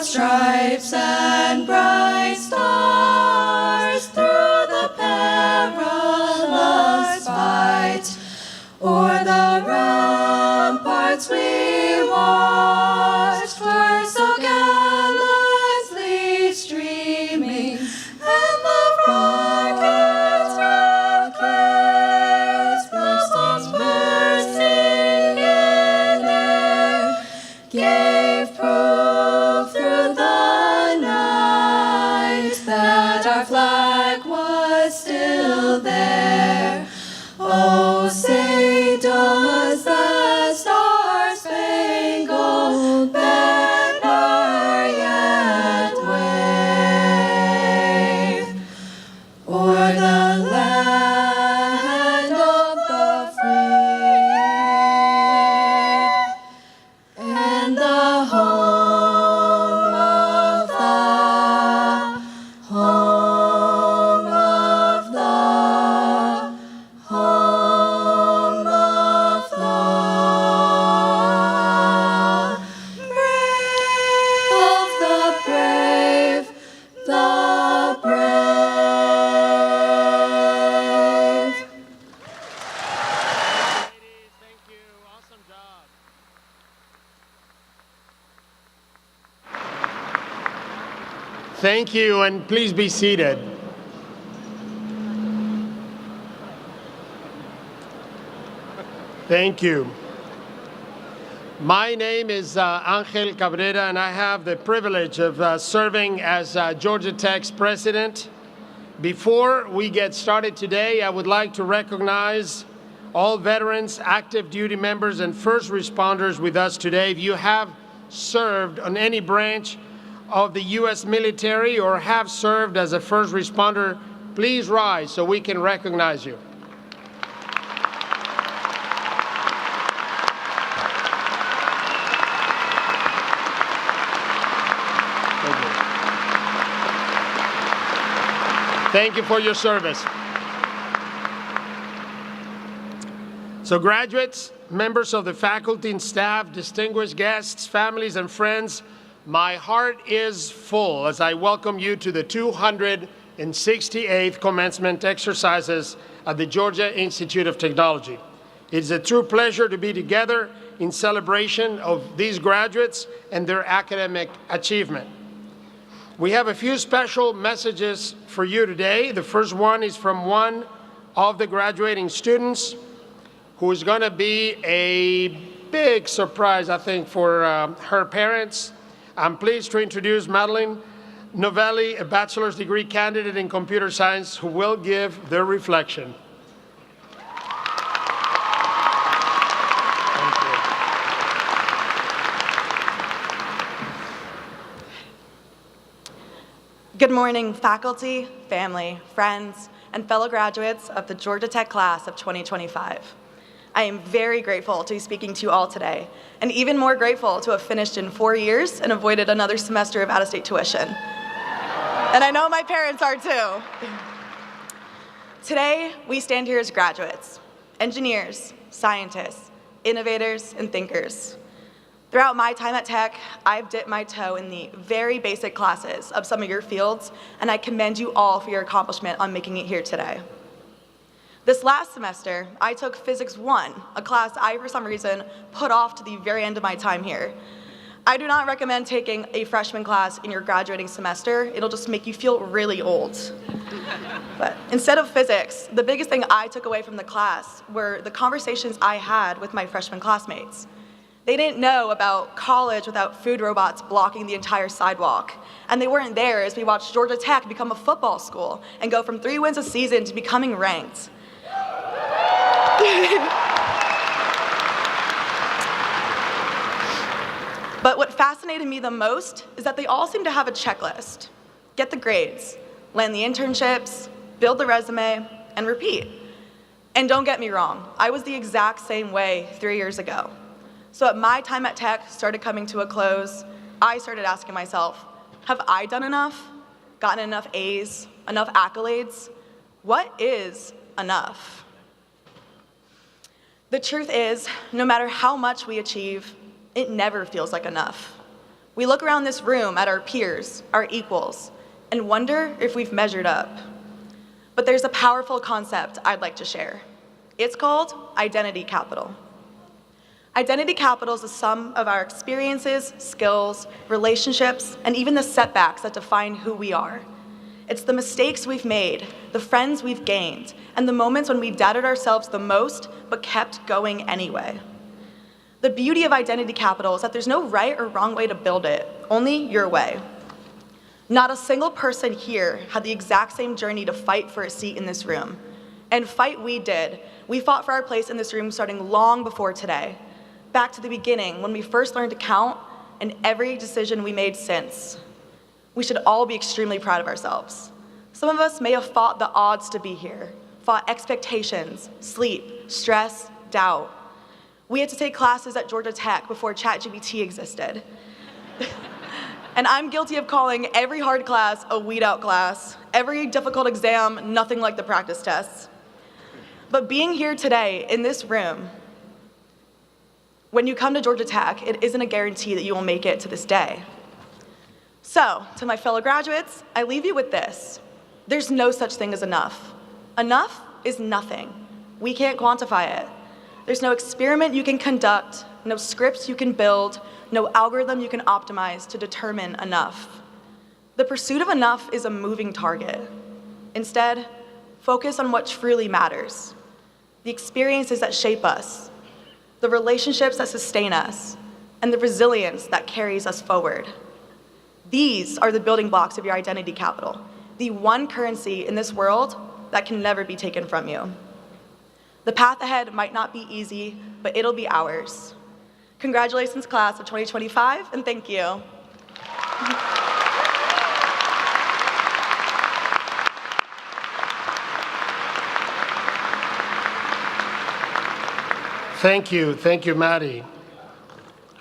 of stripes and bright stars through the perilous fight. O'er the ramparts we watched were so gallantly streaming, and the rockets bursting in air gave proof through the night that our flag was still there. Oh, say does the star-spangled banner yet wave o'er the land of the free and the home of the home of the home of the brave, the brave. Ladies, thank you. Awesome job. Thank you, and please be seated. Thank you. My name is Angel Cabrera, and I have the privilege of serving as Georgia Tech's president. Before we get started today, I would like to recognize all veterans, active duty members, and first responders with us today. If you have served on any branch of the U.S. military or have served as a first responder, please rise so we can recognize you. Thank you for your service. So graduates, members of the faculty and staff, distinguished guests, families, and friends, my heart is full as I welcome you to the 268th commencement exercises at the Georgia Institute of Technology. It's a true pleasure to be together in celebration of these graduates and their academic achievement. We have a few special messages for you today. The first one is from one of the graduating students who is going to be a big surprise, I think, for her parents. I'm pleased to introduce Madeline Novelli, a bachelor's degree candidate in computer science, who will give their reflection. Good morning, faculty, family, friends, and fellow graduates of the Georgia Tech class of 2025. I am very grateful to be speaking to you all today, and even more grateful to have finished in 4 years and avoided another semester of out-of-state tuition. And I know my parents are too. Today, we stand here as graduates, engineers, scientists, innovators, and thinkers. Throughout my time at Tech, I've dipped my toe in the very basic classes of some of your fields, and I commend you all for your accomplishment on making it here today. This last semester, I took Physics 1, a class I, for some reason, put off to the very end of my time here. I do not recommend taking a freshman class in your graduating semester. It'll just make you feel really old. But instead of physics, the biggest thing I took away from the class were the conversations I had with my freshman classmates. They didn't know about college without food robots blocking the entire sidewalk. And they weren't there as we watched Georgia Tech become a football school and go from 3 wins a season to becoming ranked. But what fascinated me the most is that they all seem to have a checklist. Get the grades, land the internships, build the resume, and repeat. And don't get me wrong, I was the exact same way 3 years ago. So at my time at Tech started coming to a close, I started asking myself, have I done enough? Gotten enough A's, enough accolades? What is enough? The truth is, no matter how much we achieve, it never feels like enough. We look around this room at our peers, our equals, and wonder if we've measured up. But there's a powerful concept I'd like to share. It's called identity capital. Identity capital is the sum of our experiences, skills, relationships, and even the setbacks that define who we are. It's the mistakes we've made, the friends we've gained, and the moments when we doubted ourselves the most but kept going anyway. The beauty of identity capital is that there's no right or wrong way to build it, only your way. Not a single person here had the exact same journey to fight for a seat in this room. And fight we did. We fought for our place in this room starting long before today. Back to the beginning, when we first learned to count, and every decision we made since. We should all be extremely proud of ourselves. Some of us may have fought the odds to be here, fought expectations, sleep, stress, doubt. We had to take classes at Georgia Tech before ChatGPT existed. And I'm guilty of calling every hard class a weed-out class, every difficult exam nothing like the practice tests. But being here today in this room, when you come to Georgia Tech, it isn't a guarantee that you will make it to this day. So, to my fellow graduates, I leave you with this. There's no such thing as enough. Enough is nothing. We can't quantify it. There's no experiment you can conduct, no scripts you can build, no algorithm you can optimize to determine enough. The pursuit of enough is a moving target. Instead, focus on what truly matters. The experiences that shape us, the relationships that sustain us, and the resilience that carries us forward. These are the building blocks of your identity capital, the one currency in this world that can never be taken from you. The path ahead might not be easy, but it'll be ours. Congratulations, class of 2025, and thank you. Thank you, Maddie.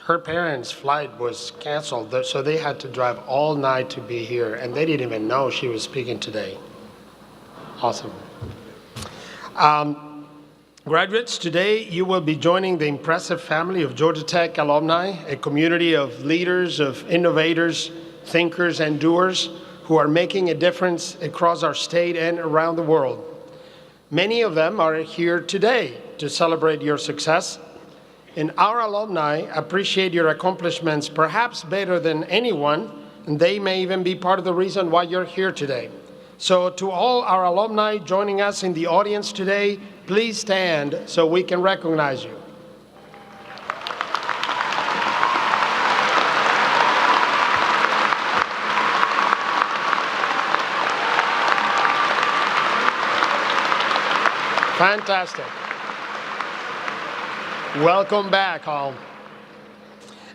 Her parents' flight was canceled, so they had to drive all night to be here, and they didn't even know she was speaking today. Awesome. Graduates, today you will be joining the impressive family of Georgia Tech alumni, a community of leaders, of innovators, thinkers, and doers who are making a difference across our state and around the world. Many of them are here today to celebrate your success, and our alumni appreciate your accomplishments perhaps better than anyone, and they may even be part of the reason why you're here today. So to all our alumni joining us in the audience today, please stand so we can recognize you. Fantastic. Welcome back, all.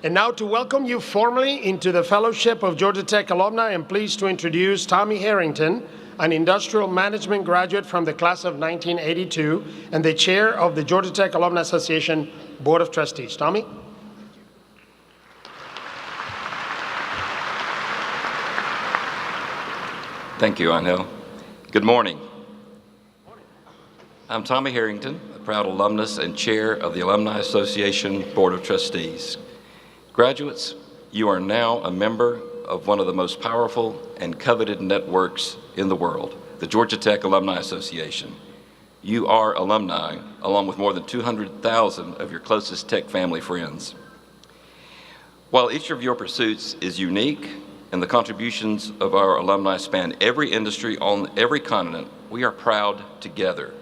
And now to welcome you formally into the Fellowship of Georgia Tech Alumni, I'm pleased to introduce Tommy Harrington, an industrial management graduate from the class of 1982 and the chair of the Georgia Tech Alumni Association Board of Trustees. Tommy? Thank you, Angel. Good morning. I'm Tommy Harrington, a proud alumnus and chair of the Alumni Association Board of Trustees. Graduates, you are now a member of one of the most powerful and coveted networks in the world, the Georgia Tech Alumni Association. You are alumni, along with more than 200,000 of your closest Tech family friends. While each of your pursuits is unique and the contributions of our alumni span every industry on every continent, we are proud together.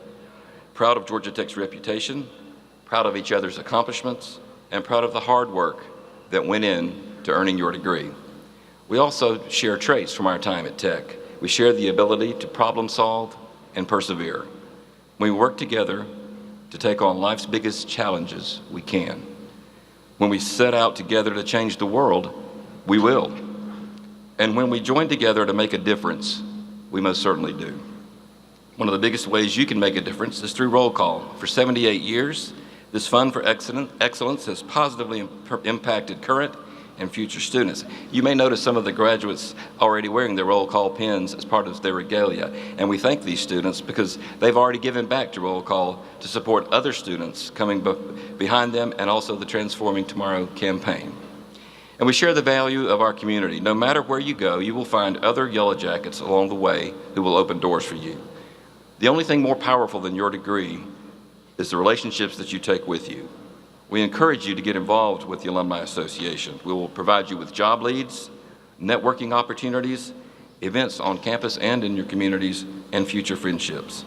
Proud of Georgia Tech's reputation, proud of each other's accomplishments, and proud of the hard work that went in to earning your degree. We also share traits from our time at Tech. We share the ability to problem solve and persevere. When we work together to take on life's biggest challenges, we can. When we set out together to change the world, we will. And when we join together to make a difference, we most certainly do. One of the biggest ways you can make a difference is through roll call. For 78 years, this Fund for Excellence has positively impacted current and future students. You may notice some of the graduates already wearing their roll call pins as part of their regalia, and we thank these students because they've already given back to roll call to support other students coming behind them and also the Transforming Tomorrow campaign. And we share the value of our community. No matter where you go, you will find other Yellow Jackets along the way who will open doors for you. The only thing more powerful than your degree is the relationships that you take with you. We encourage you to get involved with the Alumni Association. We will provide you with job leads, networking opportunities, events on campus and in your communities, and future friendships.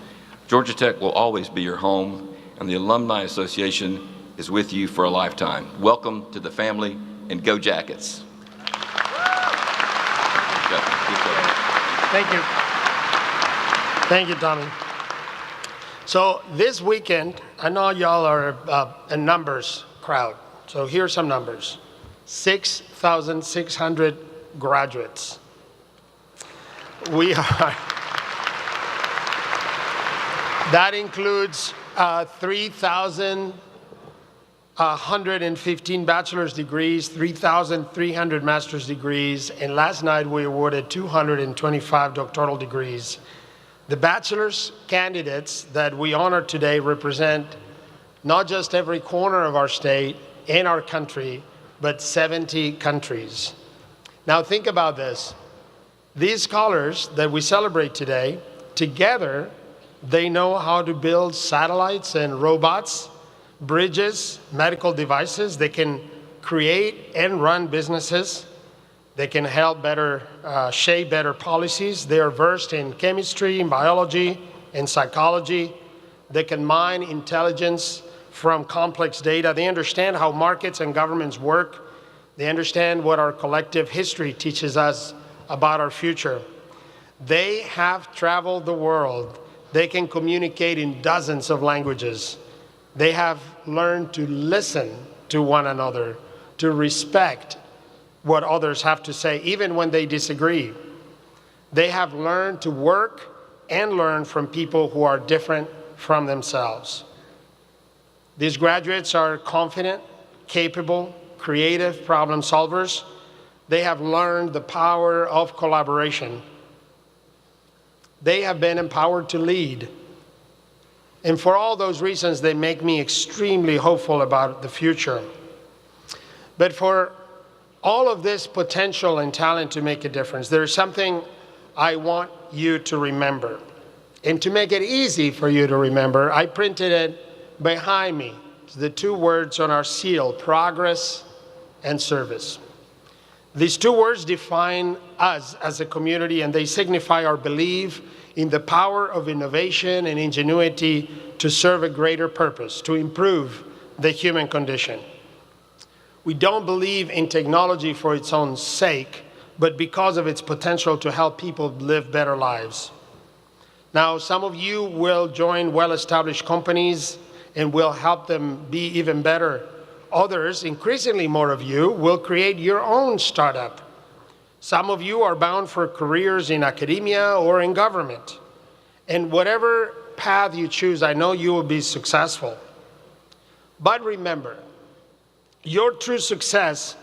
Georgia Tech will always be your home, and the Alumni Association is with you for a lifetime. Welcome to the family, and go Jackets. Thank you. Thank you, Tommy. So this weekend, I know y'all are a numbers crowd. So here's some numbers. 6,600 graduates. We are, that includes 3,115 bachelor's degrees, 3,300 master's degrees, and last night we awarded 225 doctoral degrees. The bachelor's candidates that we honor today represent not just every corner of our state and our country, but 70 countries. Now think about this. These scholars that we celebrate today, together, they know how to build satellites and robots, bridges, medical devices. They can create and run businesses. They can help shape better policies. They are versed in chemistry, in biology, and psychology. They can mine intelligence from complex data. They understand how markets and governments work. They understand what our collective history teaches us about our future. They have traveled the world. They can communicate in dozens of languages. They have learned to listen to one another, to respect what others have to say, even when they disagree. They have learned to work and learn from people who are different from themselves. These graduates are confident, capable, creative problem solvers. They have learned the power of collaboration. They have been empowered to lead. And for all those reasons, they make me extremely hopeful about the future. But for all of this potential and talent to make a difference, there's something I want you to remember. And to make it easy for you to remember, I printed it behind me. It's the two words on our seal: progress and service. These two words define us as a community, and they signify our belief in the power of innovation and ingenuity to serve a greater purpose, to improve the human condition. We don't believe in technology for its own sake, but because of its potential to help people live better lives. Now, some of you will join well-established companies and will help them be even better. Others, increasingly more of you, will create your own startup. Some of you are bound for careers in academia or in government. And whatever path you choose, I know you will be successful. But remember, your true success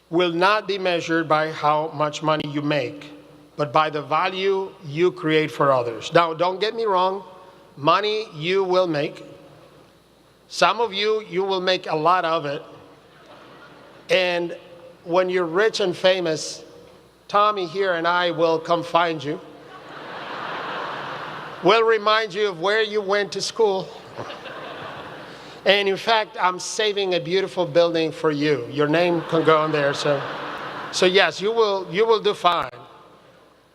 will not be measured by how much money you make, but by the value you create for others. Now, don't get me wrong, money you will make. Some of you, you will make a lot of it. And when you're rich and famous, Tommy here and I will come find you. We'll remind you of where you went to school. And in fact, I'm saving a beautiful building for you. Your name can go on there. So yes, you will do fine.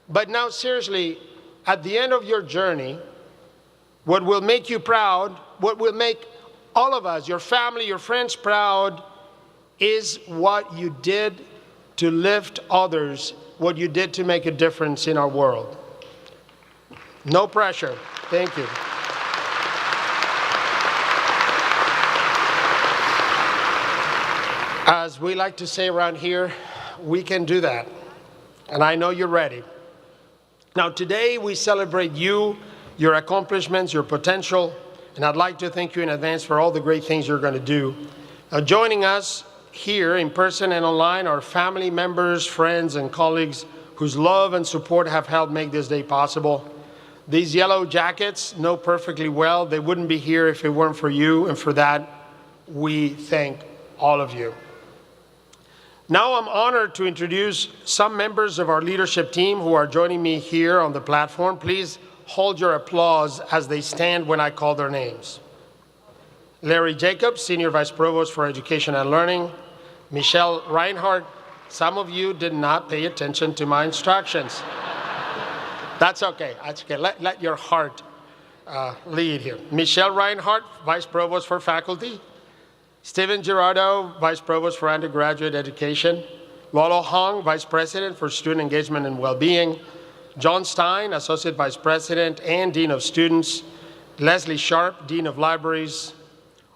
But now seriously, at the end of your journey, what will make you proud, what will make all of us, your family, your friends proud, is what you did to lift others, what you did to make a difference in our world. No pressure. Thank you. As we like to say around here, we can do that. And I know you're ready. Now, today we celebrate you, your accomplishments, your potential, and I'd like to thank you in advance for all the great things you're going to do. Joining us here in person and online are family members, friends, and colleagues whose love and support have helped make this day possible. These Yellow Jackets know perfectly well they wouldn't be here if it weren't for you, and for that, we thank all of you. Now I'm honored to introduce some members of our leadership team who are joining me here on the platform. Please hold your applause as they stand when I call their names. Larry Jacobs, Senior Vice Provost for Education and Learning. Michelle Reinhardt, some of you did not pay attention to my instructions. That's okay. That's okay. Let your heart lead here. Michelle Reinhardt, Vice Provost for Faculty. Stephen Girardo, Vice Provost for Undergraduate Education. Lolo Hong, Vice President for Student Engagement and Wellbeing. John Stein, Associate Vice President and Dean of Students. Leslie Sharp, Dean of Libraries.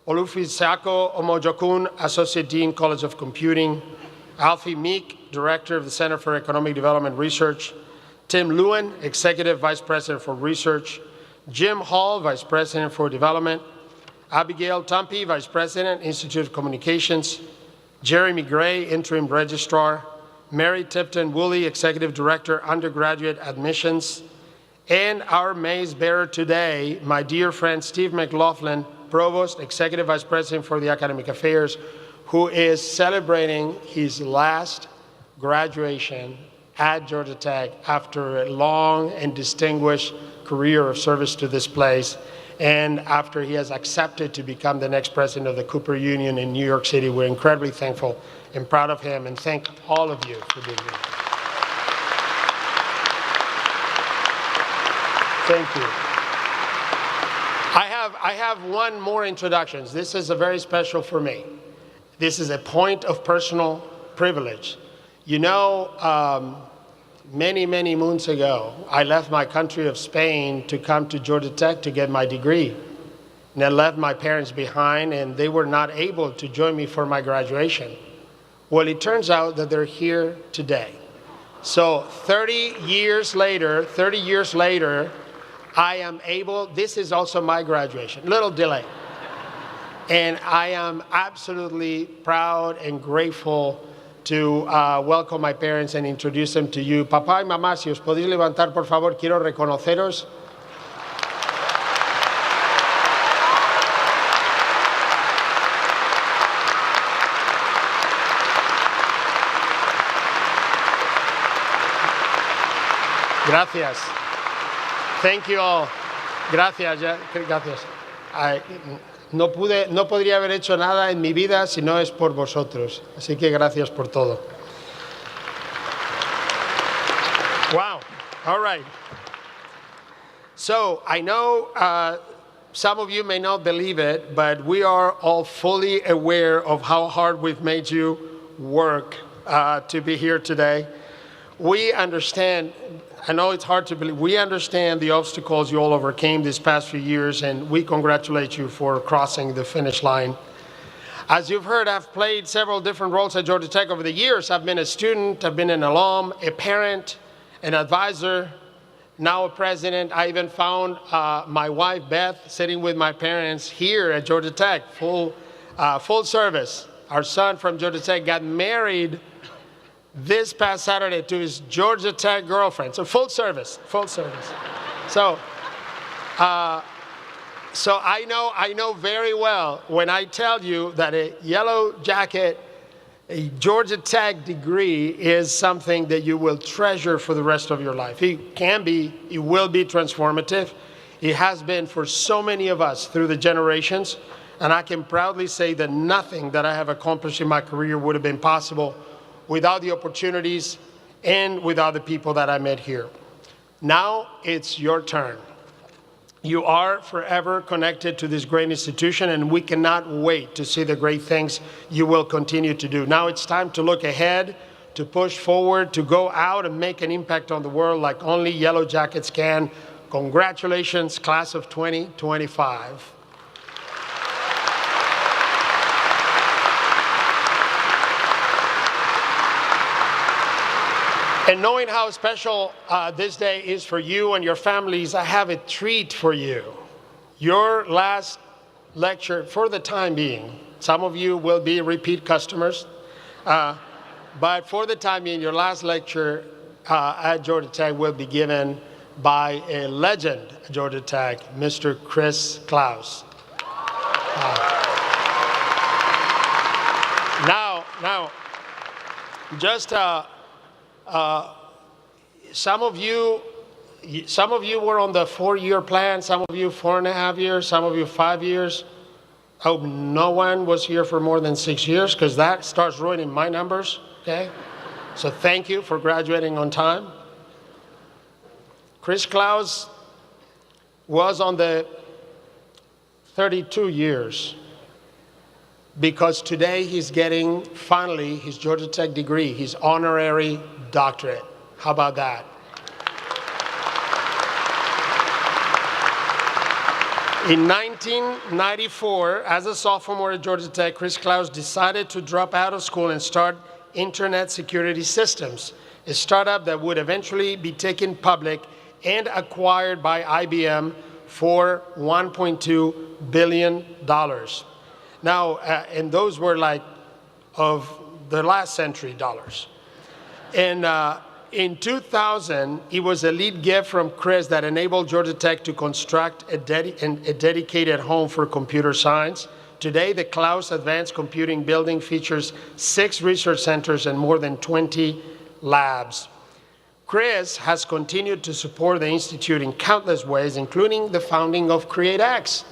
Olufisako Omojokun, Associate Dean, College of Computing. Alfie Meek, Director of the Center for Economic Development Research. Tim Lewin, Executive Vice President for Research. Jim Hall, Vice President for Development. Abigail Tumpy, Vice President, Institute of Communications. Jeremy Gray, Interim Registrar. Mary Tipton Woolley, Executive Director, Undergraduate Admissions. And our maze bearer today, my dear friend Steve McLaughlin, Provost, Executive Vice President for the Academic Affairs, who is celebrating his last graduation at Georgia Tech after a long and distinguished career of service to this place, and after he has accepted to become the next president of the Cooper Union in New York City. We're incredibly thankful and proud of him, and thank all of you for being here. Thank you. I have one more introduction. This is a very special for me. This is a point of personal privilege. You know, many, many moons ago, I left my country of Spain to come to Georgia Tech to get my degree. And I left my parents behind, and they were not able to join me for my graduation. Well, it turns out that they're here today. So 30 years later, I am able, this is also my graduation, little delay. And I am absolutely proud and grateful to welcome my parents and introduce them to you. Papá y mamá, si os podéis levantar, por favor, quiero reconoceros. Gracias. Thank you all. Gracias. Gracias. No podría haber hecho nada en mi vida si no es por vosotros. Así que gracias por todo. Wow. All right. So I know some of you may not believe it, but we are all fully aware of how hard we've made you work to be here today. We understand. I know it's hard to believe. We understand the obstacles you all overcame these past few years, and we congratulate you for crossing the finish line. As you've heard, I've played several different roles at Georgia Tech over the years. I've been a student, I've been an alum, a parent, an advisor, now a president. I even found my wife, Beth, sitting with my parents here at Georgia Tech, full service. Our son from Georgia Tech got married this past Saturday to his Georgia Tech girlfriend. So full service. So I know very well when I tell you that a yellow jacket, a Georgia Tech degree is something that you will treasure for the rest of your life. It will be transformative. It has been for so many of us through the generations. And I can proudly say that nothing that I have accomplished in my career would have been possible without the opportunities and without the people that I met here. Now it's your turn. You are forever connected to this great institution, and we cannot wait to see the great things you will continue to do. Now it's time to look ahead, to push forward, to go out and make an impact on the world like only Yellow Jackets can. Congratulations, class of 2025. And knowing how special this day is for you and your families, I have a treat for you. Your last lecture, for the time being, some of you will be repeat customers, but for the time being, your last lecture at Georgia Tech will be given by a legend at Georgia Tech, Mr. Klaus. Just some of you were on the 4-year plan, some of you 4.5 years, some of you 5 years. I hope no one was here for more than 6 years, because that starts ruining my numbers, okay? So thank you for graduating on time. Chris Klaus was on the 32 years, because today he's getting, finally, his Georgia Tech degree, his honorary doctorate. How about that? In 1994, as a sophomore at Georgia Tech, Chris Klaus decided to drop out of school and start Internet Security Systems, a startup that would eventually be taken public and acquired by IBM for $1.2 billion. Now, and those were like of the last century dollars. And in 2000, it was a lead gift from Chris that enabled Georgia Tech to construct a dedicated home for computer science. Today, the Klaus Advanced Computing Building features 6 research centers and more than 20 labs. Chris has continued to support the Institute in countless ways, including the founding of CreateX.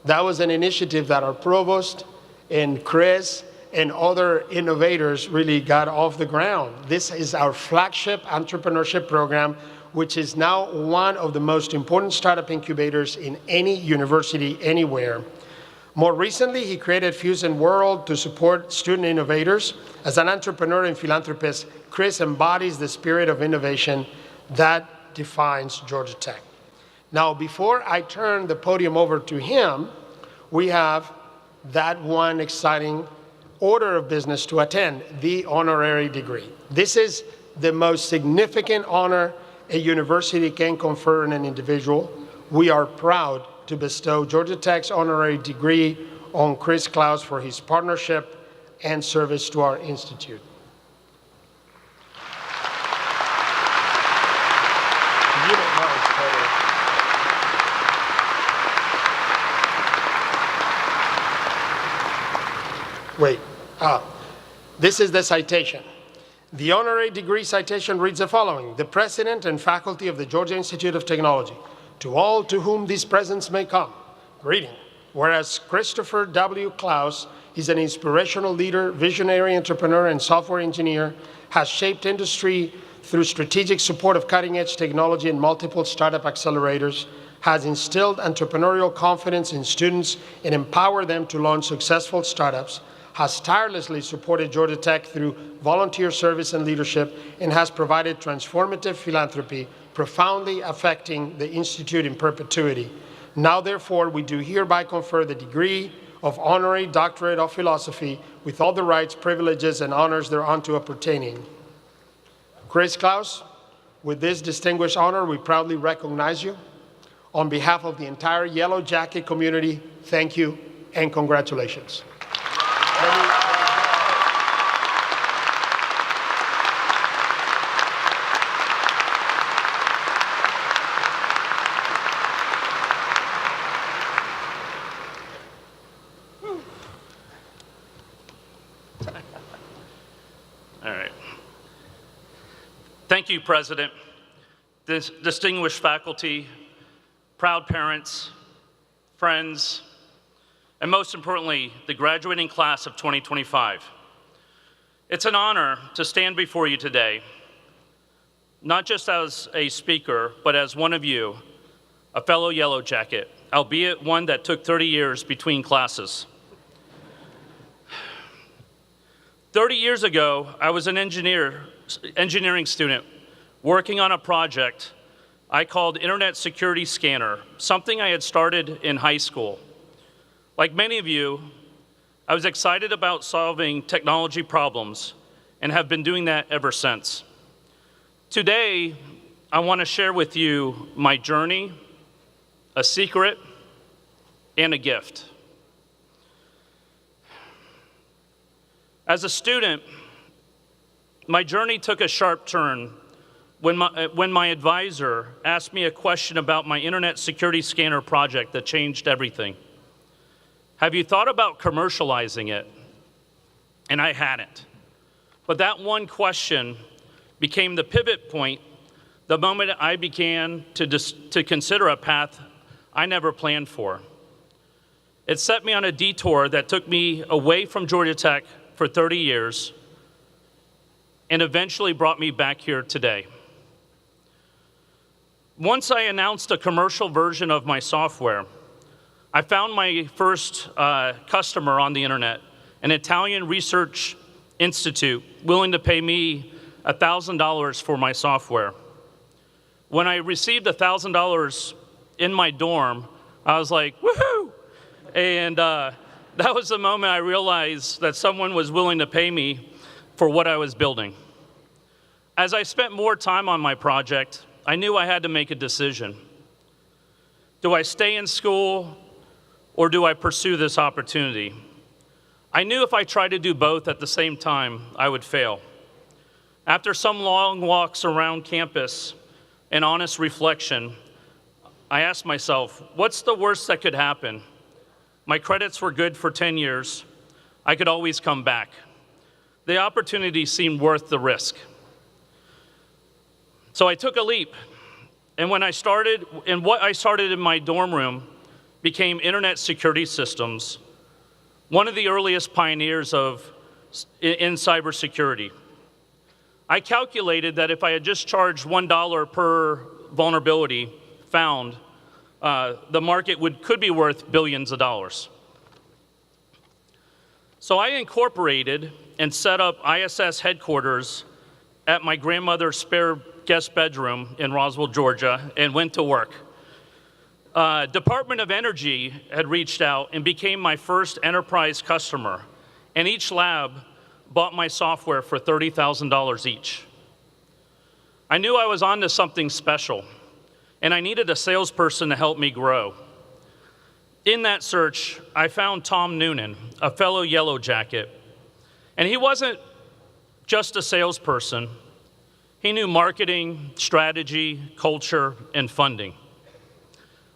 That was an initiative that our provost and Chris and other innovators really got off the ground. This is our flagship entrepreneurship program, which is now one of the most important startup incubators in any university anywhere. More recently, he created Fusion World to support student innovators. As an entrepreneur and philanthropist, Chris embodies the spirit of innovation that defines Georgia Tech. Now, before I turn the podium over to him, we have that one exciting order of business to attend, the honorary degree. This is the most significant honor a university can confer on an individual. We are proud to bestow Georgia Tech's honorary degree on Chris Klaus for his partnership and service to our institute. You don't know his photo. Wait, this is the citation. The honorary degree citation reads the following: the President and faculty of the Georgia Institute of Technology, to all to whom these presents may come, greeting. Whereas Christopher W. Klaus is an inspirational leader, visionary entrepreneur, and software engineer, has shaped industry through strategic support of cutting-edge technology and multiple startup accelerators, has instilled entrepreneurial confidence in students and empowered them to launch successful startups, has tirelessly supported Georgia Tech through volunteer service and leadership, and has provided transformative philanthropy, profoundly affecting the Institute in perpetuity. Now, therefore, we do hereby confer the degree of Honorary Doctorate of Philosophy with all the rights, privileges, and honors thereunto appertaining. Chris Klaus, with this distinguished honor, we proudly recognize you. On behalf of the entire Yellow Jacket community, thank you and congratulations. All right. Thank you, President, distinguished faculty, proud parents, friends, and most importantly, the graduating class of 2025. It's an honor to stand before you today, not just as a speaker, but as one of you, a fellow Yellow Jacket, albeit one that took 30 years between classes. 30 years ago, I was an engineering student working on a project I called Internet Security Scanner, something I had started in high school. Like many of you, I was excited about solving technology problems and have been doing that ever since. Today, I want to share with you my journey, a secret, and a gift. As a student, my journey took a sharp turn when my advisor asked me a question about my Internet Security Scanner project that changed everything. Have you thought about commercializing it? And I hadn't. But that one question became the pivot point the moment I began to consider a path I never planned for. It set me on a detour that took me away from Georgia Tech for 30 years and eventually brought me back here today. Once I announced a commercial version of my software, I found my first customer on the internet, an Italian research institute willing to pay me $1,000 for my software. When I received $1,000 in my dorm, I was like, woohoo! And that was the moment I realized that someone was willing to pay me for what I was building. As I spent more time on my project, I knew I had to make a decision. Do I stay in school or do I pursue this opportunity? I knew if I tried to do both at the same time, I would fail. After some long walks around campus and honest reflection, I asked myself, what's the worst that could happen? My credits were good for 10 years. I could always come back. The opportunity seemed worth the risk. So I took a leap, and what I started in my dorm room became internet security systems, one of the earliest pioneers in cybersecurity. I calculated that if I had just charged $1 per vulnerability found, the market could be worth billions of dollars. So I incorporated and set up ISS headquarters at my grandmother's spare guest bedroom in Roswell, Georgia, and went to work. Department of Energy had reached out and became my first enterprise customer, and each lab bought my software for $30,000 each. I knew I was onto something special, and I needed a salesperson to help me grow. In that search, I found Tom Noonan, a fellow Yellow Jacket, and he wasn't just a salesperson. He knew marketing, strategy, culture, and funding.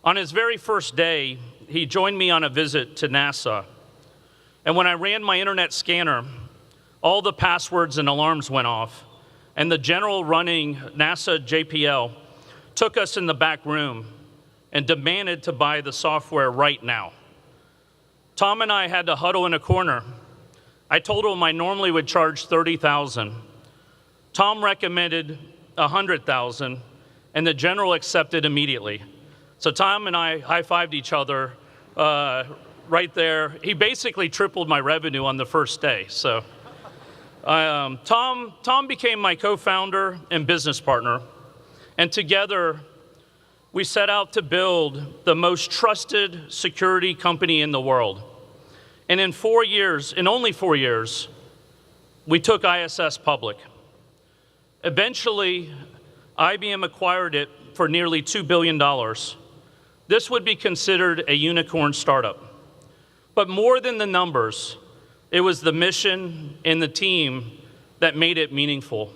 On his very first day, he joined me on a visit to NASA. And when I ran my internet scanner, all the passwords and alarms went off, and the general running NASA JPL took us in the back room and demanded to buy the software right now. Tom and I had to huddle in a corner. I told him I normally would charge $30,000. Tom recommended $100,000, and the general accepted immediately. So Tom and I high-fived each other right there. He basically tripled my revenue on the first day. So Tom became my co-founder and business partner, and together we set out to build the most trusted security company in the world. And in only 4 years, we took ISS public. Eventually, IBM acquired it for nearly $2 billion. This would be considered a unicorn startup. But more than the numbers, it was the mission and the team that made it meaningful.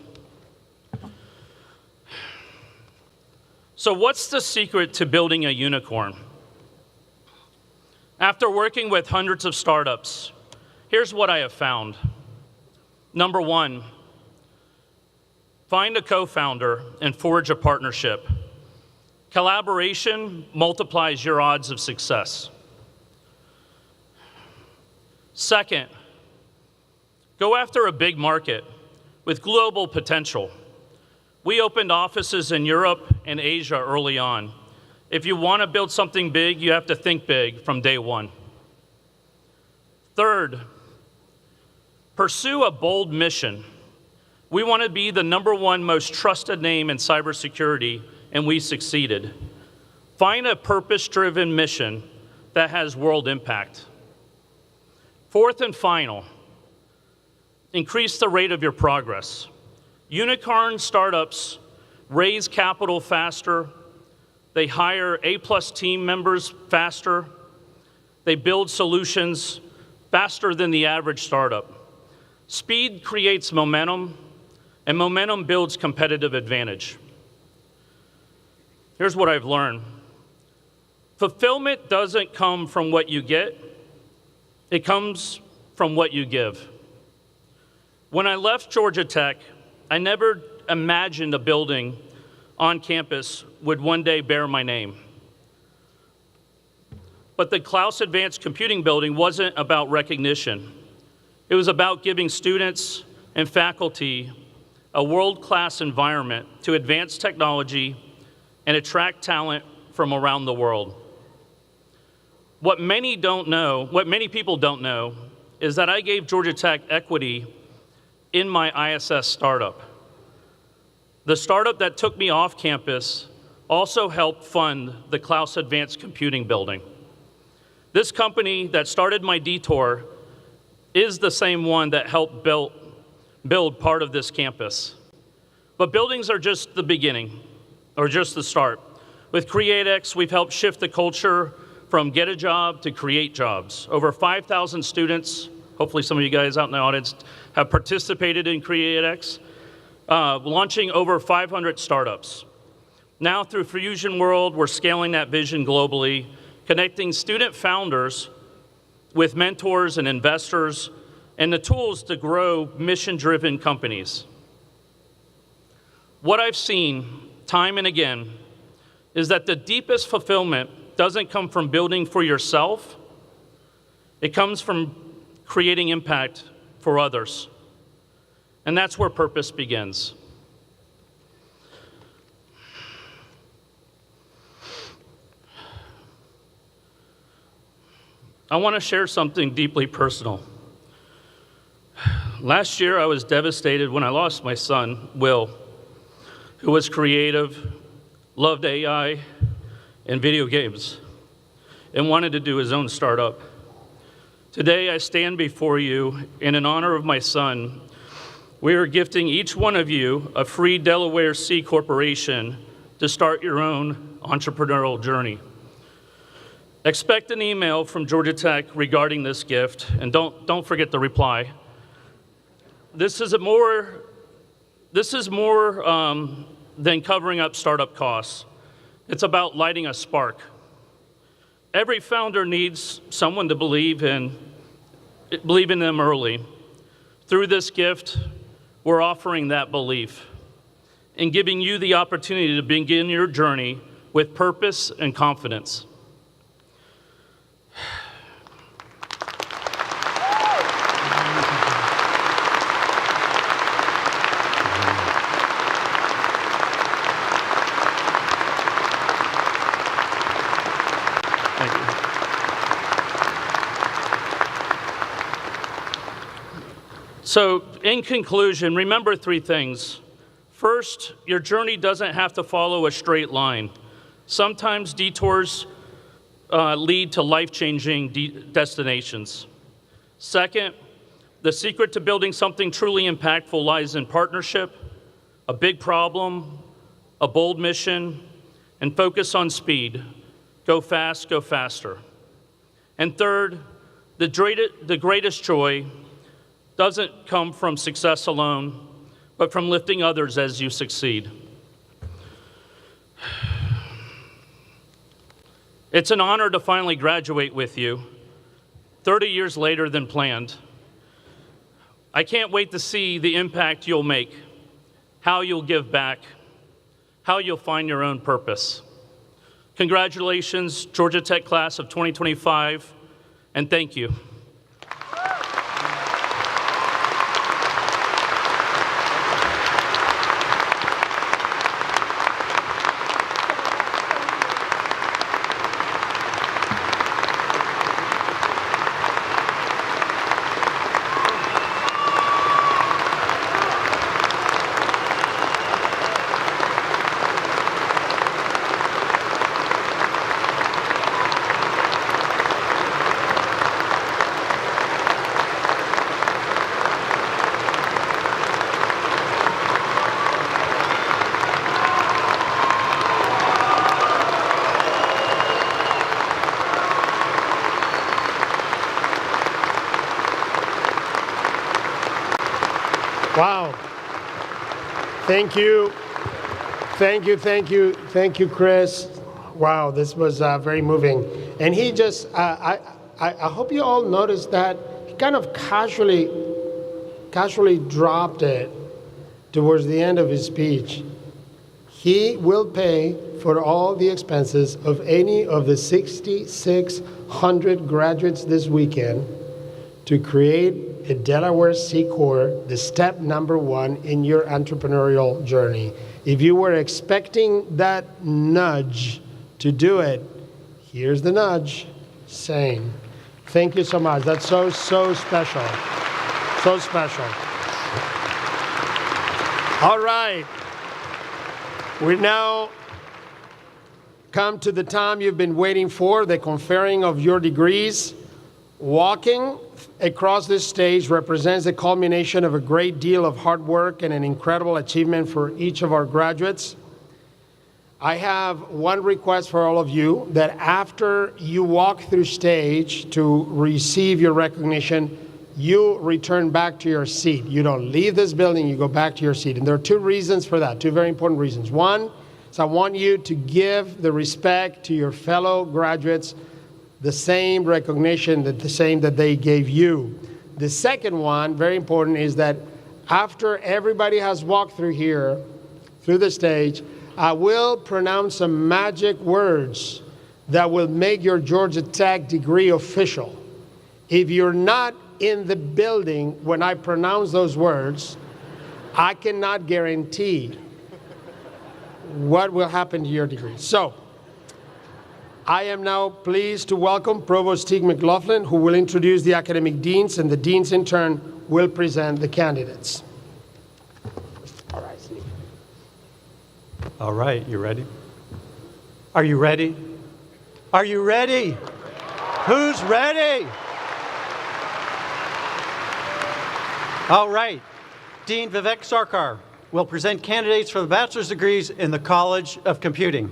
So what's the secret to building a unicorn? After working with hundreds of startups, here's what I have found. Number one, find a co-founder and forge a partnership. Collaboration multiplies your odds of success. Second, go after a big market with global potential. We opened offices in Europe and Asia early on. If you want to build something big, you have to think big from day one. Third, pursue a bold mission. We want to be the #1 most trusted name in cybersecurity, and we succeeded. Find a purpose-driven mission that has world impact. Fourth and final, increase the rate of your progress. Unicorn startups raise capital faster, they hire A+ team members faster, they build solutions faster than the average startup. Speed creates momentum, and momentum builds competitive advantage. Here's what I've learned. Fulfillment doesn't come from what you get, it comes from what you give. When I left Georgia Tech, I never imagined a building on campus would one day bear my name. But the Klaus Advanced Computing Building wasn't about recognition. It was about giving students and faculty a world-class environment to advance technology and attract talent from around the world. What many people don't know, is that I gave Georgia Tech equity in my ISS startup. The startup that took me off campus also helped fund the Klaus Advanced Computing Building. This company that started my detour is the same one that helped build part of this campus. But buildings are just the beginning, or just the start. With CreateX, we've helped shift the culture from get a job to create jobs. Over 5,000 students, hopefully some of you guys out in the audience have participated in CreateX, launching over 500 startups. Now through Fusion World, we're scaling that vision globally, connecting student founders with mentors and investors and the tools to grow mission-driven companies. What I've seen time and again is that the deepest fulfillment doesn't come from building for yourself. It comes from creating impact for others. And that's where purpose begins. I want to share something deeply personal. Last year, I was devastated when I lost my son, Will, who was creative, loved AI and video games, and wanted to do his own startup. Today, I stand before you, and in honor of my son, we are gifting each one of you a free Delaware C Corporation to start your own entrepreneurial journey. Expect an email from Georgia Tech regarding this gift, and don't forget to reply. This is more than covering up startup costs. It's about lighting a spark. Every founder needs someone to believe in them early. Through this gift, we're offering that belief and giving you the opportunity to begin your journey with purpose and confidence. So, in conclusion, remember three things. First, your journey doesn't have to follow a straight line. Sometimes detours lead to life-changing destinations. Second, the secret to building something truly impactful lies in partnership, a big problem, a bold mission, and focus on speed. Go fast, go faster. And third, the greatest joy doesn't come from success alone, but from lifting others as you succeed. It's an honor to finally graduate with you, 30 years later than planned. I can't wait to see the impact you'll make, how you'll give back, how you'll find your own purpose. Congratulations, Georgia Tech class of 2025, and thank you. Wow. Thank you. Thank you, Chris. Wow, this was very moving. And he just, I hope you all noticed that he kind of casually casually dropped it towards the end of his speech. He will pay for all the expenses of any of the 6,600 graduates this weekend to create a Delaware C Corp, the step number one in your entrepreneurial journey. If you were expecting that nudge to do it, here's the nudge saying, thank you so much. That's so special. So special. All right. We now come to the time you've been waiting for, the conferring of your degrees. Walking across this stage represents the culmination of a great deal of hard work and an incredible achievement for each of our graduates. I have one request for all of you, that after you walk through stage to receive your recognition, you return back to your seat. You don't leave this building, you go back to your seat. And there are two reasons for that, two very important reasons. One is I want you to give the respect to your fellow graduates, the same recognition, the same that they gave you. The second one, very important, is that after everybody has walked through here, through the stage, I will pronounce some magic words that will make your Georgia Tech degree official. If you're not in the building when I pronounce those words, I cannot guarantee what will happen to your degree. So, I am now pleased to welcome Provost Teague McLaughlin, who will introduce the academic deans, and the deans in turn will present the candidates. All right, Steve. All right, you ready? Are you ready? Are you ready? Who's ready? All right. Dean Vivek Sarkar will present candidates for the bachelor's degrees in the College of Computing.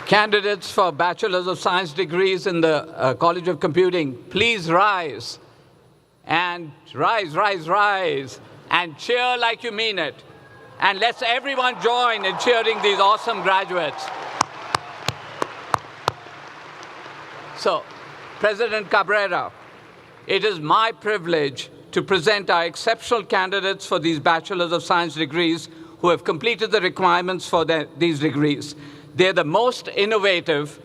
Candidates for Bachelor's of Science degrees in the College of Computing, please rise. And rise, and cheer like you mean it. And let's everyone join in cheering these awesome graduates. So, President Cabrera, it is my privilege to present our exceptional candidates for these Bachelor's of Science degrees who have completed the requirements for these degrees. They're the most innovative,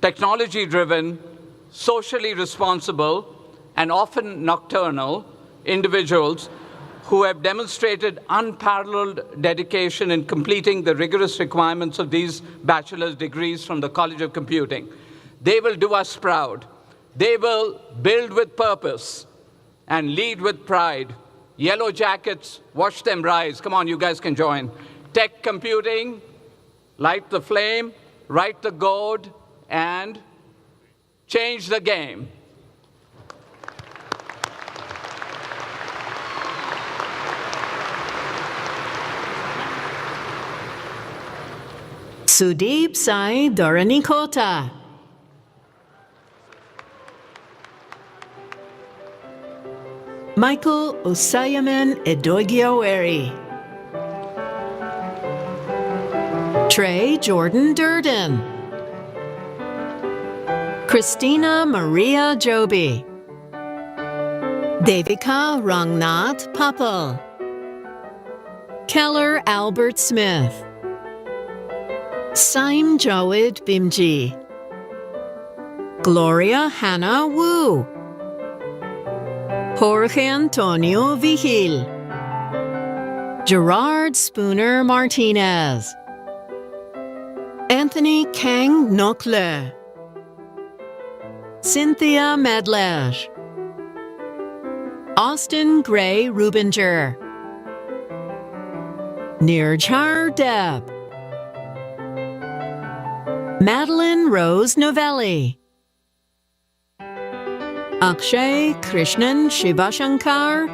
technology-driven, socially responsible, and often nocturnal individuals who have demonstrated unparalleled dedication in completing the rigorous requirements of these bachelor's degrees from the College of Computing. They will do us proud. They will build with purpose and lead with pride. Yellow jackets, watch them rise. Come on, you guys can join. Tech computing, light the flame, write the code, and change the game. Sudeep Sai Doranikota. Michael Osayaman Edogioweri. Trey Jordan Durden. Christina Maria Joby. Devika Rangnath Papal. Keller Albert Smith. Saim Jawed Bimji. Gloria Hannah Wu. Jorge Antonio Vigil. Gerard Spooner Martinez. Anthony Kang Nokle. Cynthia Medlesh. Austin Gray Rubinger. Nirchar Deb. Madeline Rose Novelli. Akshay Krishnan Shivashankar.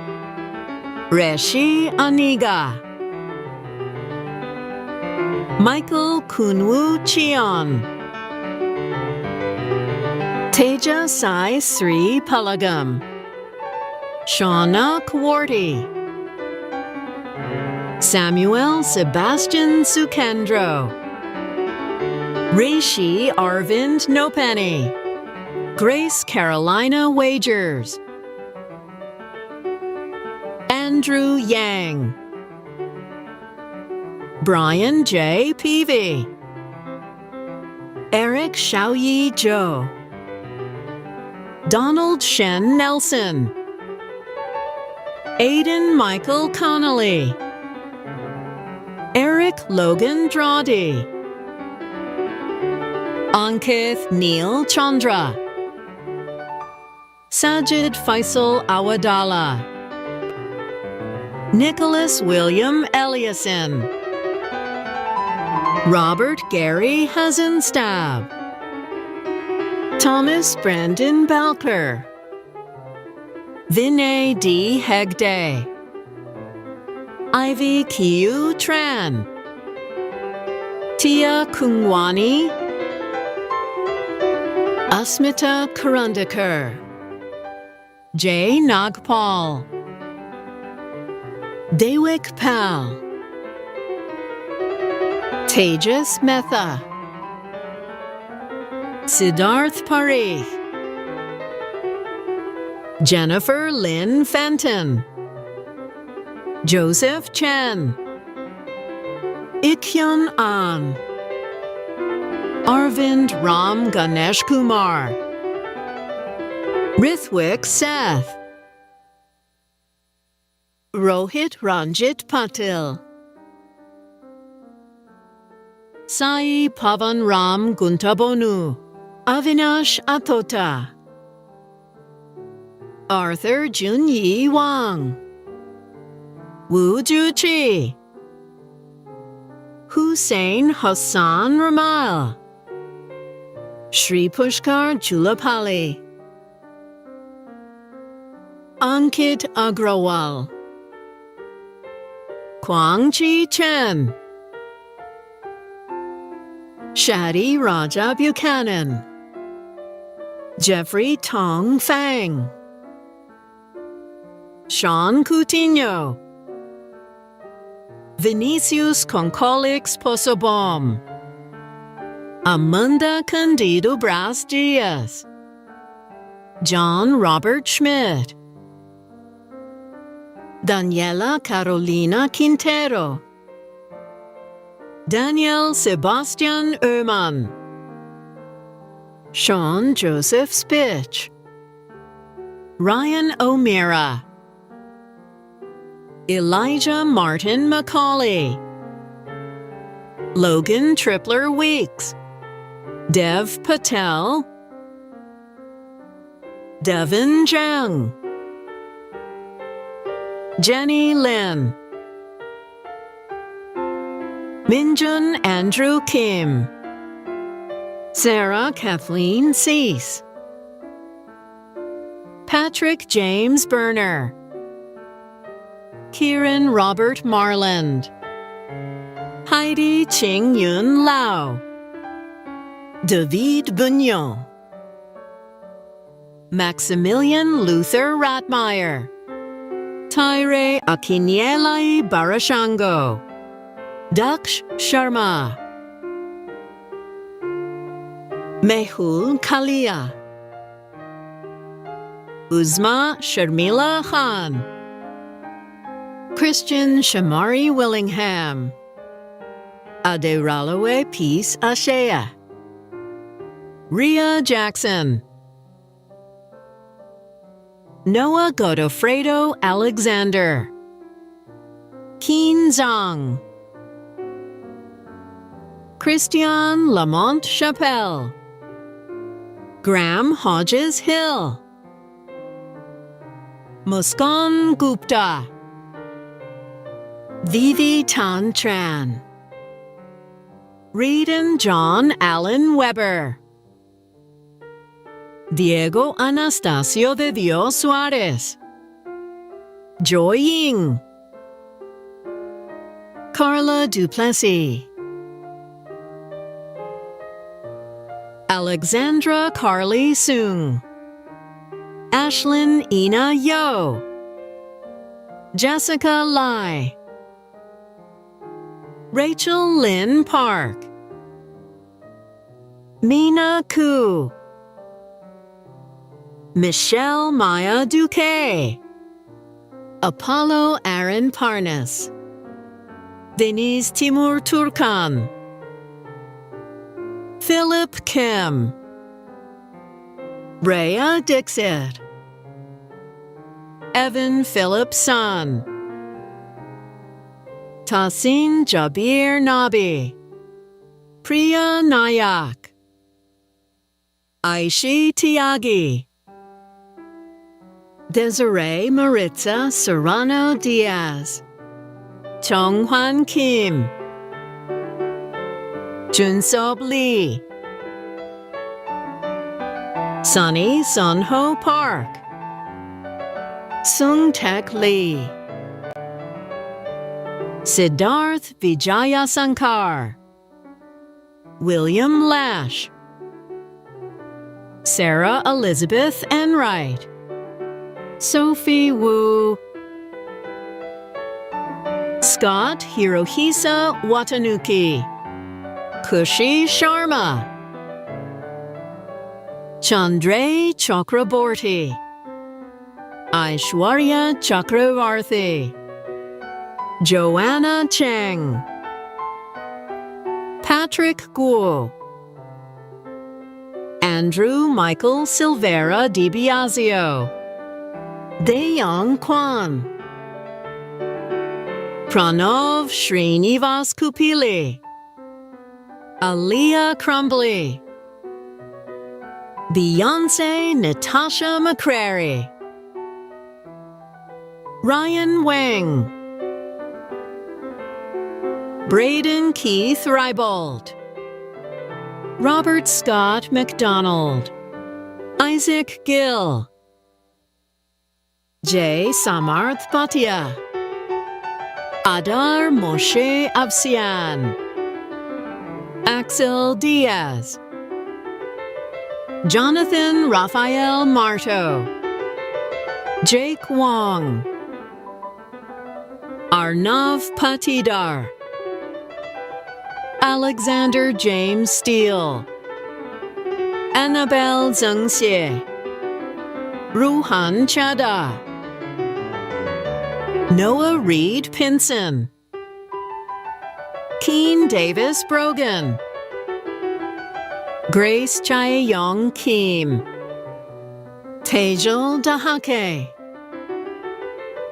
Reshi Aniga. Michael Kunwu Cheon. Teja Sai Sri Palagam. Shauna Kwarty. Samuel Sebastian Sukendro. Rishi Arvind Nopani. Grace Carolina Wagers, Andrew Yang, Brian J. Peavy, Eric Xiaoyi Zhou, Donald Shen Nelson, Aidan Michael Connolly, Eric Logan Drawdy, Ankith Neil Chandra, Sajid Faisal Awadala, Nicholas William Eliason, Robert Gary Hazenstab, Thomas Brandon Balker, Vinay D. Hegde, Ivy Kiyu Tran, Tia Kungwani, Asmita Karandikar, Jay Nagpal, Dewik Pal, Tejas Metha, Siddharth Parikh, Jennifer Lynn Fenton, Joseph Chen, Ikhyun An, Arvind Ram Ganesh Kumar, Rithwik Seth, Rohit Ranjit Patil, Sai Pavan Ram Guntabonu, Avinash Atota, Arthur Junyi Wang, Wu Juqi, Hussein Hassan Ramal, Shri Pushkar Julapali, Ankit Agrawal, Kwang Chi Chen, Shadi Raja Buchanan, Jeffrey Tong Fang, Sean Coutinho, Vinicius Concolix Posobom, Amanda Candido Bras Diaz, John Robert Schmidt, Daniela Carolina Quintero, Daniel Sebastian Oeman, Sean Joseph Spitch, Ryan O'Meara, Elijah Martin Macaulay, Logan Tripler Weeks, Dev Patel, Devin Zhang, Jenny Lin, Minjun Andrew Kim, Sarah Kathleen Cease, Patrick James Berner, Kieran Robert Marland, Heidi Ching Yun Lau, David Bugnon, Maximilian Luther Ratmeyer, Tyre Akinielai Barashango, Daksh Sharma, Mehul Kalia, Uzma Sharmila Khan, Christian Shamari Willingham, Aderalawe Peace Ashea, Rhea Jackson, Noah Godofredo Alexander, Keen Zhang, Christian Lamont Chappelle, Graham Hodges Hill, Muskan Gupta, Vivi Tan Tran, Reed and John Allen Weber, Diego Anastasio de Dios Suarez, Joy Ying, Carla Duplessis, Alexandra Carly Soong, Ashlyn Ina Yo, Jessica Lai, Rachel Lynn Park, Mina Koo, Michelle Maya Duque, Apollo Aaron Parnas, Deniz Timur Turkan, Philip Kim, Rhea Dixit, Evan Philip Sun, Tahsin Jabir Nabi, Priya Nayak, Aishi Tiagi, Desiree Maritza Serrano Diaz, Chonghwan Kim, Junsob Lee, Sunny Sunho Park, Sung Tek Lee, Siddharth Vijaya Sankar, William Lash, Sarah Elizabeth Enright, Sophie Wu, Scott Hirohisa Watanuki, Kushi Sharma, Chandray Chakraborty, Aishwarya Chakravarthi, Joanna Cheng, Patrick Guo, Andrew Michael Silvera DiBiasio, Daeyong Kwan, Pranav Srinivas Kupili, Aliyah Crumbly, Beyonce Natasha McCrary, Ryan Wang, Braden Keith Reibold, Robert Scott McDonald, Isaac Gill, Jay Samarth Bhatia, Adar Moshe Avsian, Axel Diaz, Jonathan Raphael Marto, Jake Wong, Arnav Patidar, Alexander James Steele, Annabelle Zhengxie, Ruhan Chada, Noah Reed Pinson, Keen Davis Brogan, Grace Chae-Yong Kim, Tejal Dahake,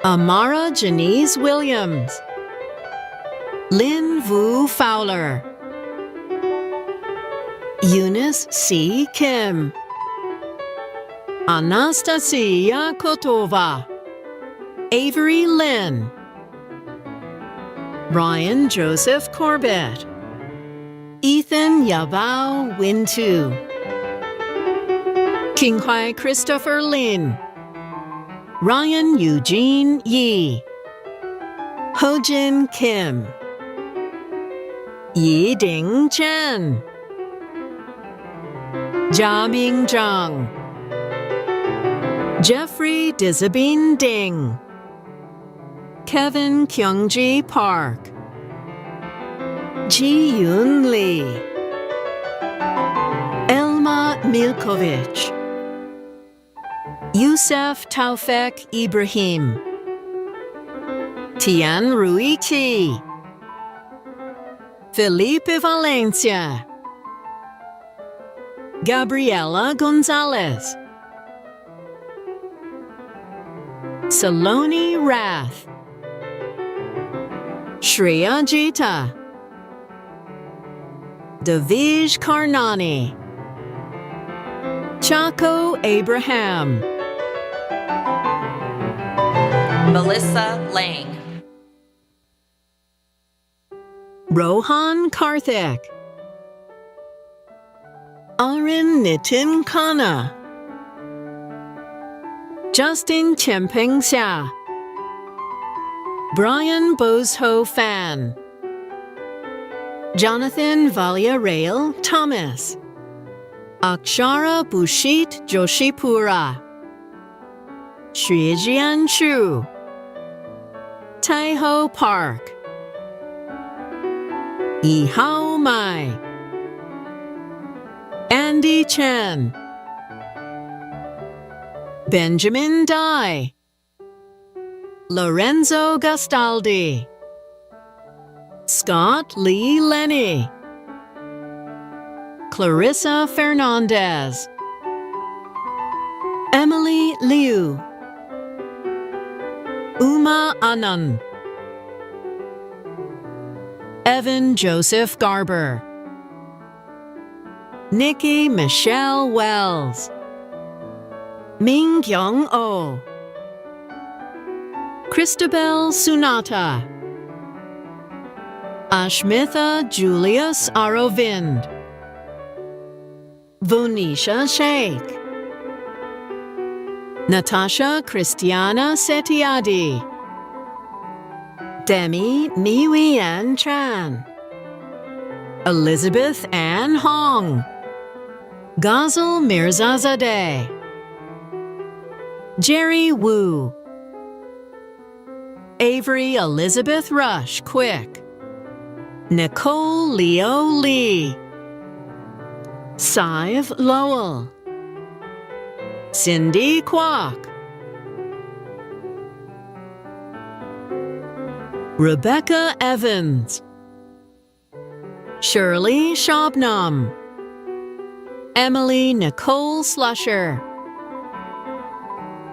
Amara Janice Williams, Lin Vu Fowler, Eunice C. Kim, Anastasia Kotova, Avery Lin, Ryan Joseph Corbett, Ethan Yabao Wintu, Qinghai Christopher Lin, Ryan Eugene Yi, Hojin Kim, Yiding Chen, Jiaming Zhang, Jeffrey Dizabin Ding, Kevin Kyungji Park, Ji Yun Lee, Elma Milkovich, Youssef Taufek Ibrahim, Tian Rui Chi, Felipe Valencia, Gabriela Gonzalez, Saloni Rath, Shreya Jita, Davij Karnani, Chaco Abraham, Melissa Lang, Rohan Karthik, Arin Nitin Khanna, Justin Chemping Xia, Brian Bozho Fan, Jonathan Valyarail Thomas, Akshara Bushit Joshipura, Xuejian Chu, Taiho Park, Yihao Mai, Andy Chen, Benjamin Dye, Lorenzo Gastaldi, Scott Lee Lenny, Clarissa Fernandez, Emily Liu, Uma Anand, Evan Joseph Garber, Nikki Michelle Wells, Ming Kyung Oh, Christabel Sunata, Ashmitha Julius Aravind, Vonisha Sheikh, Natasha Christiana Setiadi, Demi Miwian Chan, Elizabeth Ann Hong, Ghazal Mirzazadeh, Jerry Wu, Avery Elizabeth Rush Quick, Nicole Leo Lee, Sive Lowell, Cindy Kwok, Rebecca Evans, Shirley Shabnam, Emily Nicole Slusher,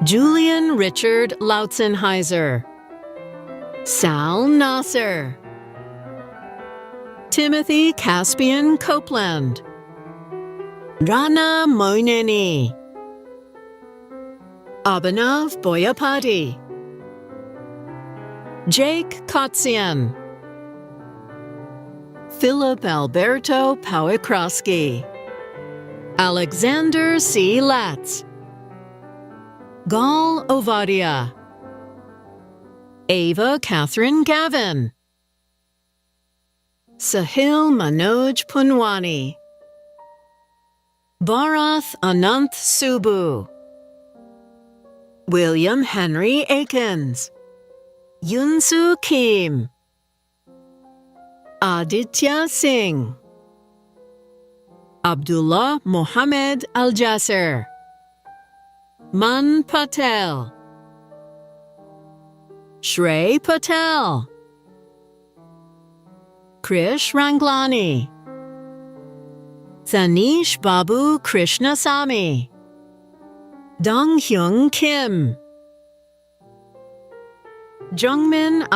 Julian Richard Lautzenheiser, Sal Nasser, Timothy Caspian Copeland, Rana Moineni, Abhinav Boyapati, Jake Kotzian, Philip Alberto Pawikroski, Alexander C. Latz, Gal Ovadia, Ava Catherine Gavin, Sahil Manoj Punwani, Bharath Ananth Subu, William Henry Akins, Yunsu Kim, Aditya Singh, Abdullah Mohammed Al-Jasser, Man Patel, Shrey Patel, Krish Ranglani, Thanish Babu Krishnasamy, Dong Hyung Kim, Jungmin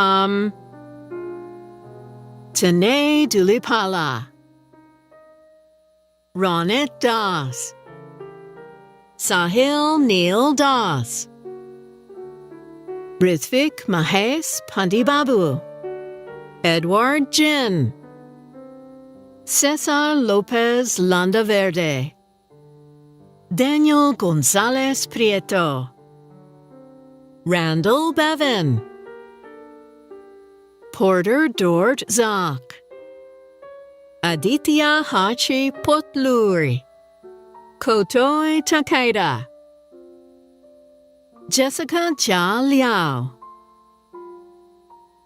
Tanay Dulipala, Ronit Das, Sahil Neil Das, Rithvik Mahesh Pandibabu, Edward Jin, Cesar Lopez Landaverde, Daniel Gonzalez Prieto, Randall Bevan, Porter Dort Zak, Aditya Hachi Potluri, Kotoi Takeda, Jessica Jia Liao,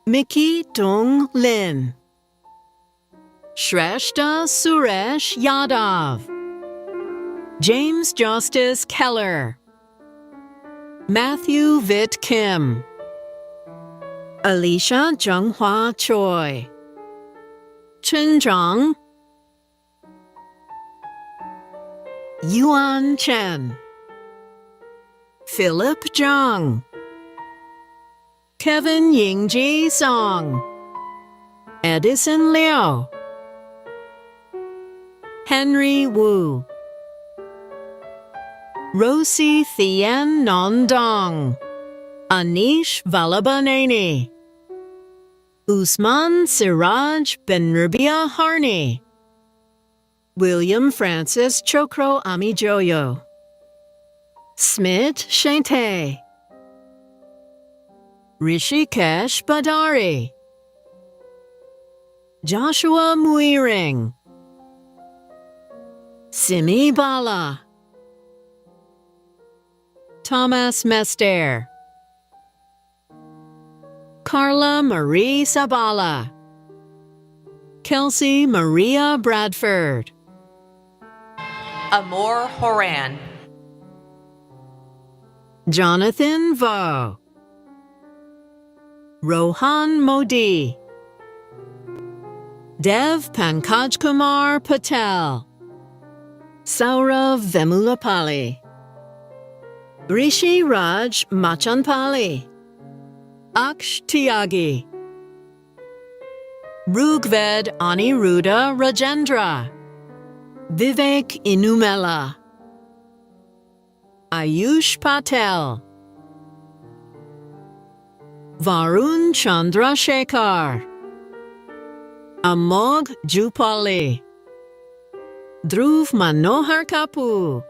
Mickey Dong Lin, Shrestha Suresh Yadav, James Justice Keller, Matthew Vit Kim, Alicia Zhenghua Choi, Chen Zhang, Yuan Chen, Philip Zhang, Kevin Yingji Song, Edison Liu, Henry Wu, Rosie Thien Nondong, Anish Valabaneni, Usman Siraj Benrabia Harni, William Francis Chokro Amijoyo, Smit Shante, Rishikesh Badari, Joshua Muiring, Simi Bala, Thomas Mester, Carla Marie Sabala, Kelsey Maria Bradford, Amor Horan, Jonathan Vo, Rohan Modi, Dev Pankaj Patel, Saurav Vemulapalli, Rishi Raj Machanpalli, Aksh Tyagi, Rugved Aniruddha Rajendra, Vivek Inumella, Ayush Patel, Varun Chandrasekhar, Amog Jupali, Dhruv Manohar Kapoor,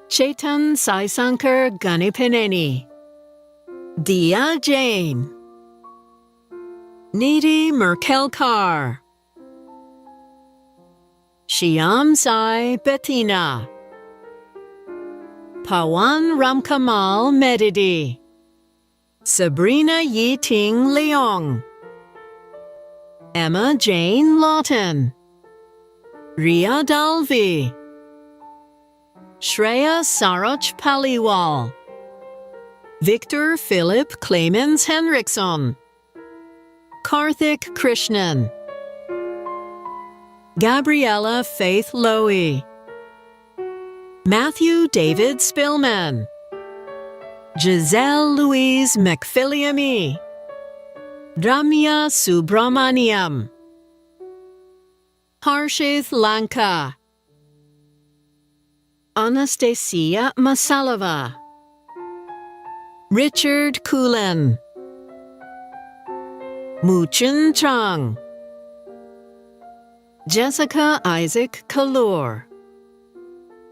Chetan Saisankar Ganipineni, Dia Jain, Nidhi Merkelkar, Shyam Sai Bettina, Pawan Ramkamal Medidi, Sabrina Yiting Leong, Emma Jane Lawton, Ria Dalvi, Shreya Saroj Paliwal, Victor Philip Clemens Henriksson, Karthik Krishnan, Gabriella Faith Lowy, Matthew David Spillman, Giselle Louise McPhilliamy, Ramya Subramaniam, Harshith Lanka, Anastasia Masalova, Richard Kulin, Muchen Chang, Jessica Isaac Kalour,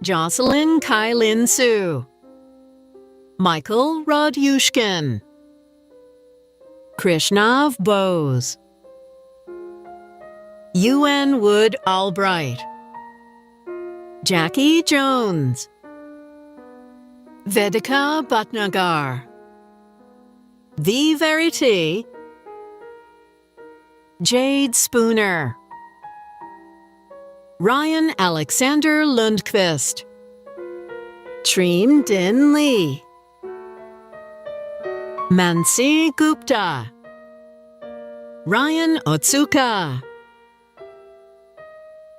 Jocelyn Kailin Su, Michael Rodyushkin, Krishnav Bose, UN Wood Albright, Jackie Jones, Vedika Bhatnagar, The Verity, Jade Spooner, Ryan Alexander Lundqvist, Treem Din Lee, Mansi Gupta, Ryan Otsuka,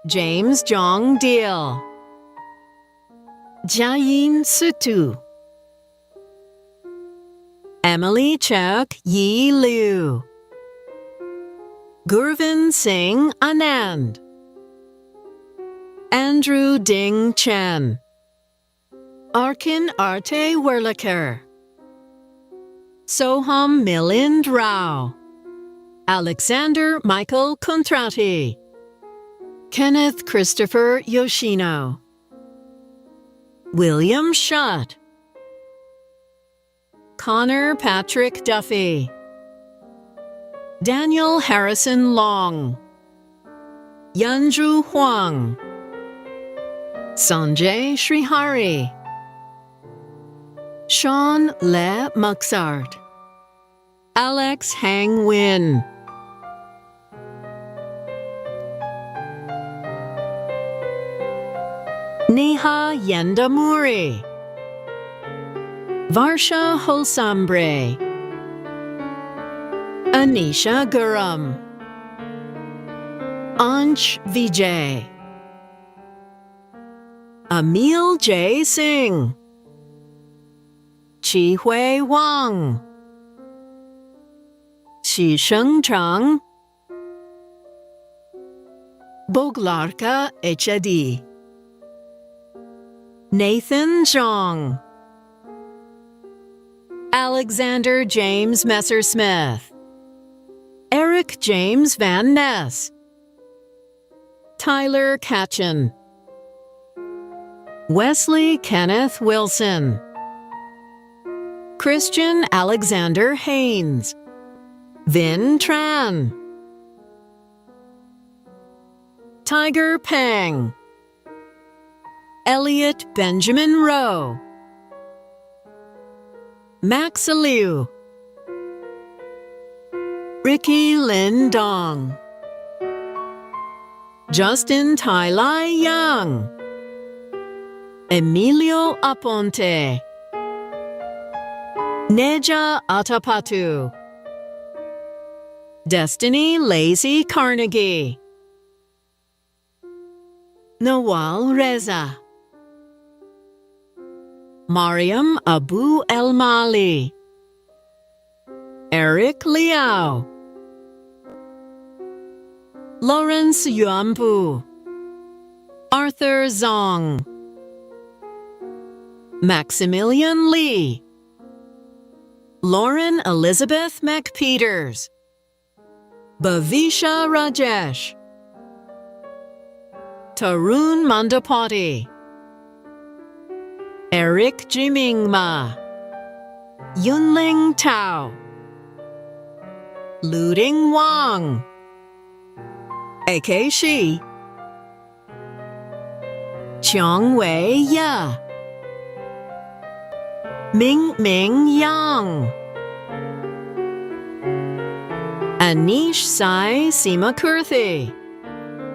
James Jong Deal, Jayin Sutu, Emily Chak Yi Liu, Gurvin Singh Anand, Andrew Ding Chen, Arkin Arte Werliker, Soham Milind Rao, Alexander Michael Contrati, Kenneth Christopher Yoshino, William Shutt, Connor Patrick Duffy, Daniel Harrison Long, Yanju Huang, Sanjay Srihari, Sean Le Muxart, Alex Hang Win, Neha Yendamuri, Varsha Holsambre, Anisha Guram, Ansh Vijay, Emil J. Singh, Chi Hui Wang, Shisheng Chang, Boglarka Echadi, Nathan Zhang, Alexander James Messersmith, Eric James Van Ness, Tyler Katchen, Wesley Kenneth Wilson, Christian Alexander Haynes, Vin Tran, Tiger Pang, Elliot Benjamin Rowe, Max Aliu, Ricky Lin Dong, Justin Tai Lai Yang, Emilio Aponte, Neja Atapatu, Destiny Lazy Carnegie, Nawal Reza, Mariam Abu El Mali, Eric Liao, Lawrence Yuanbu, Arthur Zong, Maximilian Lee, Lauren Elizabeth McPeters, Bhavisha Rajesh, Tarun Mandapati, Eric Jimingma, Yunling Tao, Luding Wang, A.K. Shi, Qiangwei Ya, Ming Yang, Anish Sai Seemakurthi,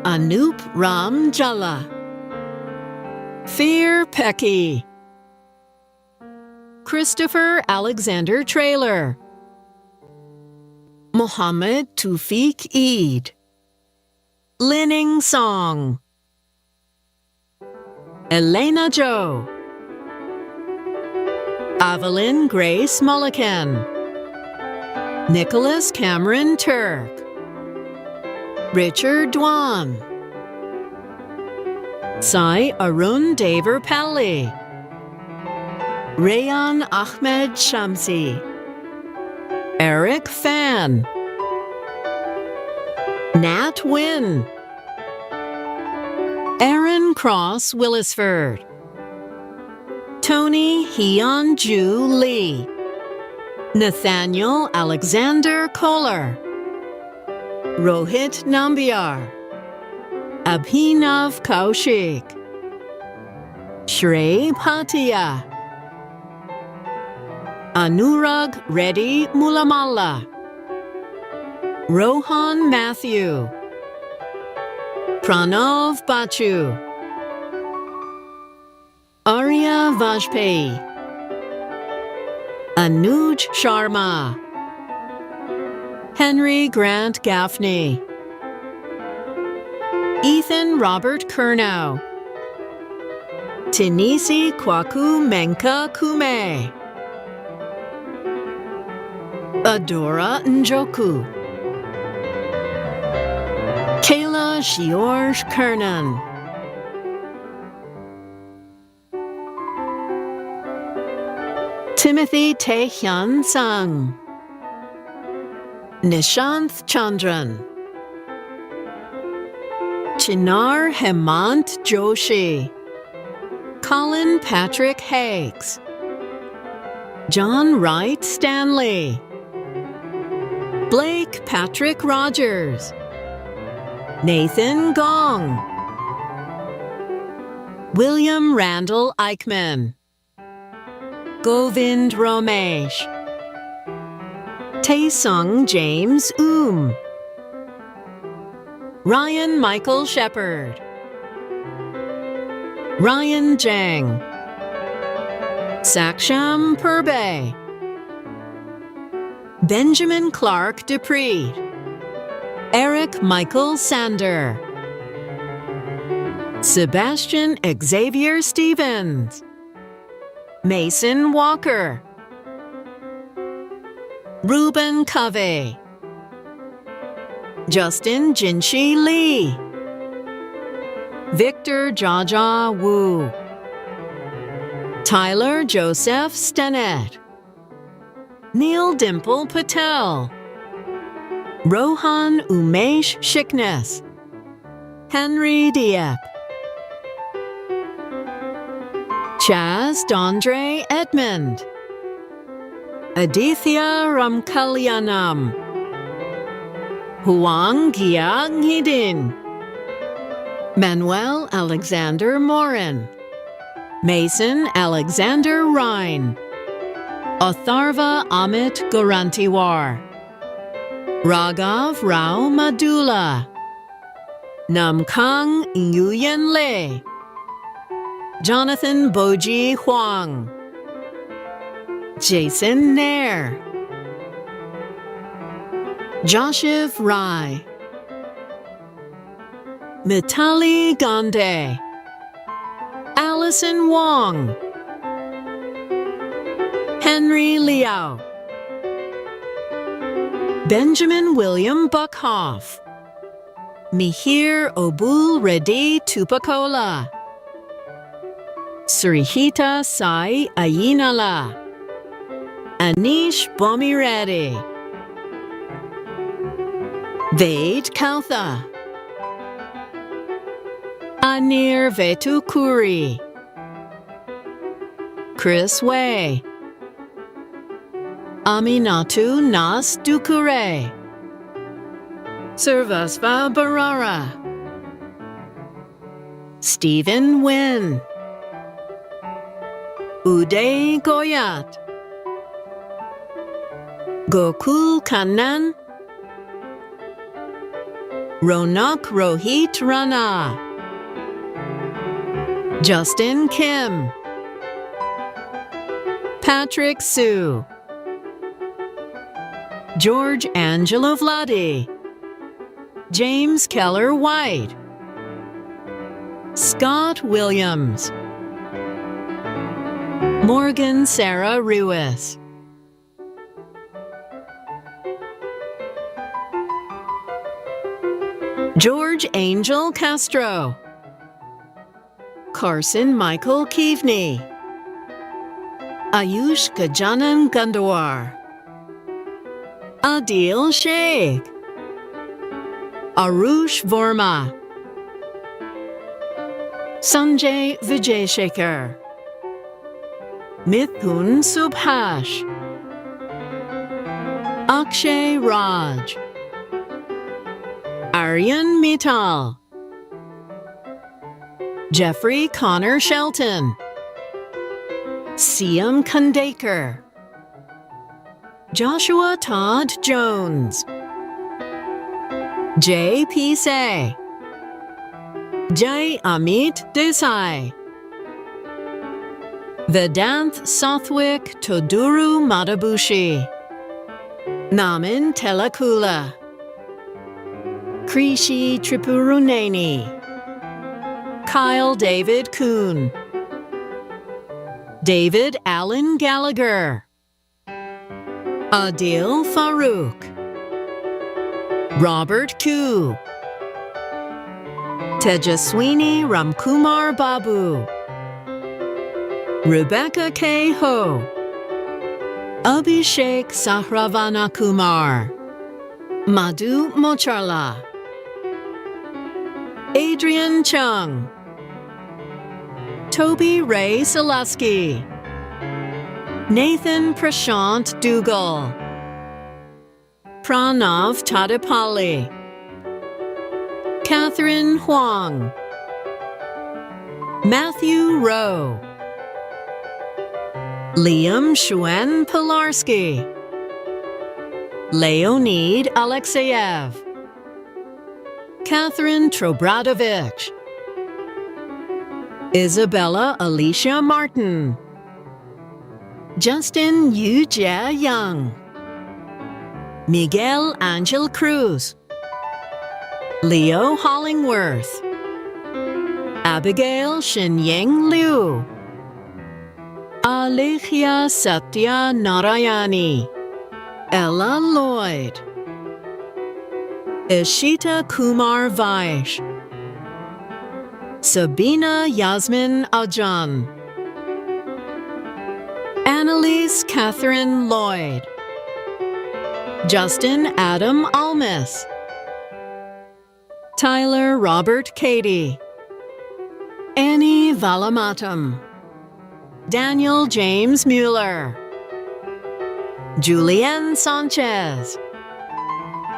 Anup Ram Jalla, Fear Pecky, Christopher Alexander Trailer, Mohammed Tufik Eid, Linning Song, Elena Jo, Evelyn Grace Mullican, Nicholas Cameron Turk, Richard Dwan, Sai Arun Dever Pally, Rayan Ahmed Shamsi, Eric Fan, Nat Wynn, Aaron Cross Willisford, Tony Hyun Ju Lee, Nathaniel Alexander Kohler, Rohit Nambiar, Abhinav Kaushik, Shrey Bhatia, Anurag Reddy Mulamalla, Rohan Matthew, Pranav Bachu, Arya Vajpayee, Anuj Sharma, Henry Grant Gaffney, Ethan Robert Kernow, Tinisi Kwaku Menka Kume, Adora Njoku, Kayla George Kernan, Timothy Tae-hyun Sung, Nishanth Chandran, Chinar Hemant Joshi, Colin Patrick Higgs, John Wright Stanley, Blake Patrick Rogers, Nathan Gong, William Randall Eichmann, Govind Ramesh, Taesung James Ryan Michael Shepard, Ryan Jang, Saksham Purbe, Benjamin Clark Dupree, Eric Michael Sander, Sebastian Xavier Stevens, Mason Walker, Ruben Covey, Justin Jinshi Lee, Victor Jaja Wu, Tyler Joseph Stennett, Neil Dimple Patel, Rohan Umesh Shiknes, Henry Dieppe, Chaz Dondre Edmond, Aditya Ramkalyanam, Huang Giang Hidin, Manuel Alexander Morin, Mason Alexander Rhine, Atharva Amit Gorantiwar, Raghav Rao Madula, Namkang Nguyen Le, Jonathan Boji Huang, Jason Nair, Joshiv Rai, Mitali Gande, Allison Wong, Henry Liao, Benjamin William Buckhoff, Mihir Obul Reddy Tupakola, Srihita Sai Ayinala, Anish Bomireddy, Ved Kautha, Anir Vetukuri, Chris Way, Aminatu Nas Dukure, Servasva Barara, Stephen Wynn, Uday Goyat, Gokul Kannan, Ronak Rohit Rana, Justin Kim, Patrick Sue, George Angelo Vladi, James Keller White, Scott Williams, Morgan Sarah Ruiz, George Angel Castro, Carson Michael Keaveney, Ayush Gajanan Gandawar, Adil Sheikh, Arush Verma, Sanjay Vijayshekar, Mithun Subhash, Akshay Raj, Aryan Mittal, Jeffrey Connor Shelton, Siam Kandekar, Joshua Todd Jones, Jay Pisay, Jay Amit Desai, Vedanth Sothwik Toduru Madabushi, Namin Telakula, Krishi Tripuruneni, Kyle David Kuhn, David Allen Gallagher, Adil Farouk, Robert Koo, Tejaswini Ramkumar Babu, Rebecca K. Ho, Abhishek Sahravana Kumar, Madhu Mocharla, Adrian Chung, Toby Ray Selasky, Nathan Prashant Dugal, Pranav Tadipalli, Catherine Huang, Matthew Rowe, Liam Shuen Pilarski, Leonid Alexeyev, Catherine Trobradovich, Isabella Alicia Martin, Justin Yu Jia Young, Miguel Angel Cruz, Leo Hollingworth, Abigail Shinying Liu, Alekhya Satya Narayani, Ella Lloyd, Ishita Kumar Vaish, Sabina Yasmin Ajan, Annalise Catherine Lloyd, Justin Adam Almis, Tyler Robert Cady, Annie Valamatam, Daniel James Mueller, Julianne Sanchez,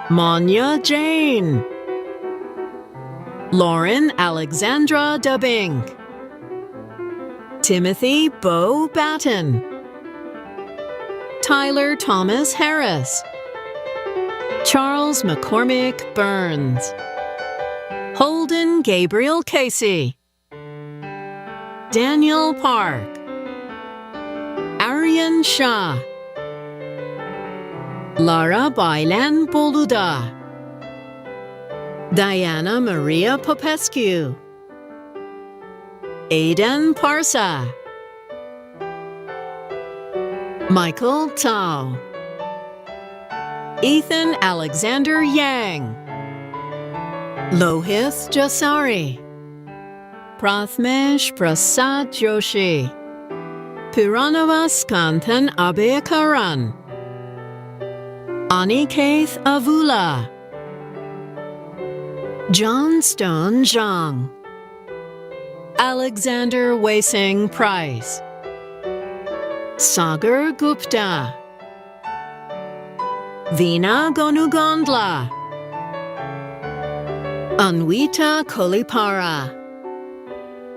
Manya Jane, Lauren Alexandra Dubbing, Timothy Bo Batten, Tyler Thomas Harris, Charles McCormick Burns, Holden Gabriel Casey, Daniel Park, Ari Lillian Shah, Lara Bailan Boluda, Diana Maria Popescu, Aidan Parsa, Michael Tao, Ethan Alexander Yang, Lohith Jasari, Prathmesh Prasad Joshi, Piranava Skanthan Abeyakaran, Anikeeth Avula, John Stone Zhang, Alexander Waising Price, Sagar Gupta, Veena Gonugondla, Anwita Kolipara,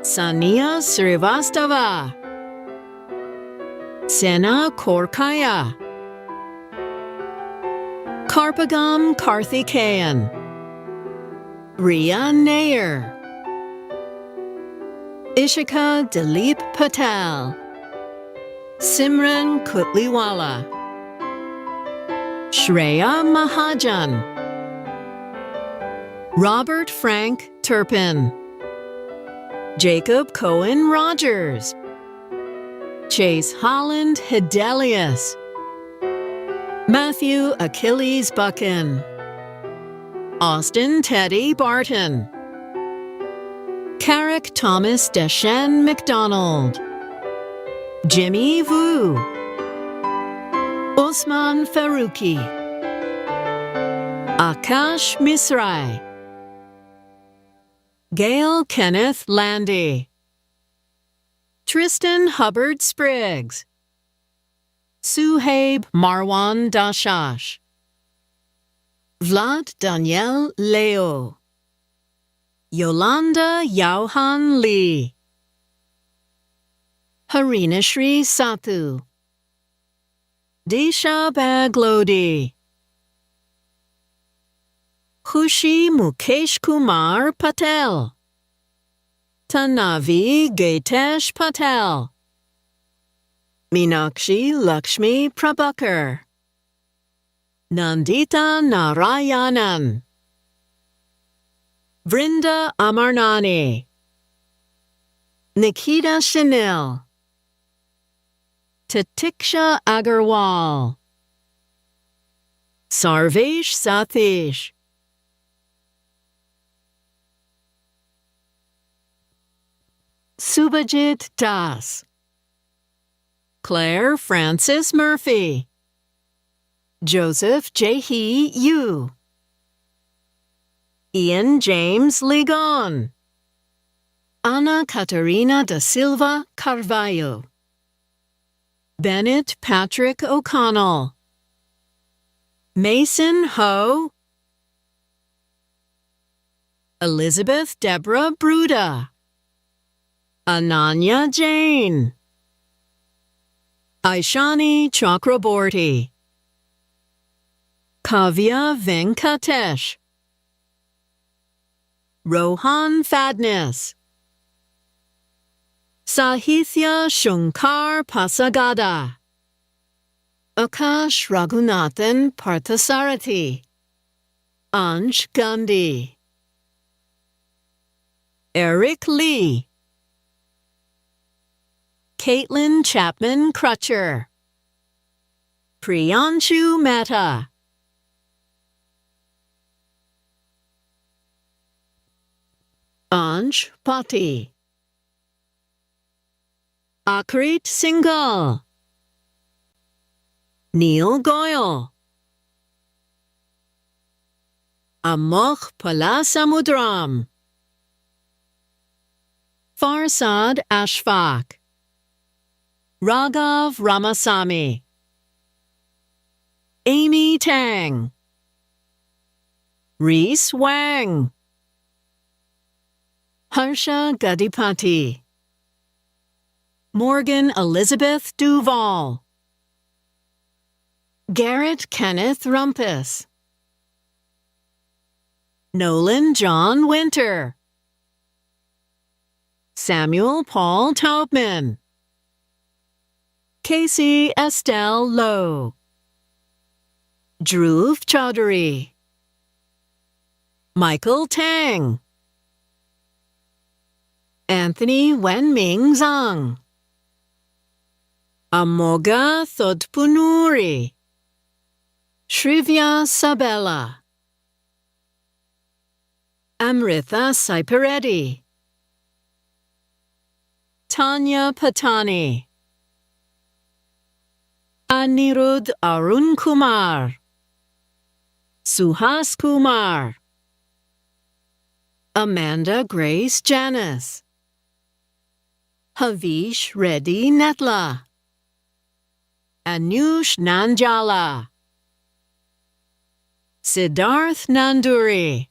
Sania Srivastava, Sena Korkaya, Karpagam Karthikeyan, Riya Nair, Ishika Dilip Patel, Simran Kutliwala, Shreya Mahajan, Robert Frank Turpin, Jacob Cohen Rogers, Chase Holland Hidelius, Matthew Achilles Buchan, Austin Teddy Barton, Carrick Thomas Deshen McDonald, Jimmy Vu, Osman Faruqi, Akash Misrai, Gail Kenneth Landy, Tristan Hubbard Spriggs, Suhaib Marwan Dashash, Vlad Daniel Leo, Yolanda Yauhan Lee, Harinashri Sathu, Disha Baglodi, Khushi Mukesh Kumar Patel, Tanavi Gaitesh Patel, Meenakshi Lakshmi Prabhakar, Nandita Narayanan, Vrinda Amarnani, Nikita Chanel, Tatiksha Agarwal, Sarvesh Satish, Subhajit Das, Claire Francis Murphy, Joseph Jehi Yu, Ian James Ligon, Ana Catarina da Silva Carvalho, Bennett Patrick O'Connell, Mason Ho, Elizabeth Deborah Bruda, Ananya Jain, Aishani Chakraborty, Kavya Venkatesh, Rohan Fadnis, Sahithya Shankar Pasagada, Akash Raghunathan Parthasarathi, Ansh Gandhi, Eric Lee, Caitlin Chapman Crutcher, Priyanshu Mehta, Ansh Pati, Akrit Singhal, Neil Goyal, Amokh Palasamudram, Farsad Ashfaq, Raghav Ramasamy, Amy Tang, Reese Wang, Harsha Gadipati, Morgan Elizabeth Duval, Garrett Kenneth Rumpus, Nolan John Winter, Samuel Paul Taubman, Casey Estelle Lowe, Dhruv Chaudhary, Michael Tang, Anthony Wenming Zhang, Amoga Thodpunuri, Shrivya Sabella, Amritha Saipareddy, Tanya Patani, Anirudh Arun Kumar, Suhas Kumar, Amanda Grace Janice, Havish Reddy Netla, Anush Nanjala, Siddharth Nanduri,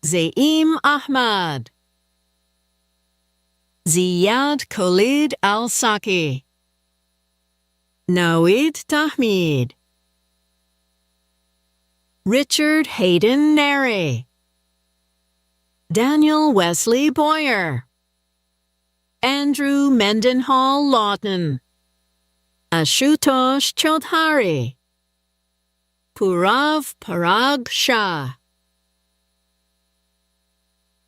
Zaim Ahmad, Ziyad Khalid Al-Saki, Nawid Tahmid, Richard Hayden Neri, Daniel Wesley Boyer, Andrew Mendenhall Lawton, Ashutosh Chaudhary, Purav Parag Shah,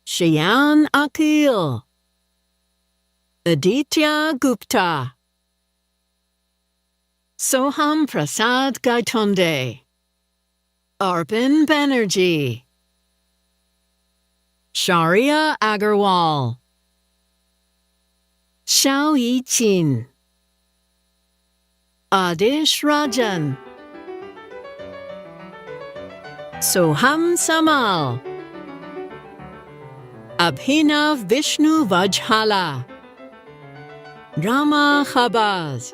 Shayan Akil, Aditya Gupta, Soham Prasad Gaitonde, Arpin Banerjee, Sharia Agarwal, Xiao Yichin, Adish Rajan, Soham Samal, Abhinav Vishnu Vajhala, Rama Khabaz,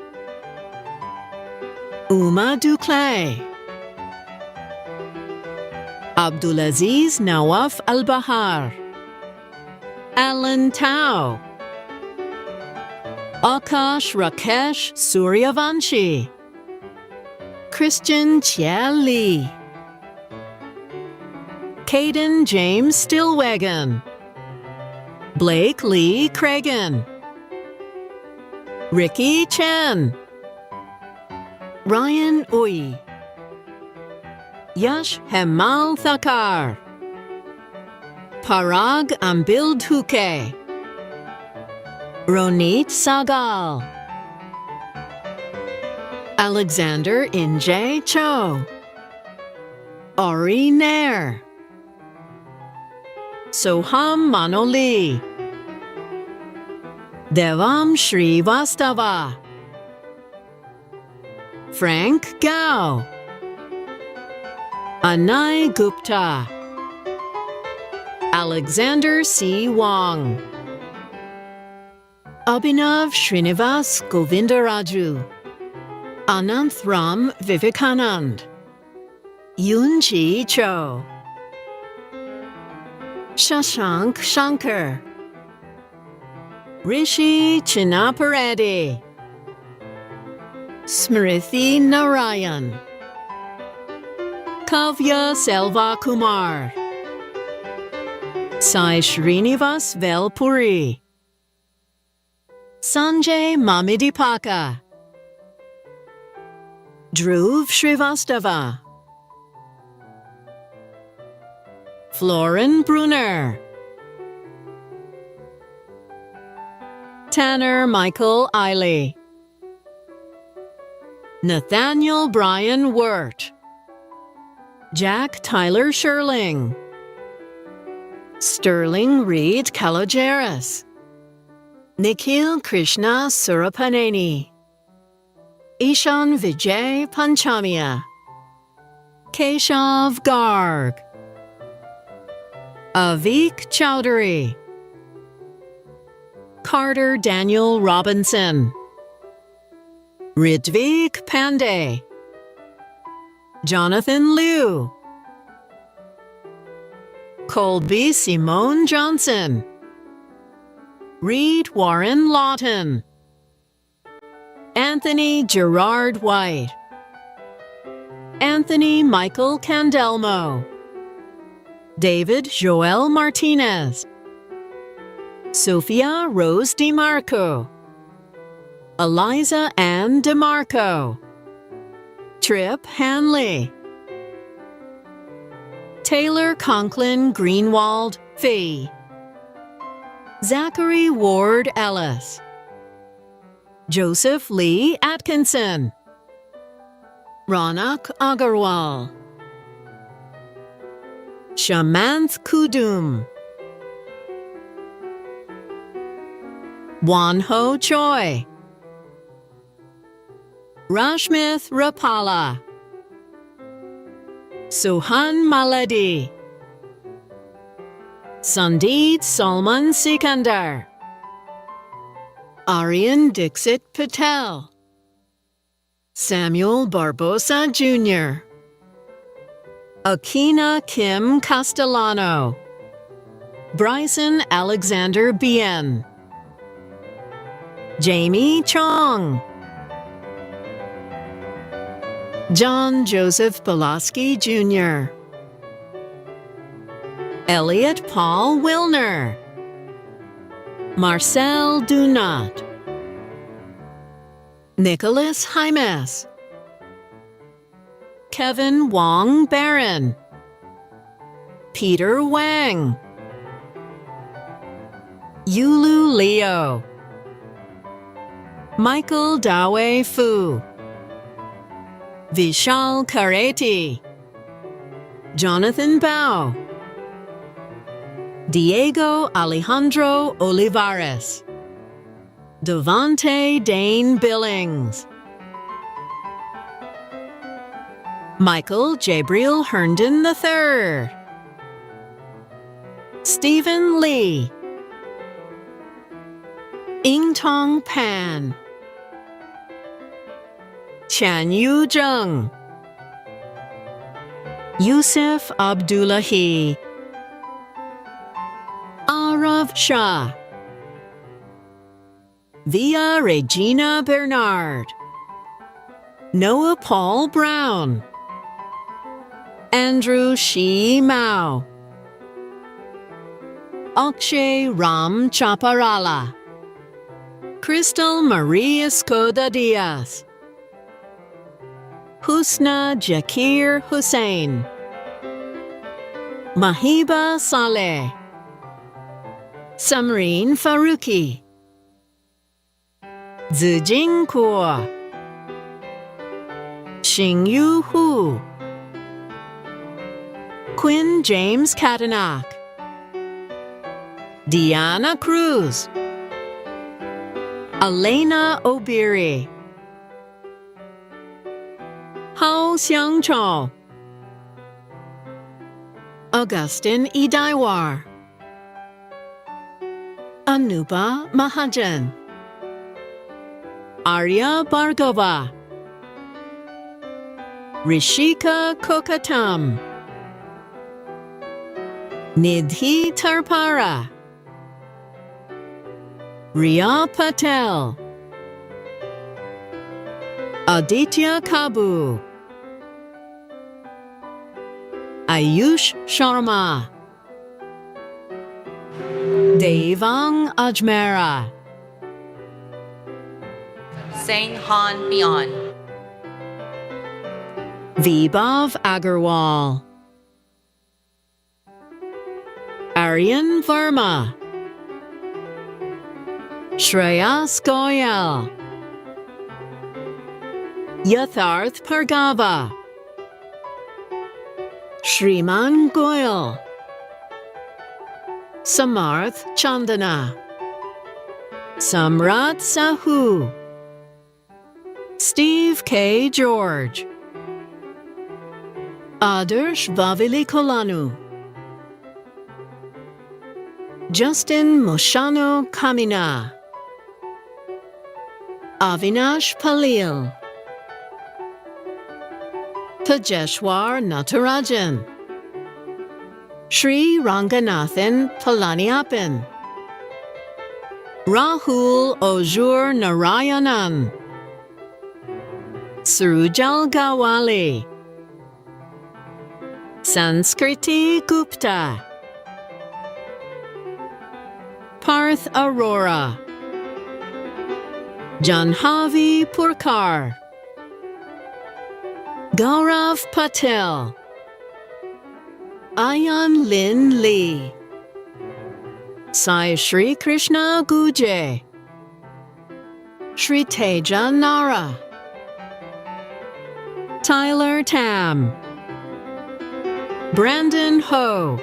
Uma Duclay, Abdulaziz Nawaf Al-Bahar, Alan Tao, Akash Rakesh Suryavanshi, Christian Chia Lee, Caden James Stillwagon, Blake Lee Cragen, Ricky Chen, Ryan Uy, Yash Hemal Thakar, Parag Ambil Dhuke, Ronit Sagal, Alexander Injay Cho, Ari Nair, Soham Manoli, Devam Shrivastava, Frank Gao, Anay Gupta, Alexander C. Wong, Abhinav Srinivas Govindaraju, Ananth Ram Vivekanand, Yunji Cho, Shashank Shankar, Rishi Chinapareddy, Smriti Narayan, Kavya Selva Kumar, Sai Srinivas Velpuri, Sanjay Mamidipaka, Dhruv Srivastava, Florin Brunner, Tanner Michael Eiley, Nathaniel Brian Wirt, Jack Tyler Sherling, Sterling Reed Kalogeris, Nikhil Krishna Surapaneni, Ishan Vijay Panchamia, Keshav Garg, Avik Chowdhury, Carter Daniel Robinson, Ritvik Pandey, Jonathan Liu, Colby Simone Johnson, Reed Warren Lawton, Anthony Gerard White, Anthony Michael Candelmo, David Joel Martinez, Sophia Rose DiMarco, Eliza Ann DeMarco, Trip Hanley, Taylor Conklin Greenwald Fee, Zachary Ward Ellis, Joseph Lee Atkinson, Ronak Agarwal, Shamanth Kudum, Wanho Choi, Rashmith Rapala, Suhan Maladi, Sandeed Salman Sikandar, Aryan Dixit Patel, Samuel Barbosa Jr., Akina Kim Castellano, Bryson Alexander Bien, Jamie Chong, John Joseph Pulaski Jr., Elliot Paul Wilner, Marcel Dunat, Nicholas Jaimes, Kevin Wong Barron, Peter Wang, Yulu Leo, Michael Dawe Fu, Vishal Kareti, Jonathan Bao, Diego Alejandro Olivares, Devante Dane Billings, Michael Jabriel Herndon III, Stephen Lee, Ingtong Pan, Chan Yu Zheng, Yusuf Abdullahi, Arav Shah, Via Regina Bernard, Noah Paul Brown, Andrew Shi Mao, Akshay Ram Chaparala, Crystal Marie Escoda Diaz, Husna Jakir Hussain, Mahiba Saleh, Samreen Faruqi, Zijing Kuo, Xingyu Hu, Quinn James Katanak, Diana Cruz, Elena Obiri, Hao Xiangchou, Augustin Idaiwar, Anupa Mahajan, Arya Bhargava, Rishika Kokatam, Nidhi Tarpara, Riya Patel, Aditya Kabu, Ayush Sharma, Devang Ajmera, Sang Han Bion, Vibhav Agarwal, Aryan Verma, Shreyas Goyal, Yatharth Pargava, Shriman Goyal, Samarth Chandana, Samrat Sahu, Steve K. George, Adarsh Vavili Kolanu, Justin Moshano Kamina, Avinash Palil, Tajeshwar Natarajan, Sri Ranganathan Palaniappan, Rahul Ojur Narayanan, Surujal Gawali, Sanskriti Gupta, Parth Arora, Janhavi Purkar, Gaurav Patel, Ayan Lin Lee, Sai Shri Krishna Guje, Shri Teja Nara, Tyler Tam, Brandon Ho,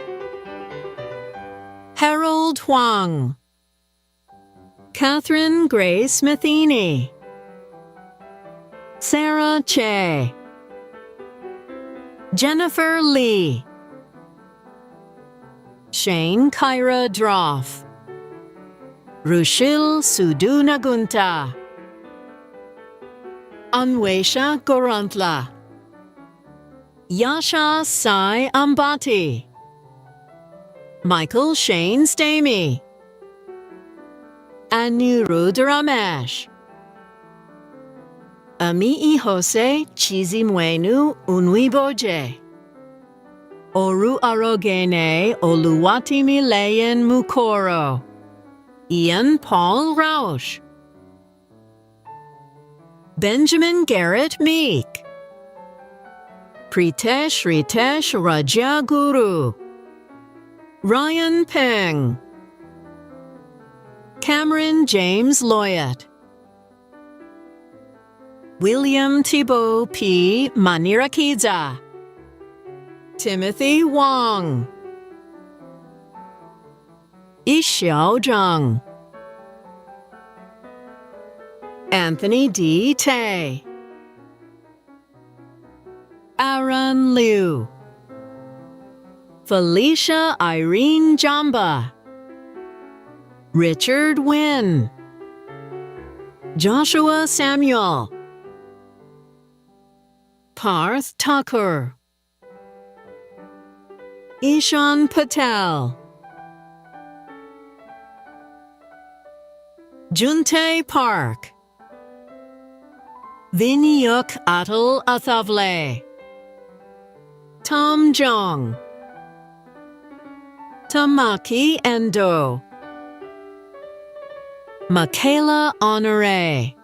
Harold Huang, Catherine Grace Matheny, Sarah Che, Jennifer Lee, Shane Kyra Droff, Rushil Sudunagunta, Anwesha Gorantla, Yasha Sai Ambati, Michael Shane Stamey, Anirudh Ramesh, Ami Jose Chizimwenu Unwiboje, Oru Arogene Oluwatimi Leyen Mukoro, Ian Paul Rausch, Benjamin Garrett Meek, Pritesh Ritesh Rajaguru, Ryan Peng, Cameron James Loyett, William Thibault P. Manirakiza, Timothy Wong, Yixiao Zhang, Anthony D. Tay, Aaron Liu, Felicia Irene Jamba, Richard Wynn, Joshua Samuel, Parth Thakur, Ishan Patel, Juntae Park, Vinyuk Atul Athavle, Tom Jong, Tamaki Endo, Michaela Honore,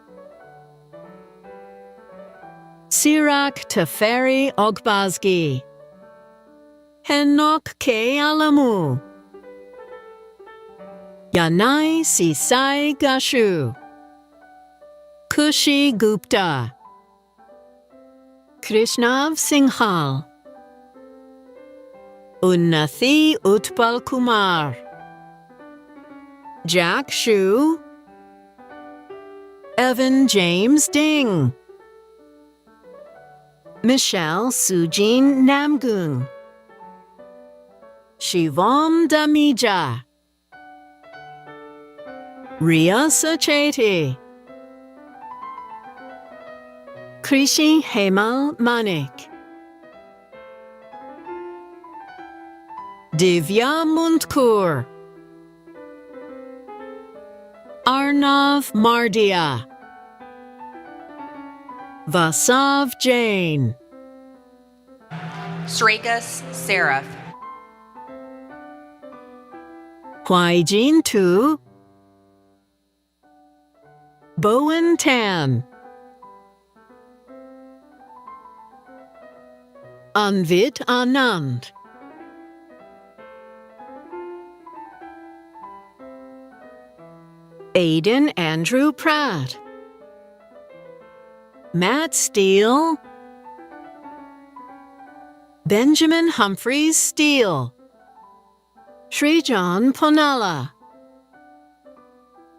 Sirak Teferi Ogbazgi, Henok K. Alamu, Yanai Sisai Gashu, Kushi Gupta, Krishnav Singhal, Unnathi Utpal Kumar, Jack Shu, Evan James Ding, Michelle Sujin Namgung, Shivam Damija, Ria Sacheti, Krishi Hemal Manik, Divya Mundkur, Arnav Mardia, Vasav Jain, Sregas Seraph, Huaijin Tu, Bowen Tan, Anvit Anand, Aiden Andrew Pratt, Matt Steele, Benjamin Humphreys Steele, Srijan Ponala,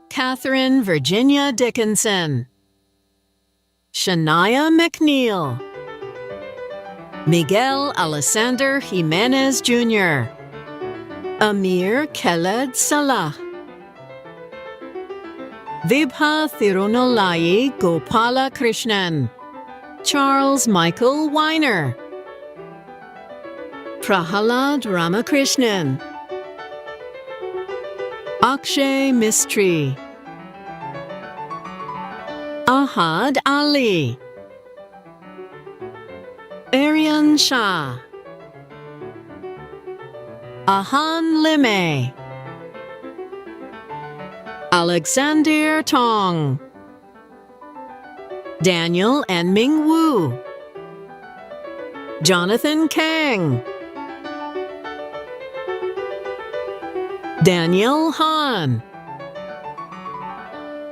Catherine Virginia Dickinson, Shania McNeil, Miguel Alessander Jimenez Jr., Amir Khaled Salah, Vibha Thirunalayi Gopala Krishnan, Charles Michael Weiner, Prahalad Ramakrishnan, Akshay Mistry, Ahad Ali, Aryan Shah, Ahan Lime, Alexander Tong, Daniel and Ming Wu, Jonathan Kang, Daniel Han,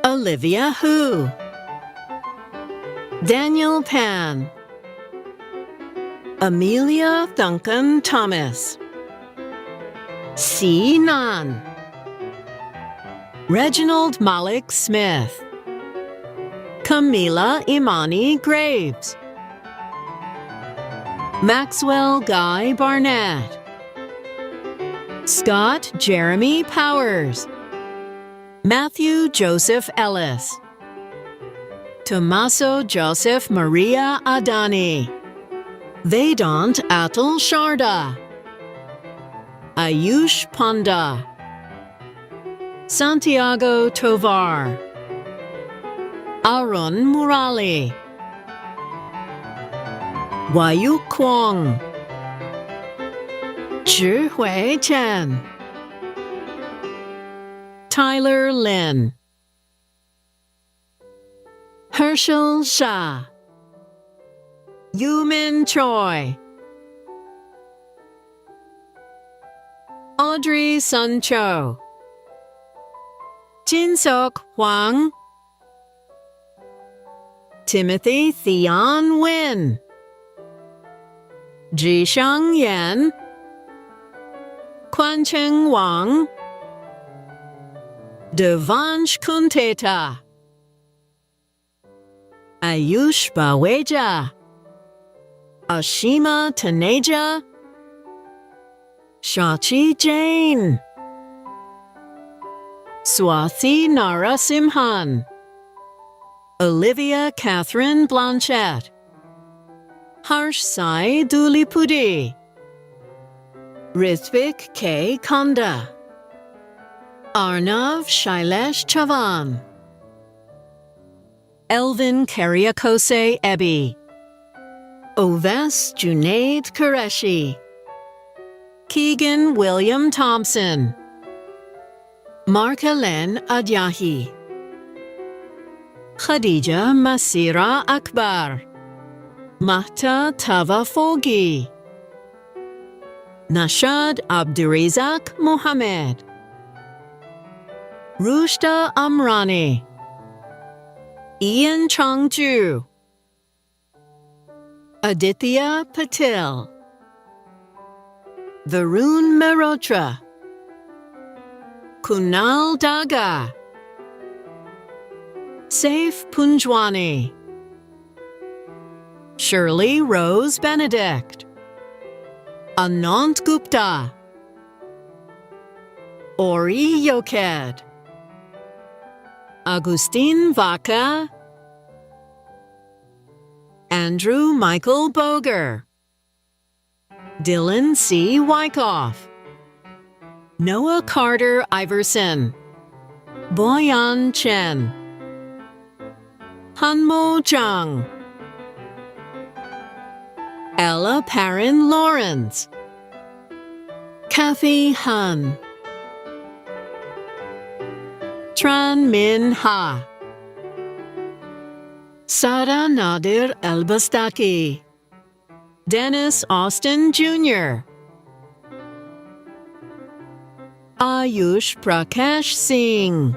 Olivia Hu, Daniel Pan, Amelia Duncan Thomas, C. Nan, Reginald Malik Smith, Camila Imani Graves, Maxwell Guy Barnett, Scott Jeremy Powers, Matthew Joseph Ellis, Tommaso Joseph Maria Adani, Vedant Atul Sharda, Ayush Panda, Santiago Tovar, Arun Murali, Wayu Kwong, Zhi Hui Chen, Tyler Lin, Herschel Shah, Yumin Choi, Audrey Sun Cho, Jinsok Huang, Timothy Theon Nguyen, Zhishang Yan, Quancheng Wang, Devansh Kunteta, Ayush Baweja, Ashima Taneja, Shachi Jain, Swathi Narasimhan, Olivia Catherine Blanchette, Harsh Sai Dulipudi, Ritvik K. Kanda, Arnav Shailesh Chavan, Elvin Karyakose Ebi, Oves Junaid Qureshi, Keegan William Thompson, Mark-Helen Adyahi, Khadija Masira Akbar, Mahta Tava Fogi, Nashad Abdurizak Mohammed, Rushda Amrani, Ian Changju, Aditya Patil, Varun Mehrotra, Kunal Daga, Saif Punjwani, Shirley Rose Benedict, Anant Gupta, Ori Yoked, Agustin Vaca, Andrew Michael Boger, Dylan C. Wyckoff, Noah Carter Iverson, Boyan Chen, Hanmo Zhang, Ella Perrin Lawrence, Kathy Han, Tran Min Ha, Sara Nadir El-Bastaki, Dennis Austin Jr., Ayush Prakash Singh,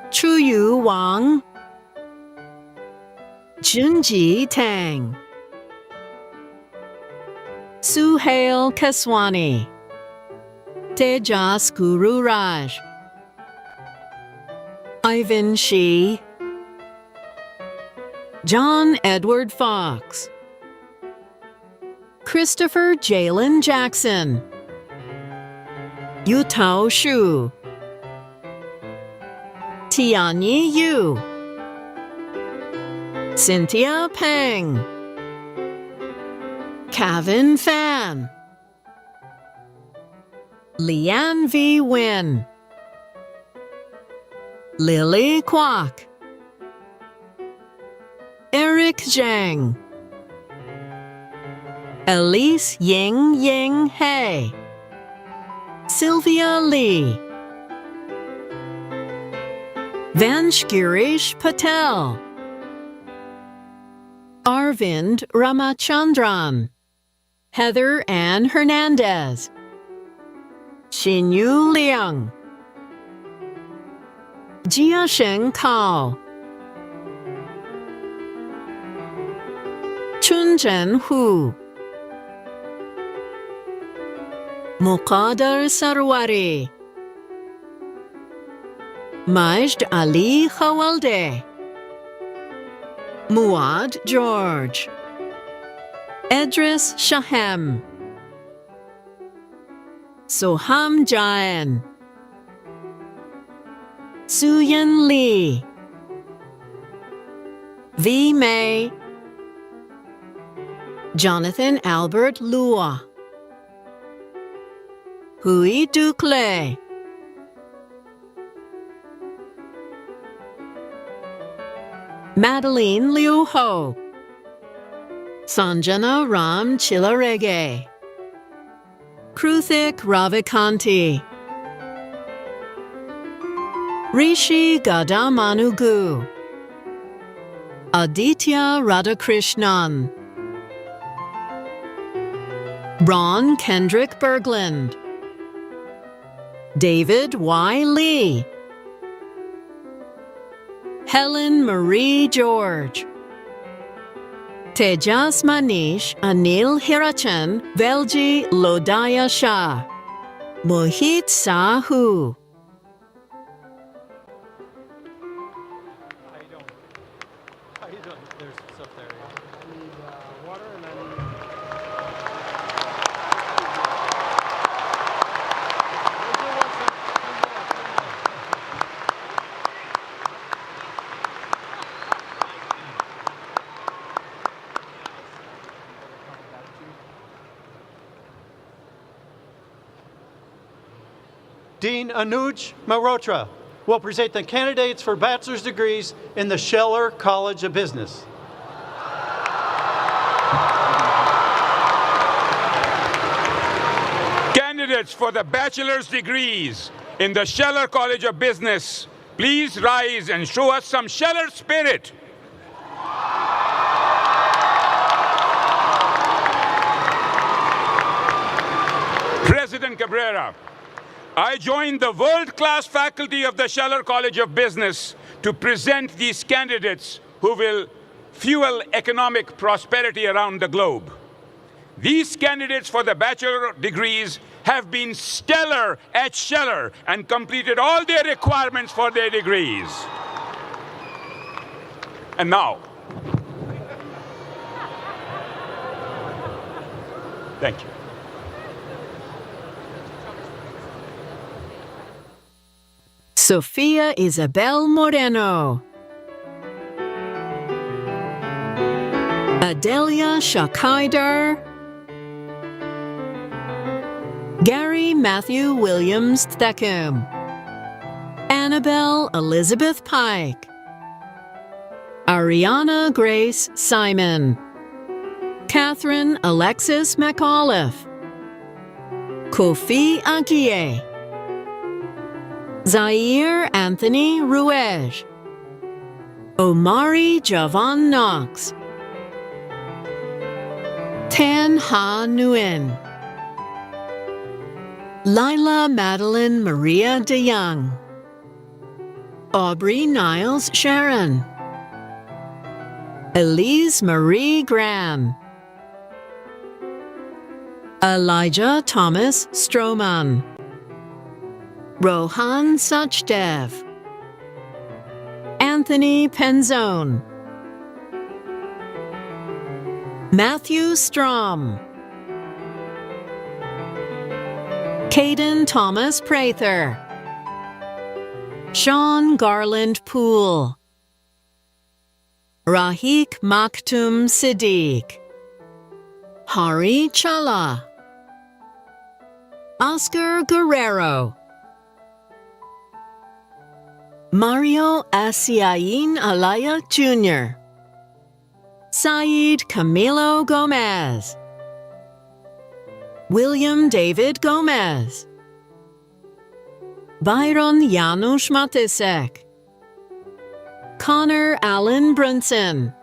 Chuyu Wang, Junji Tang, Suhail Keswani, Tejas Guru Raj, Ivan Shi, John Edward Fox, Christopher Jalen Jackson, Yutao Shu, Tianyi Yu, Cynthia Peng, Kevin Fan, Leanne V. Wynn, Lily Kwok, Eric Zhang, Elise Ying Ying He, Sylvia Lee, Vanshgirish Patel, Arvind Ramachandran, Heather Ann Hernandez, Xinyu Liang, Jiasheng Cao, Chunzhen Hu, Muqaddar Sarwari, Majd Ali Khawalde, Muad George, Edris Shahem, Soham Jain, Suyin Lee, V. May, Jonathan Albert Lua, Hui Duclay, Madeline Liu Ho, Sanjana Ram Chilarege, Kruthik Ravikanti, Rishi Gadamanugu, Aditya Radhakrishnan, Ron Kendrick Berglund, David Y. Lee, Helen Marie George, Tejas Manish Anil Hirachan Velji Lodaya Shah, Mohit Sahu. How you doing? There's stuff there. I need water and I need... Dean Anuj Malhotra will present the candidates for bachelor's degrees in the Scheller College of Business. Candidates for the bachelor's degrees in the Scheller College of Business, please rise and show us some Scheller spirit. President Cabrera, I joined the world-class faculty of the Scheller College of Business to present these candidates who will fuel economic prosperity around the globe. These candidates for the bachelor degrees have been stellar at Scheller and completed all their requirements for their degrees. And now, thank you. Sofia Isabel Moreno, Adelia Shakaidar, Gary Matthew Williams Theckham, Annabelle Elizabeth Pike, Ariana Grace Simon, Catherine Alexis McAuliffe, Kofi Agie, Zaire Anthony Ruej, Omari Javon Knox, Tan Ha Nguyen, Lila Madeline Maria DeYoung, Aubrey Niles Sharon, Elise Marie Gran, Elijah Thomas Stroman, Rohan Sachdev, Anthony Penzone, Matthew Strom, Caden Thomas Prather, Sean Garland Poole, Rahik Maktoum Siddiq, Hari Chala, Oscar Guerrero, Mario Asiain Alaya Jr., Saeed Camilo Gomez, William David Gomez, Byron Janusz Matysek, Connor Allen Brunson,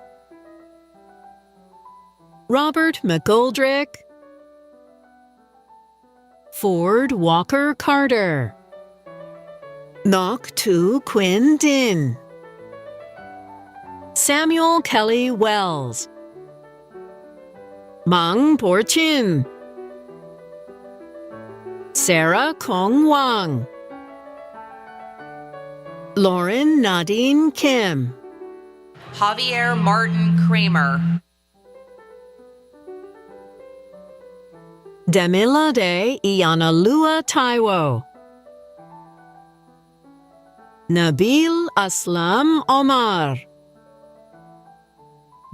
Robert McGoldrick, Ford Walker Carter, Nok Tu Quinn Din, Samuel Kelly Wells, Mang Por Chin, Sarah Kong Wang, Lauren Nadine Kim, Javier Martin Kramer. Demilade Iyanalua Taiwo, Nabil Aslam Omar,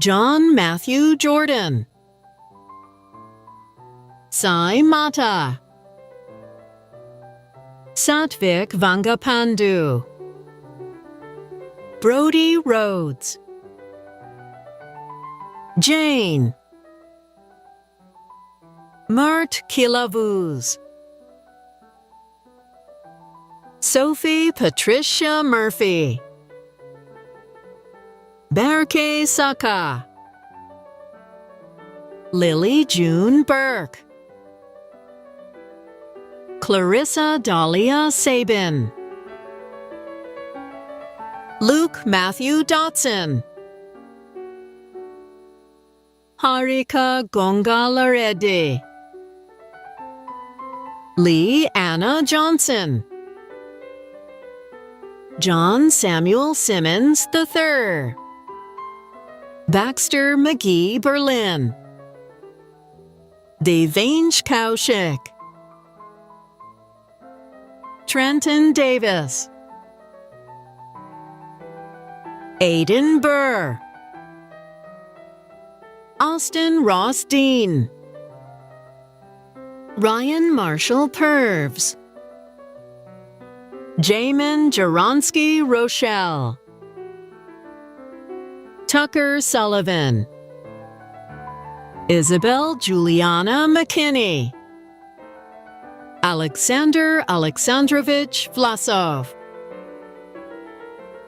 John Matthew Jordan, Sai Mata, Satvik Vangapandu, Brody Rhodes, Jane, Mert Kilavuz, Sophie Patricia Murphy, Berke Saka, Lily June Burke, Clarissa Dahlia Sabin, Luke Matthew Dotson, Harika Gongalareddy, Lee Anna Johnson, John Samuel Simmons III, Baxter McGee Berlin, Devansh Kaushik, Trenton Davis, Aidan Burr, Austin Ross Dean, Ryan Marshall Purves, Jamin Jaronsky Rochelle, Tucker Sullivan, Isabel Juliana McKinney, Alexander Alexandrovich Vlasov,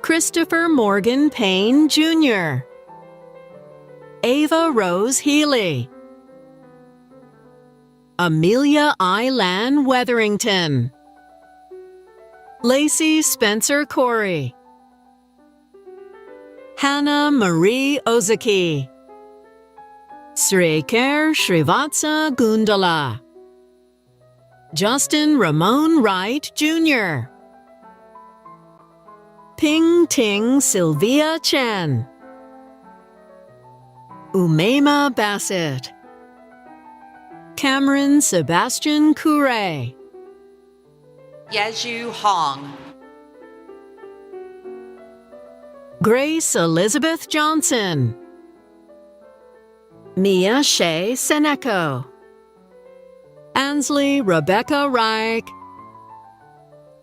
Christopher Morgan Payne Jr., Ava Rose Healy, Amelia Lan Weatherington, Lacey Spencer Corey, Hannah Marie Ozaki, Srekar Srivatsa Gundala, Justin Ramon Wright Jr., Ping Ting Sylvia Chen, Umaima Bassett, Cameron Sebastian Coure, Yeju Hong. Grace Elizabeth Johnson, Mia Shea Seneco, Ansley Rebecca Reich,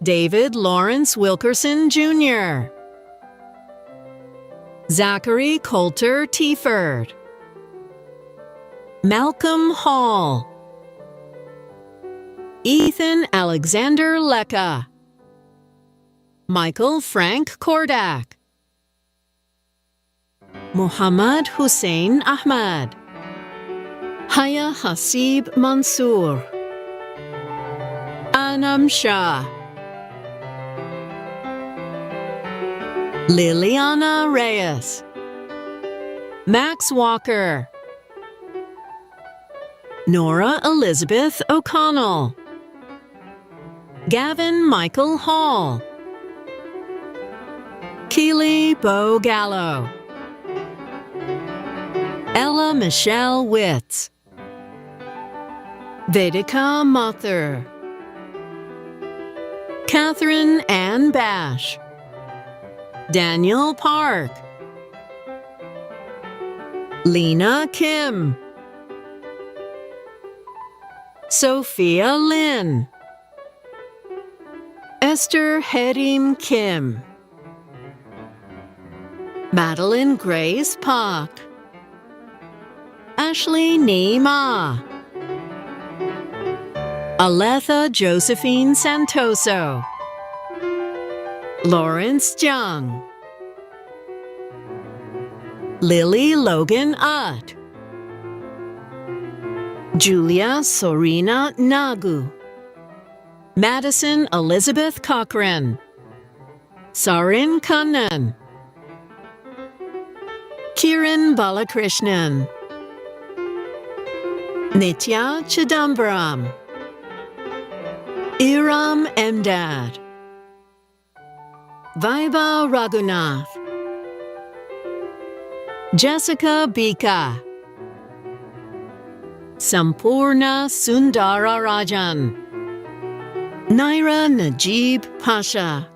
David Lawrence Wilkerson Jr., Zachary Coulter Tieford, Malcolm Hall, Ethan Alexander Lecca, Michael Frank Kordak, Muhammad Hussein Ahmad, Haya Hasib Mansour, Anam Shah, Liliana Reyes, Max Walker, Nora Elizabeth O'Connell, Gavin Michael Hall, Keely Bo Gallo, Ella Michelle Witz, Vedika Mathur, Catherine Ann Bash, Daniel Park, Lena Kim, Sophia Lynn, Esther Herim Kim, Madeline Grace Pak, Ashley Nee Ma, Aletha Josephine Santoso, Lawrence Jung, Lily Logan Ott, Julia Sorina Nagu, Madison Elizabeth Cochran, Sarin Kannan, Kiran Balakrishnan, Nitya Chidambaram, Iram Emdad, Vaiba Raghunath, Jessica Bika, Sampurna Sundara Rajan, Naira Najib Pasha,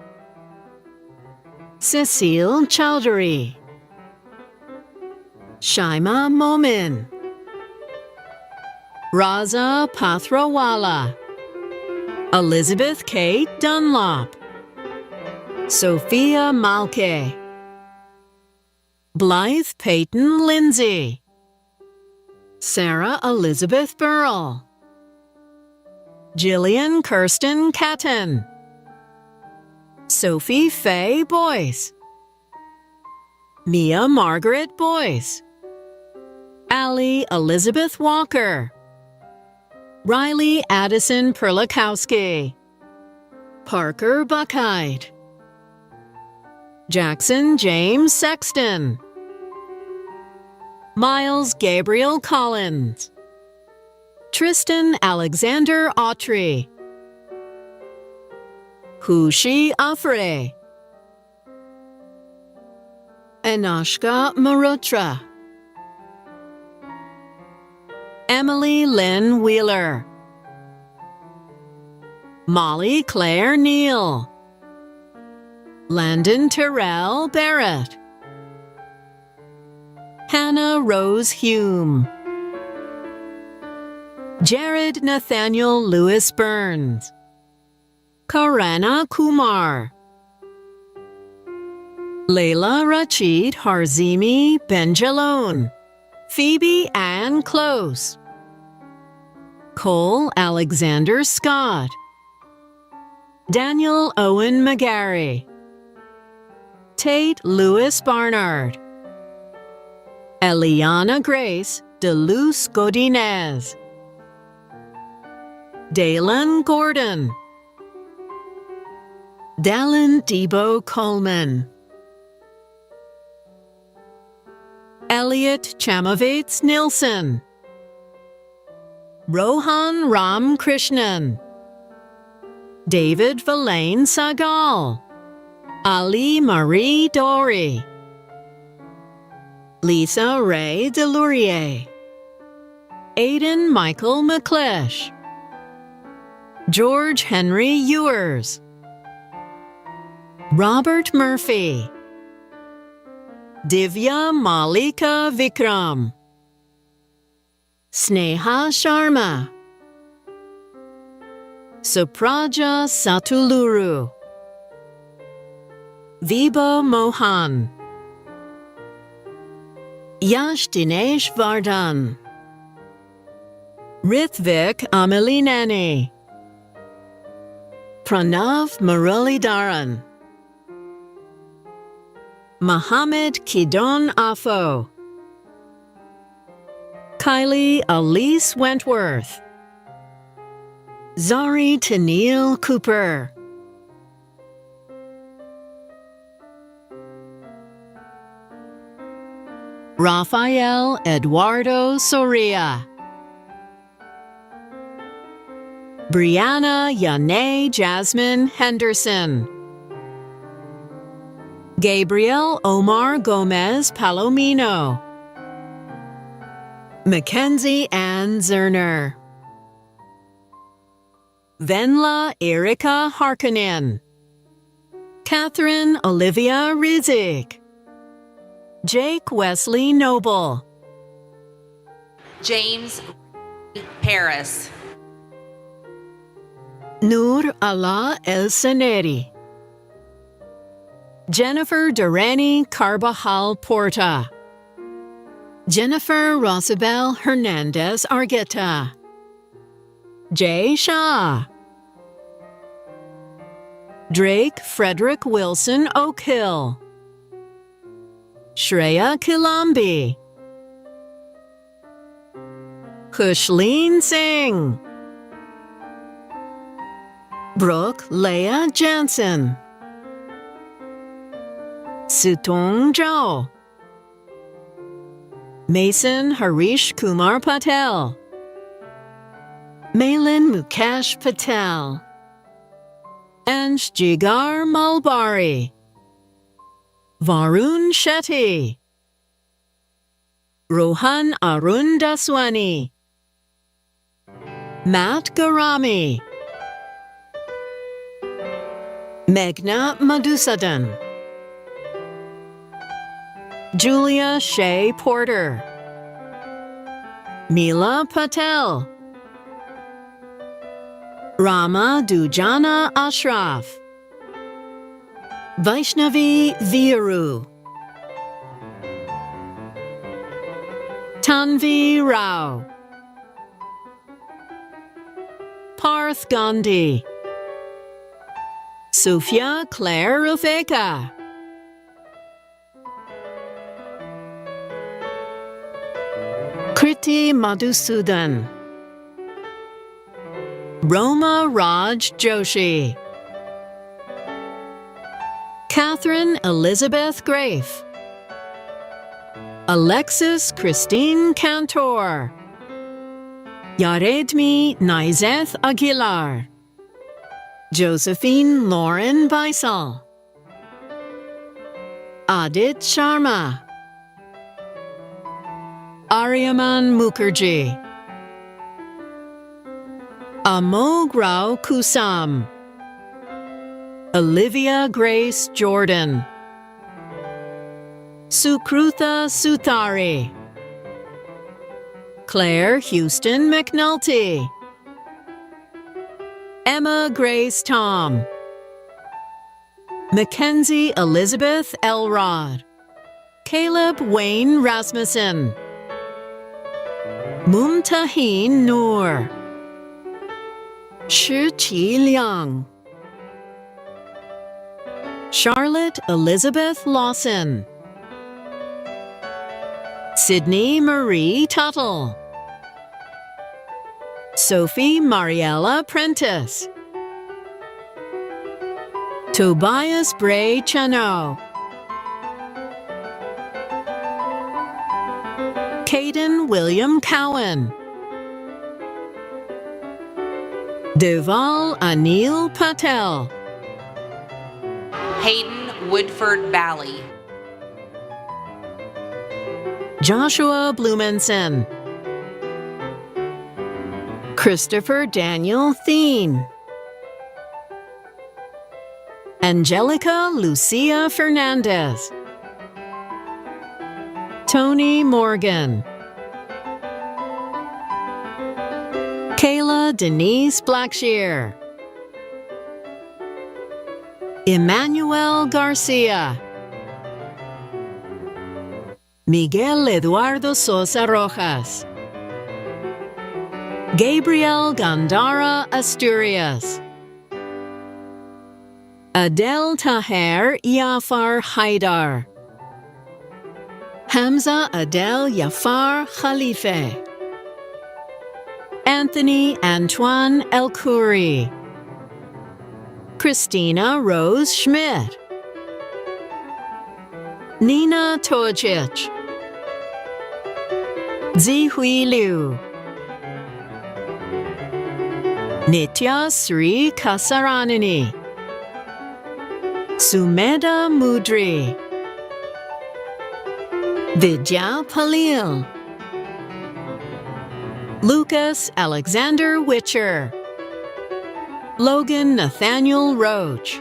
Cecile Chowdhury, Shaima Momin, Raza Pathrawala, Elizabeth Kate Dunlop, Sophia Malke, Blythe Peyton Lindsay, Sarah Elizabeth Burrell, Jillian Kirsten Catton, Sophie Faye Boyce, Mia Margaret Boyce, Allie Elizabeth Walker, Riley Addison Perlikowski, Parker Buckheit, Jackson James Sexton, Miles Gabriel Collins, Tristan Alexander Autry, Hushi Afre, Anashka Marotra, Emily Lynn Wheeler, Molly Claire Neal, Landon Terrell Barrett, Hannah Rose Hume, Jared Nathaniel Lewis Burns, Karana Kumar, Layla Rachid Harzimi Benjalone, Phoebe Ann Close, Cole Alexander Scott, Daniel Owen McGarry, Tate Lewis Barnard, Eliana Grace DeLuz Godinez, Dalen Gordon, Dallin Debo Coleman, Elliot Chamovitz Nilsson, Rohan Ram Krishnan, David Villain Sagal, Ali Marie Dory, Lisa Ray Delurier, Aidan Michael McClish, George Henry Ewers, Robert Murphy, Divya Malika Vikram, Sneha Sharma, Supraja Satuluru, Viba Mohan, Yash Dinesh Vardhan, Rithvik Amelineni, Pranav Muralidharan, Mohammed Kidon Afo, Kylie Elise Wentworth, Zari Tennille Cooper, Rafael Eduardo Soria, Brianna Yane Jasmine Henderson, Gabriel Omar Gomez Palomino, Mackenzie Ann Zerner, Venla Erika Harkonnen, Catherine Olivia Rizik, Jake Wesley Noble, James Paris, Nur Allah El Saneri, Jennifer Durrani Carbajal Porta, Jennifer Rosabel Hernandez Argueta, Jay Shaw, Drake Frederick Wilson Oakhill, Shreya Kilambi, Hushleen Singh, Brooke Leah Jansen, Sutong Zhao, Mason Harish Kumar Patel, Malin Mukesh Patel, Anj Jigar Malbari, Varun Shetty, Rohan Arun Daswani, Matt Garami, Meghna Madhusudan, Julia Shea Porter, Mila Patel, Rama Dujana Ashraf, Vaishnavi Viru, Tanvi Rao, Parth Gandhi, Sufia Claire Rufeka, Kriti Madhusudan, Roma Raj Joshi, Catherine Elizabeth Grafe, Alexis Christine Cantor, Yaredmi Naizeth Aguilar, Josephine Lauren Baisal, Adit Sharma, Aryaman Mukherjee, Amog Rao Kusam, Olivia Grace Jordan, Sukrutha Suthari, Claire Houston McNulty, Emma Grace Tom, Mackenzie Elizabeth Elrod, Caleb Wayne Rasmussen, Mumtahin Noor, Shi Qi Liang, Charlotte Elizabeth Lawson, Sydney Marie Tuttle, Sophie Mariella Prentice, Tobias Bray Chano, Caden William Cowan, Deval Anil Patel, Hayden Woodford Bally, Joshua Blumenson, Christopher Daniel Thien, Angelica Lucia Fernandez, Tony Morgan, Kayla Denise Blackshear, Emmanuel Garcia, Miguel Eduardo Sosa Rojas, Gabriel Gandara Asturias, Adel Taher Yafar Haidar, Hamza Adel Yafar Khalife, Anthony Antoine El-Khoury, Christina Rose Schmidt, Nina Tojic, Zihui Liu, Nitya Sri Kasaranani, Sumeda Mudri, Vidya Palil, Lucas Alexander Witcher, Logan Nathaniel Roach,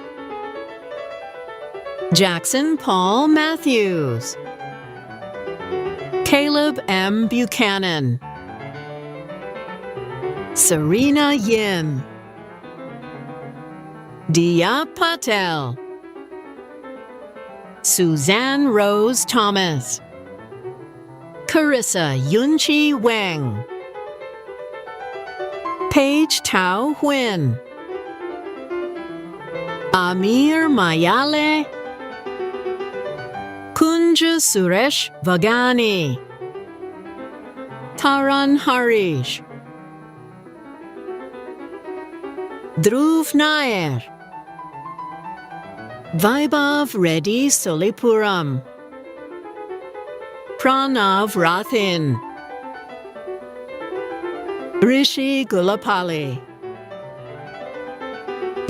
Jackson Paul Matthews, Caleb M. Buchanan, Serena Yin, Dia Patel, Suzanne Rose Thomas, Carissa Yunchi Wang, Paige Tao Huyen, Amir Mayale, Kun Anju Suresh Vagani, Taran Harish, Dhruv Nair, Vaibhav Reddy Solipuram, Pranav Rathin, Rishi Gulapali,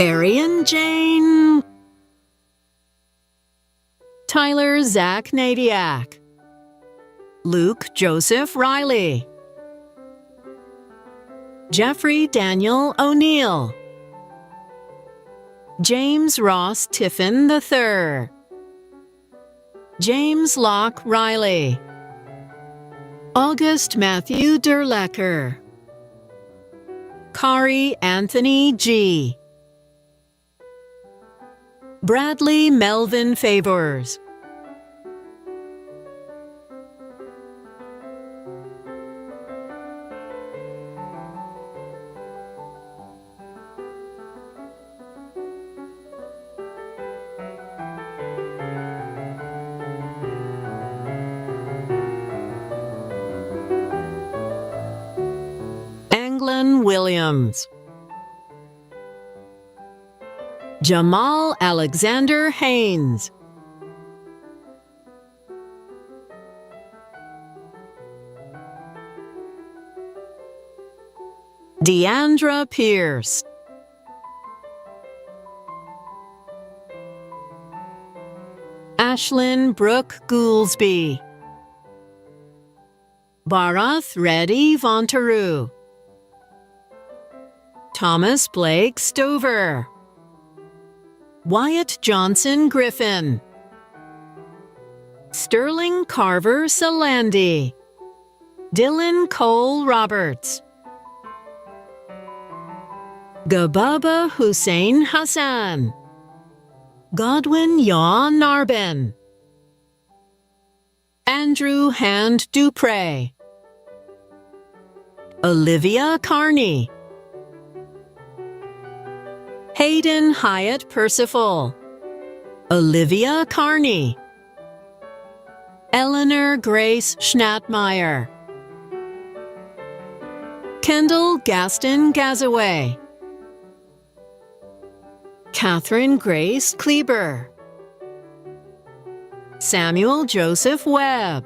Arian Jane, Tyler Zach Nadiak, Luke Joseph Riley, Jeffrey Daniel O'Neill, James Ross Tiffin III, James Locke Riley, August Matthew Derlecker, Kari Anthony G., Bradley Melvin Favors, Anglin Williams, Jamal Alexander Haynes, Deandra Pierce, Ashlyn Brooke Goolsby, Bharath Reddy Vontaru, Thomas Blake Stover, Wyatt Johnson Griffin, Sterling Carver Salandi, Dylan Cole Roberts, Gababa Hussein Hassan, Godwin Yaw Narbin, Andrew Hand Dupre, Olivia Carney, Hayden Hyatt Percival, Olivia Carney, Eleanor Grace Schnattmeyer, Kendall Gaston Gazaway, Catherine Grace Kleber, Samuel Joseph Webb,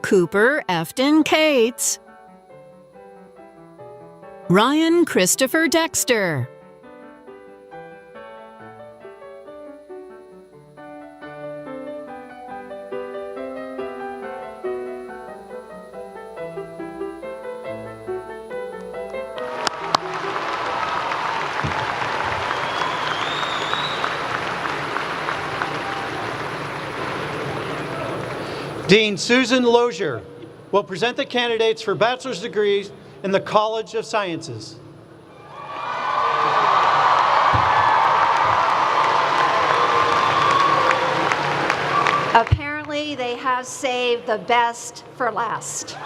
Cooper Efton Cates, Ryan Christopher Dexter, Dean Susan Lozier will present the candidates for bachelor's degrees in the College of Sciences. Apparently, they have saved the best for last.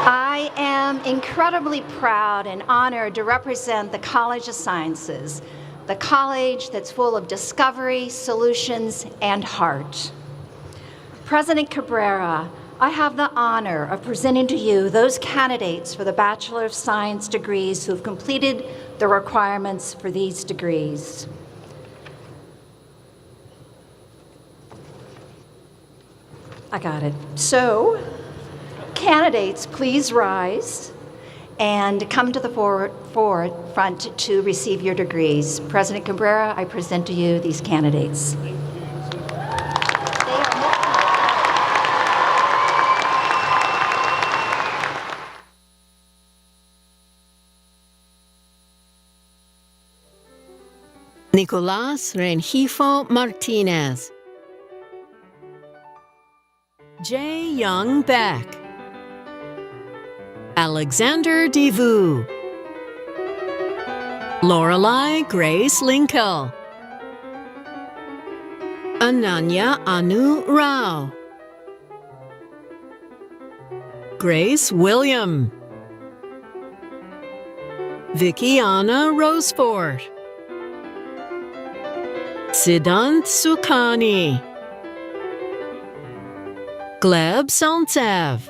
I am incredibly proud and honored to represent the College of Sciences, the college that's full of discovery, solutions, and heart. President Cabrera, I have the honor of presenting to you those candidates for the Bachelor of Science degrees who have completed the requirements for these degrees. I got it. So, candidates, please rise and come to the forefront to receive your degrees. President Cabrera, I present to you these candidates. Nicolás Rengifo Martinez, J. Young Beck, Alexander Devu, Lorelei Grace Linkel, Ananya Anu Rao, Grace William. Vickiana Rosefort. Siddhant Sukhani. Gleb Sontsev.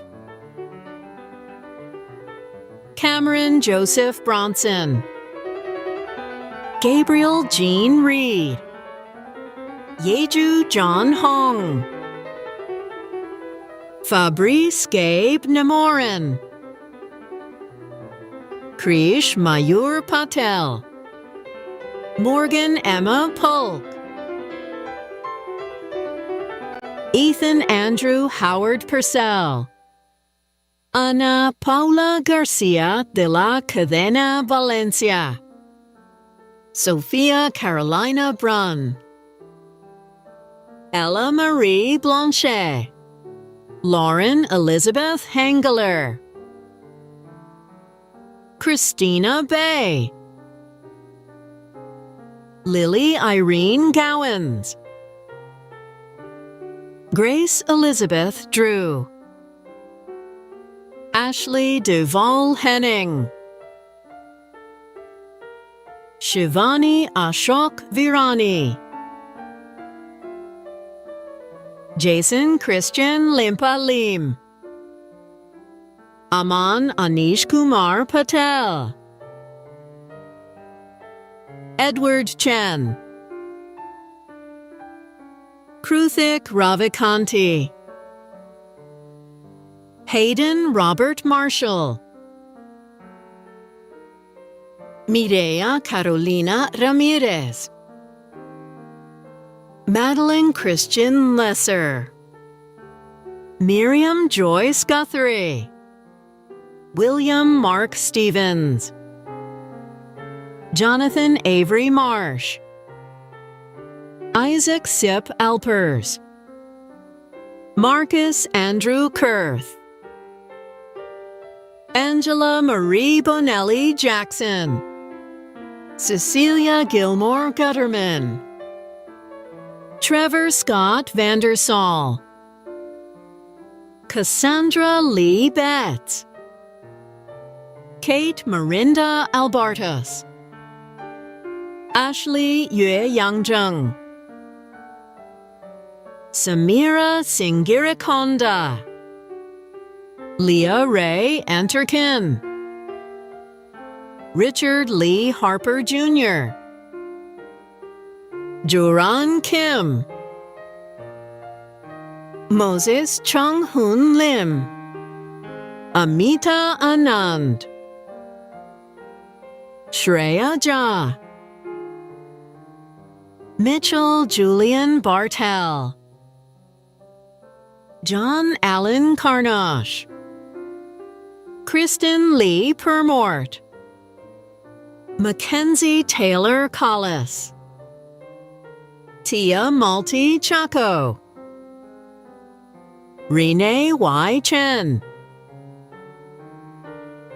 Cameron Joseph Bronson. Gabriel Jean Reed. Yeju John Hong. Fabrice Gabe Namorin. Krish Mayur Patel. Morgan Emma Polk. Ethan Andrew Howard Purcell. Ana Paula Garcia de la Cadena Valencia. Sophia Carolina Brunn. Ella Marie Blanchet. Lauren Elizabeth Hengeler. Christina Bay. Lily Irene Gowans. Grace Elizabeth Drew. Ashley Duval Henning. Shivani Ashok Virani. Jason Christian Limpa Lim. Aman Anish Kumar Patel. Edward Chen. Kruthik Ravikanti. Hayden Robert Marshall. Mireya Carolina Ramirez. Madeline Christian Lesser. Miriam Joyce Guthrie. William Mark Stevens. Jonathan Avery Marsh. Isaac Sip Alpers. Marcus Andrew Kurth. Angela Marie Bonelli Jackson. Cecilia Gilmore Gutterman. Trevor Scott Vandersall. Cassandra Lee Betts. Kate Marinda Albertus. Ashley Yue Yangjung. Samira Singirakonda. Leah Ray Enterkin. Richard Lee Harper Jr. Joran Kim. Moses Chung Hoon Lim. Amita Anand. Shreya Jha. Mitchell Julian Bartel. John Allen Carnosh. Kristen Lee Permort. Mackenzie Taylor Collis. Tia Malti Chaco. Renee Y. Chen.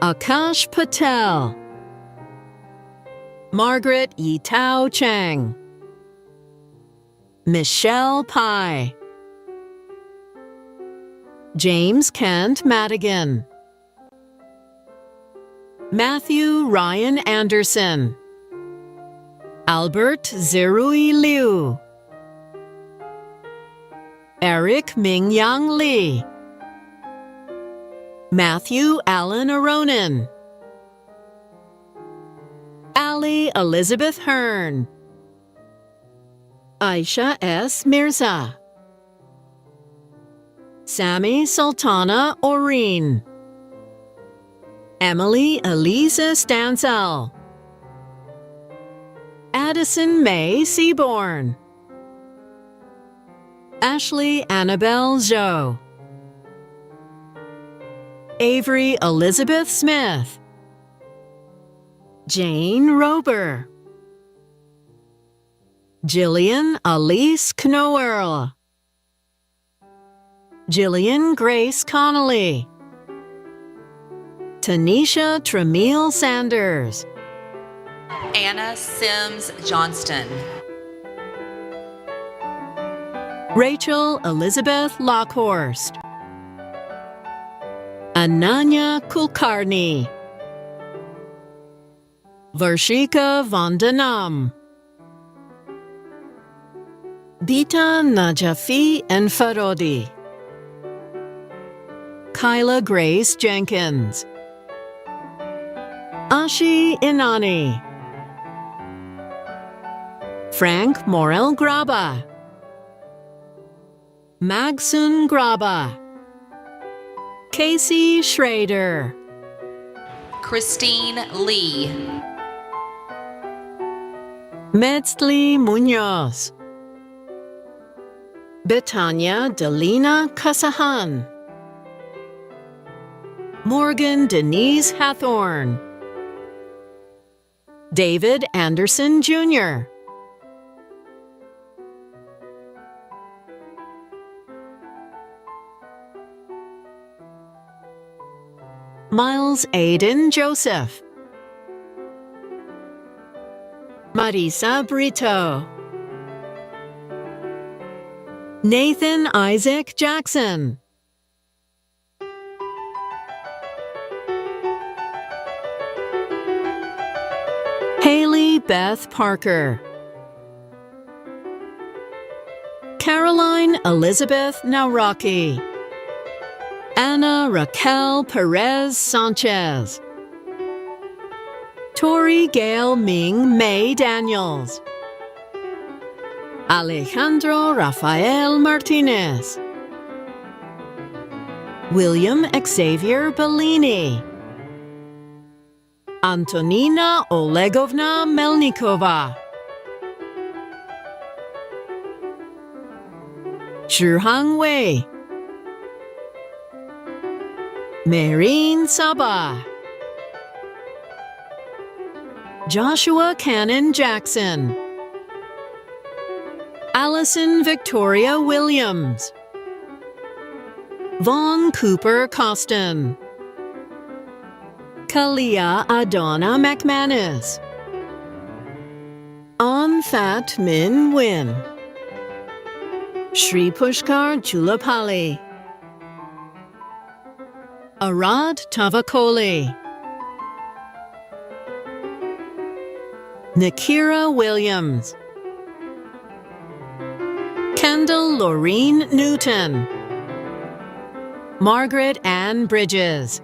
Akash Patel. Margaret Yitao Chang. Michelle Pai. James Kent Madigan. Matthew Ryan Anderson. Albert Zirui Liu. Eric Mingyang Lee. Matthew Allen Aronin. Ali Elizabeth Hearn. Aisha S. Mirza. Sammy Sultana Oreen. Emily Elisa Stansel. Addison May Seaborn. Ashley Annabelle Zhou. Avery Elizabeth Smith. Jane Rober. Jillian Elise Knoerl. Jillian Grace Connolly. Tanisha Tramiel Sanders. Anna Sims Johnston. Rachel Elizabeth Lockhorst. Ananya Kulkarni, Varshika Vandanam, Bita Najafi Enfarodi, Kyla Grace Jenkins, Ashi Inani, Frank Morel Graba, Magsun Graba, Casey Schrader, Christine Lee, Metzli Munoz, Betania Delina Kasahan, Morgan Denise Hathorn, David Anderson Jr., Miles Aiden Joseph, Marisa Brito, Nathan Isaac Jackson, Haley Beth Parker, Caroline Elizabeth Nauraki, Anna Raquel Perez Sanchez, Tori Gail Ming May Daniels, Alejandro Rafael Martinez, William Xavier Bellini, Antonina Olegovna Melnikova, Zhihang Wei, Marine Saba, Joshua Cannon Jackson, Allison Victoria Williams, Vaughn Cooper Costin, Kalia Adonna McManus, An Fat Min Win, Shri Pushkar Chulapali, Arad Tavakoli, Nakira Williams, Kendall Laureen Newton, Margaret Ann Bridges,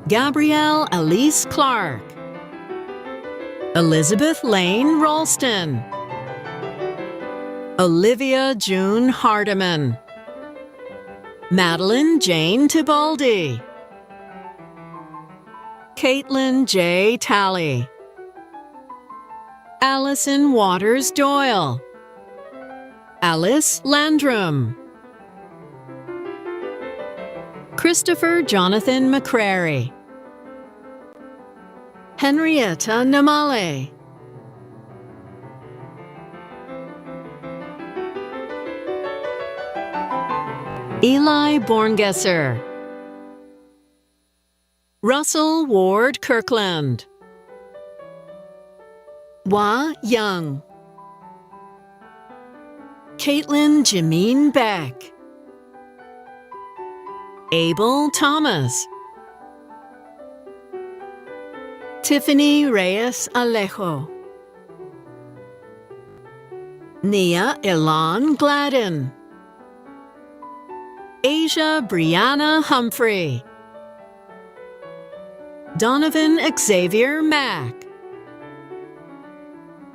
Gabrielle Elise Clark, Elizabeth Lane Ralston, Olivia June Hardiman, Madeline Jane Tibaldi, Caitlin J. Talley, Allison Waters Doyle, Alice Landrum, Christopher Jonathan McCrary, Henrietta Namale, Eli Borngesser, Russell Ward Kirkland, Wah Young, Caitlin Jameen Beck, Abel Thomas, Tiffany Reyes Alejo, Nia Elan Gladden, Asia Brianna Humphrey, Donovan Xavier Mack,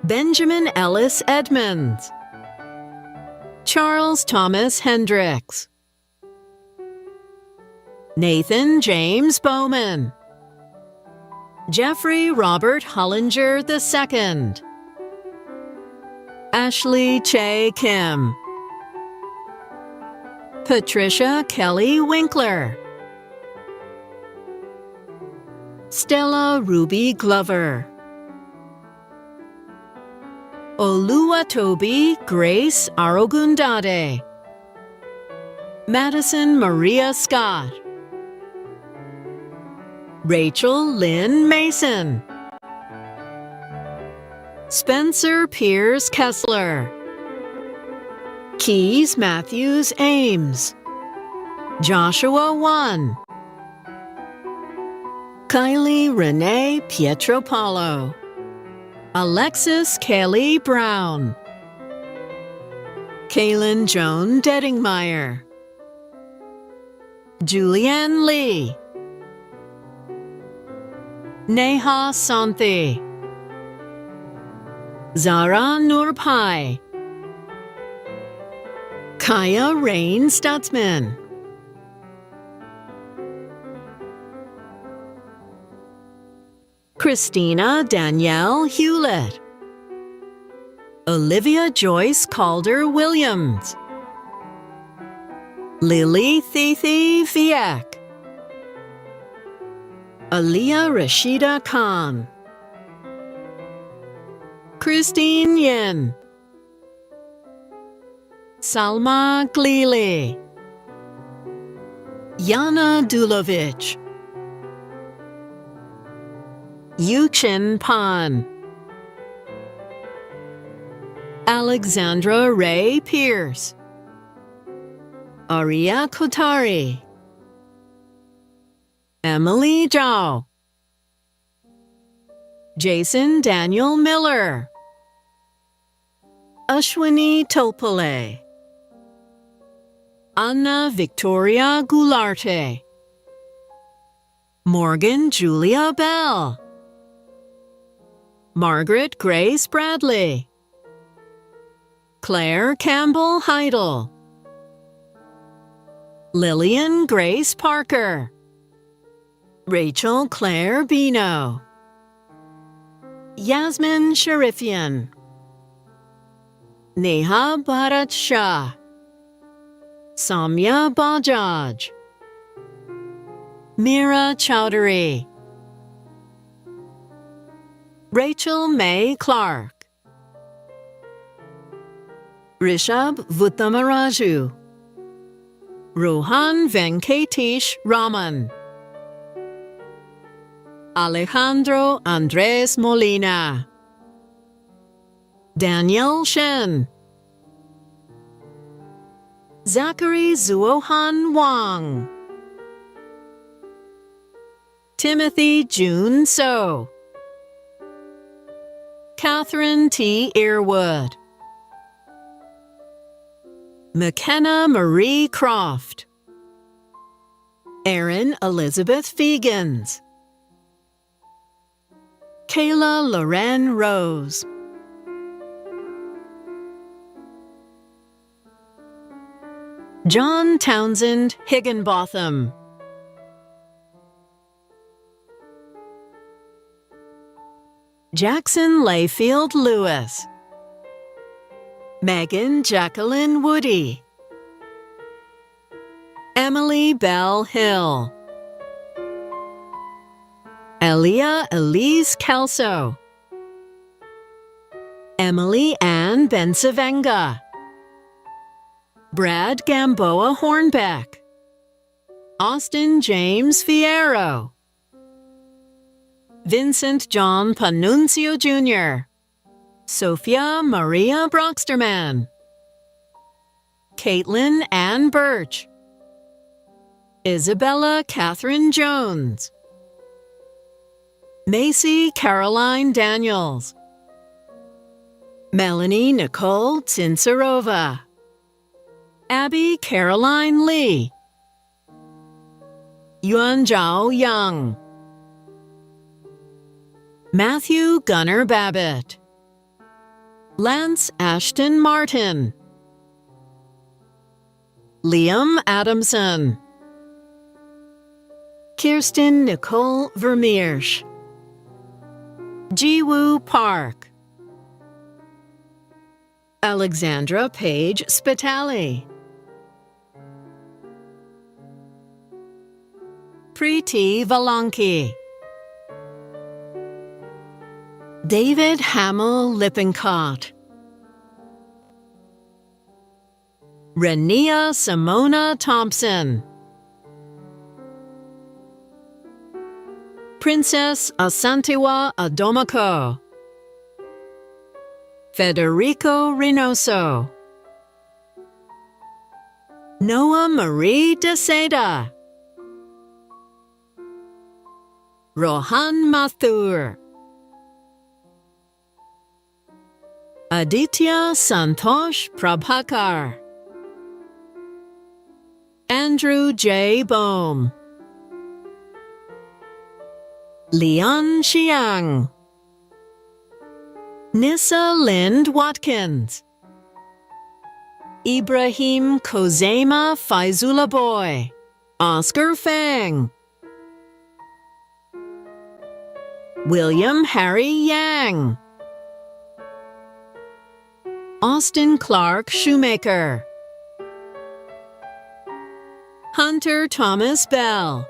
Benjamin Ellis Edmonds, Charles Thomas Hendricks, Nathan James Bowman, Jeffrey Robert Hollinger II, Ashley Che Kim, Patricia Kelly Winkler, Stella Ruby Glover, Oluwatobi Grace Arogundade, Madison Maria Scott, Rachel Lynn Mason, Spencer Pierce Kessler, Keys Matthews Ames, Joshua 1. Kylie Renee Pietropalo. Alexis Kelly Brown. Kaylin Joan Deddingmeyer. Julianne Lee. Neha Santhi. Zara Nurpai. Kaya Rain Stutzman. Christina Danielle Hewlett. Olivia Joyce Calder Williams. Lily Thithi Fiak. Aliyah Rashida Khan. Christine Yin. Salma Glili. Yana Dulovich. Yuchin Pan. Alexandra Ray Pierce. Aria Kotari. Emily Zhao. Jason Daniel Miller. Ashwini Topale. Anna Victoria Goularte. Morgan Julia Bell. Margaret Grace Bradley. Claire Campbell Heidel. Lillian Grace Parker. Rachel Claire Bino. Yasmin Sharifian. Neha Bharat Shah. Samya Bajaj. Mira Chowdhury. Rachel May Clark. Rishabh Vuttamaraju. Rohan Venkatish Raman. Alejandro Andres Molina. Daniel Shen. Zachary Zuohan Wang. Timothy June So. Catherine T. Earwood. McKenna Marie Croft. Erin Elizabeth Fegans. Kayla Loren Rose. John Townsend Higginbotham. Jackson Layfield Lewis. Megan Jacqueline Woody. Emily Bell Hill. Elia Elise Kelso. Emily Ann Bensavenga. Brad Gamboa Hornbeck. Austin James Fierro. Vincent John Panuncio Jr. Sophia Maria Broxterman. Caitlin Ann Birch. Isabella Catherine Jones. Macy Caroline Daniels. Melanie Nicole Tsintsarova. Abby Caroline Lee. Yuan Zhao Young. Matthew Gunnar Babbitt. Lance Ashton Martin. Liam Adamson. Kirsten Nicole Vermeersch. Jiwoo Park. Alexandra Paige Spitali. Preeti Valanki. David Hamill Lippincott. Renia Simona Thompson. Princess Asantiwa Adomako. Federico Reynoso. Noah Marie de Seda, Rohan Mathur, Aditya Santosh Prabhakar, Andrew J. Bohm, Lian Xiang, Nissa Lind Watkins, Ibrahim Kozema Faizullah Boy, Oscar Fang, William Harry Yang, Austin Clark Shoemaker, Hunter Thomas Bell,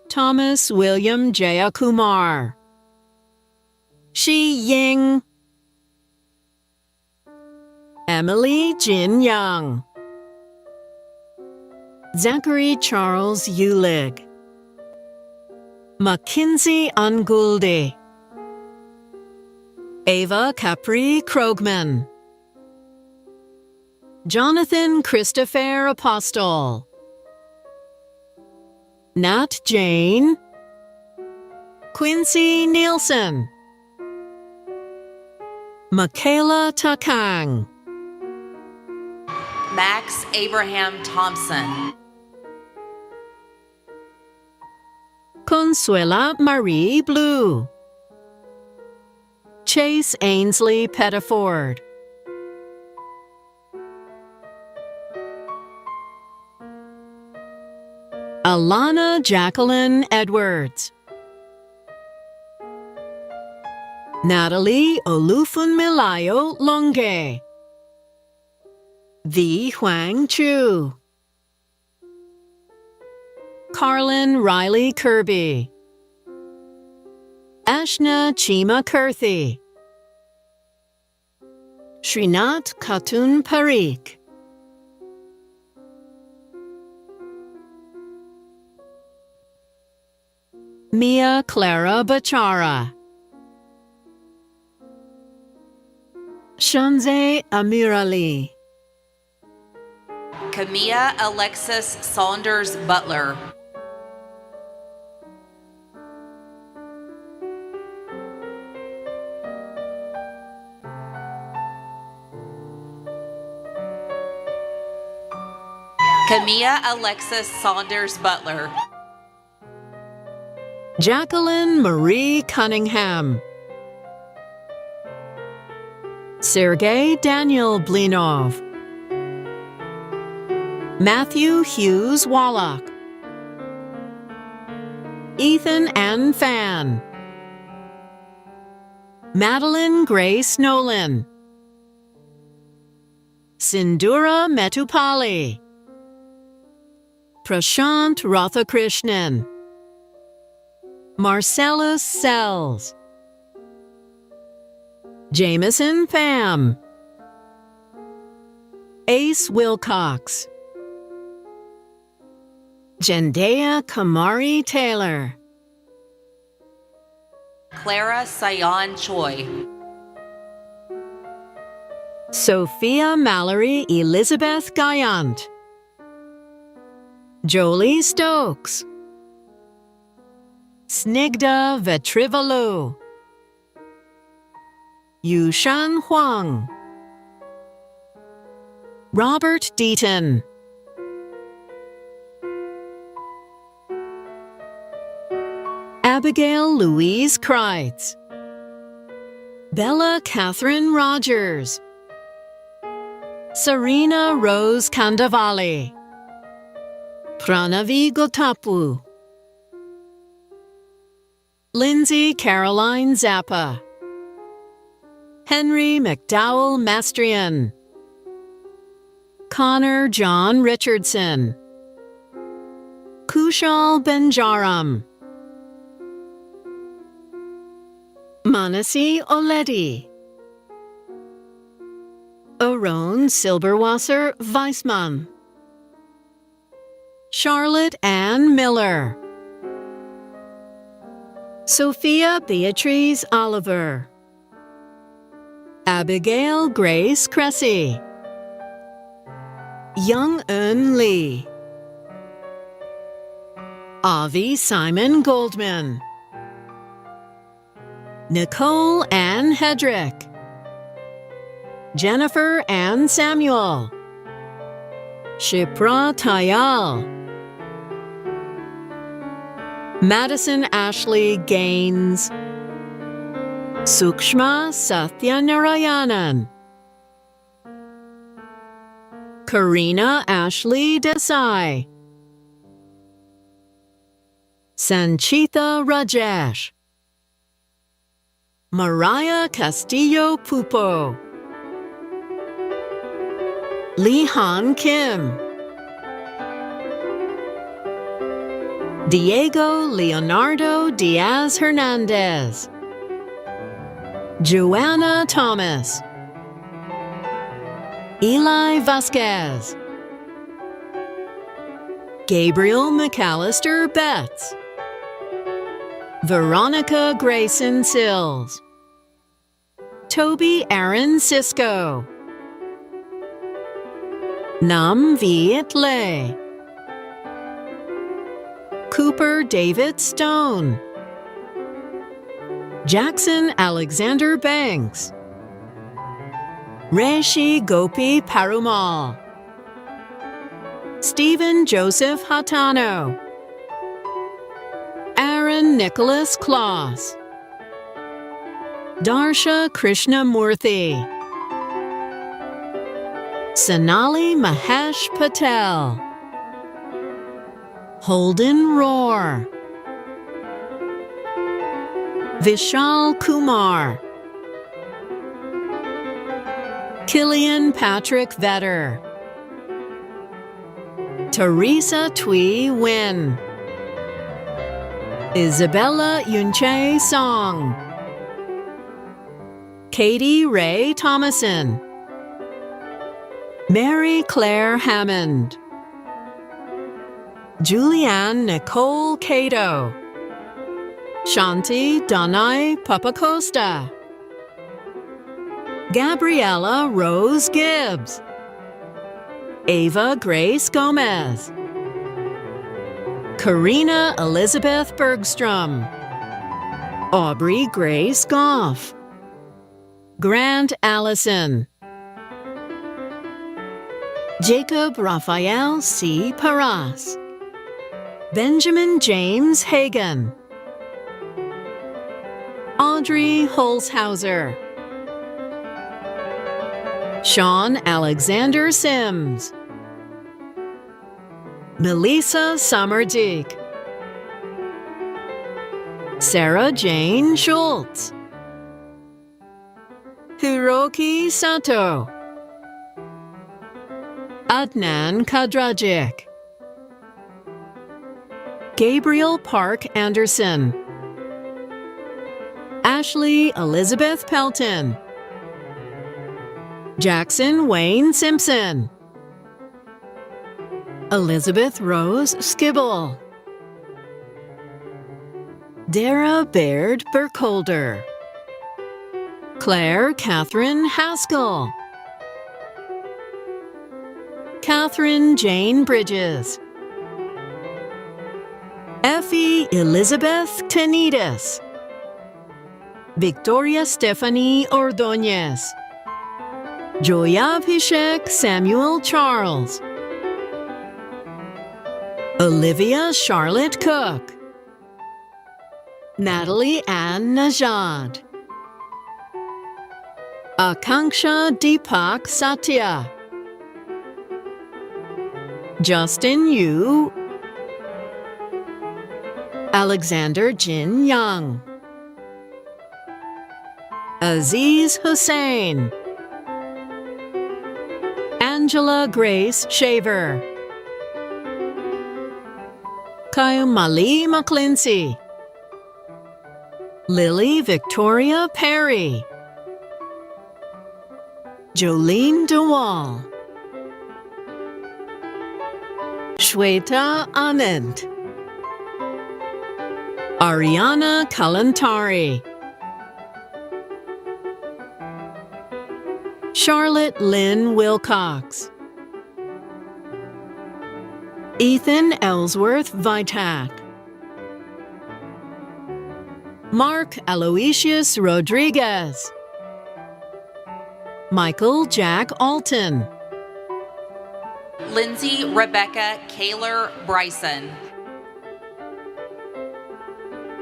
Thomas William Jayakumar, Shi Ying, Emily Jin Young, Zachary Charles Ulig, Mackenzie Ungulde, Ava Capri Krogman, Jonathan Christopher Apostol, Nat Jane, Quincy Nielsen, Michaela Takang, Max Abraham Thompson, Consuela Marie Blue, Chase Ainsley Pettiford, Alana Jacqueline Edwards, Natalie Olufunmilayo Longe, V. Huang Chu, Carlin Riley Kirby, Ashna Chima Kurthi, Srinath Khatun Parikh, Mia Clara Bachara, Shanze Amirali, Camilla Alexis Saunders Butler, Camilla Alexis Saunders Butler, Jacqueline Marie Cunningham, Sergei Daniel Blinov, Matthew Hughes Wallach, Ethan N. Fan, Madeline Grace Nolan, Sindura Metupali, Prashant Radhakrishnan, Marcellus Sells, Jameson Pham, Ace Wilcox, Jendaya Kamari Taylor, Clara Sayan Choi, Sophia Mallory Elizabeth Guyant, Jolie Stokes, Snigdha Vetrivalu, Yushan Huang, Robert Deaton, Abigail Louise Kreitz, Bella Catherine Rogers, Serena Rose Kandavali, Pranavi Gotapu, Lindsay Caroline Zappa, Henry McDowell Mastrian, Connor John Richardson, Kushal Benjaram, Manasi Oledi, Aron Silberwasser Weissmann, Charlotte Ann Miller, Sophia Beatrice Oliver, Abigail Grace Cressy, Young-eun Lee. Avi Simon Goldman. Nicole Ann Hedrick. Jennifer Ann Samuel. Shipra Tayal. Madison Ashley Gaines. Sukshma Satyanarayanan. Karina Ashley Desai. Sanchita Rajesh. Mariah Castillo Pupo. Lee Han Kim. Diego Leonardo Diaz Hernandez. Joanna Thomas. Eli Vasquez. Gabriel McAllister Betts. Veronica Grayson Sills. Toby Aaron Sisko. Nam Viet Le. Cooper David Stone. Jackson Alexander Banks. Rishi Gopi Parumal. Stephen Joseph Hatano. Aaron Nicholas Klaus. Darsha Krishnamurthy. Sonali Mahesh Patel. Holden Roar. Vishal Kumar. Killian Patrick Vetter. Teresa Tui Win. Isabella Yunche Song. Katie Ray Thomason. Mary Claire Hammond. Julianne Nicole Cato. Shanti Danai Papacosta. Gabriella Rose Gibbs. Ava Grace Gomez. Karina Elizabeth Bergstrom. Aubrey Grace Goff. Grant Allison. Jacob Raphael C. Paras. Benjamin James Hagan. Audrey Holzhauser. Sean Alexander Sims. Melissa Sommerdeek. Sarah Jane Schultz. Hiroki Sato. Adnan Kadrajic. Gabriel Park Anderson. Ashley Elizabeth Pelton. Jackson Wayne Simpson. Elizabeth Rose Skibble. Dara Baird Burkholder. Claire Catherine Haskell. Catherine Jane Bridges. Effie Elizabeth Tenidas. Victoria Stephanie Ordóñez. Joya Pishek Samuel Charles. Olivia Charlotte Cook. Natalie Ann Najad. Akanksha Deepak Satya. Justin Yu. Alexander Jin Young. Aziz Hussain. Angela Grace Shaver. Kayumali McClincy. Lily Victoria Perry. Jolene DeWall. Shweta Anand. Ariana Kalantari. Charlotte Lynn Wilcox. Ethan Ellsworth Vitak. Mark Aloysius Rodriguez. Michael Jack Alton. Lindsay Rebecca Kaler Bryson.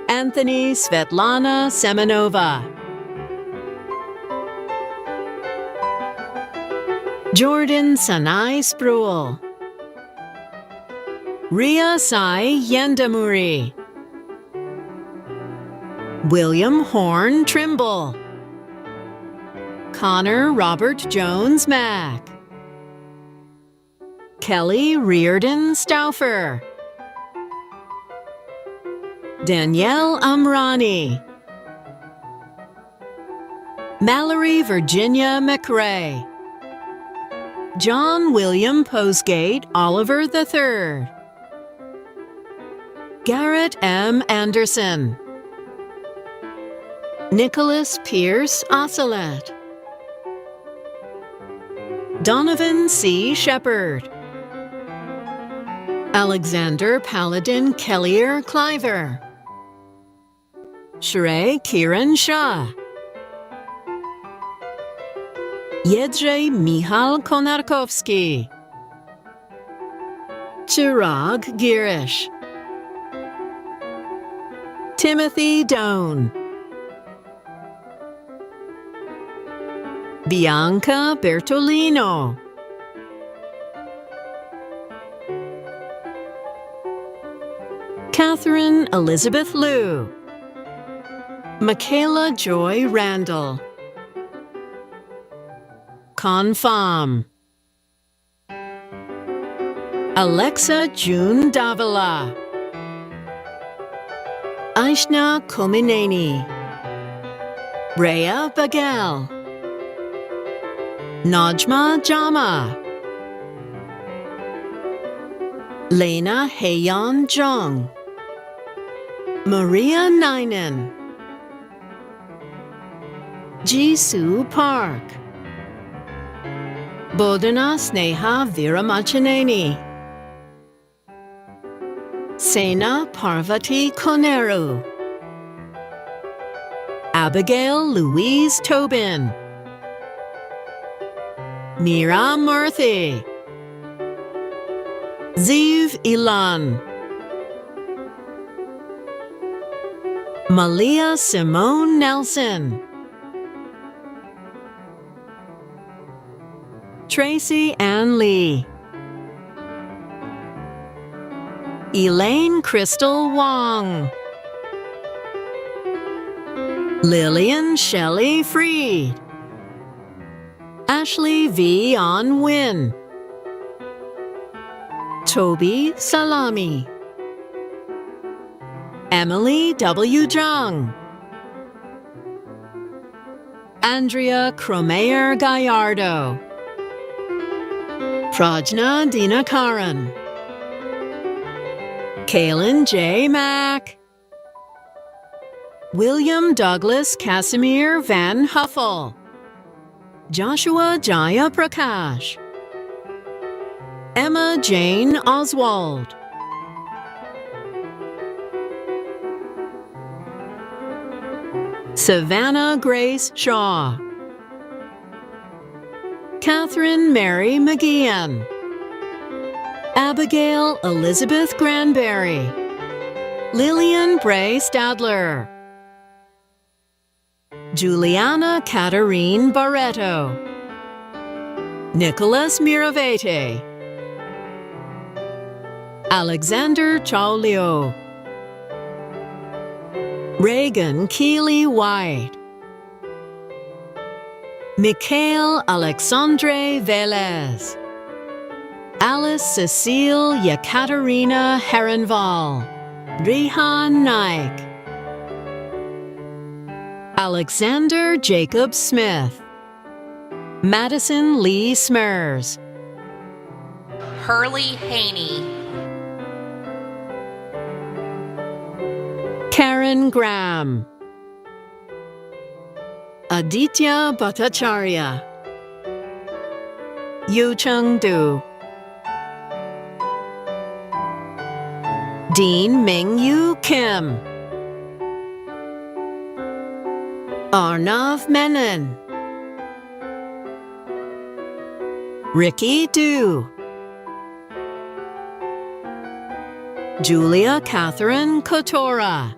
Anthony Svetlana Semenova. Jordan Sanai Spruill. Ria Sai Yendamuri. William Horn Trimble. Connor Robert Jones Mack. Kelly Reardon Stauffer. Danielle Amrani. Mallory Virginia McRae. John William Posgate Oliver III. Garrett M. Anderson. Nicholas Pierce Ocelot. Donovan C. Shepard. Alexander Paladin Kellier Cliver. Shrey Kiran Shah. Jedrzej Michal Konarkowski. Chirag Girish. Timothy Doan. Bianca Bertolino. Catherine Elizabeth Liu. Michaela Joy Randall. Confam. Alexa June Davila. Aishna Komineni. Rhea Bagel. Najma Jama. Lena Heyon Jung. Maria Ninen. Jisoo Park. Bodhana Sneha Viramachaneni. Sena Parvati Koneru. Abigail Louise Tobin. Mira Murthy. Ziv Ilan. Malia Simone Nelson. Tracy Ann Lee. Elaine Crystal Wong. Lillian Shelley Freed. Ashley V. On Win. Toby Salami. Emily W. Jung. Andrea Cromeyer Gallardo. Prajna Dinakaran. Kaylin J. Mack. William Douglas Casimir Van Huffel. Joshua Jaya Prakash. Emma Jane Oswald. Savannah Grace Shaw. Catherine Mary McGeehan. Abigail Elizabeth Granberry. Lillian Bray Stadler. Juliana Katarine Barreto. Nicholas Miravete. Alexander Chaulio. Reagan Keeley White. Mikhail Alexandre Velez. Alice Cecile Yekaterina Herenval. Rihan Naik. Alexander Jacob Smith. Madison Lee Smers. Hurley Haney. Karen Graham. Aditya Bhattacharya. Yu Chung Du. Dean Mingyu Kim, Arnav Menon, Ricky Du, Julia Catherine Kotora,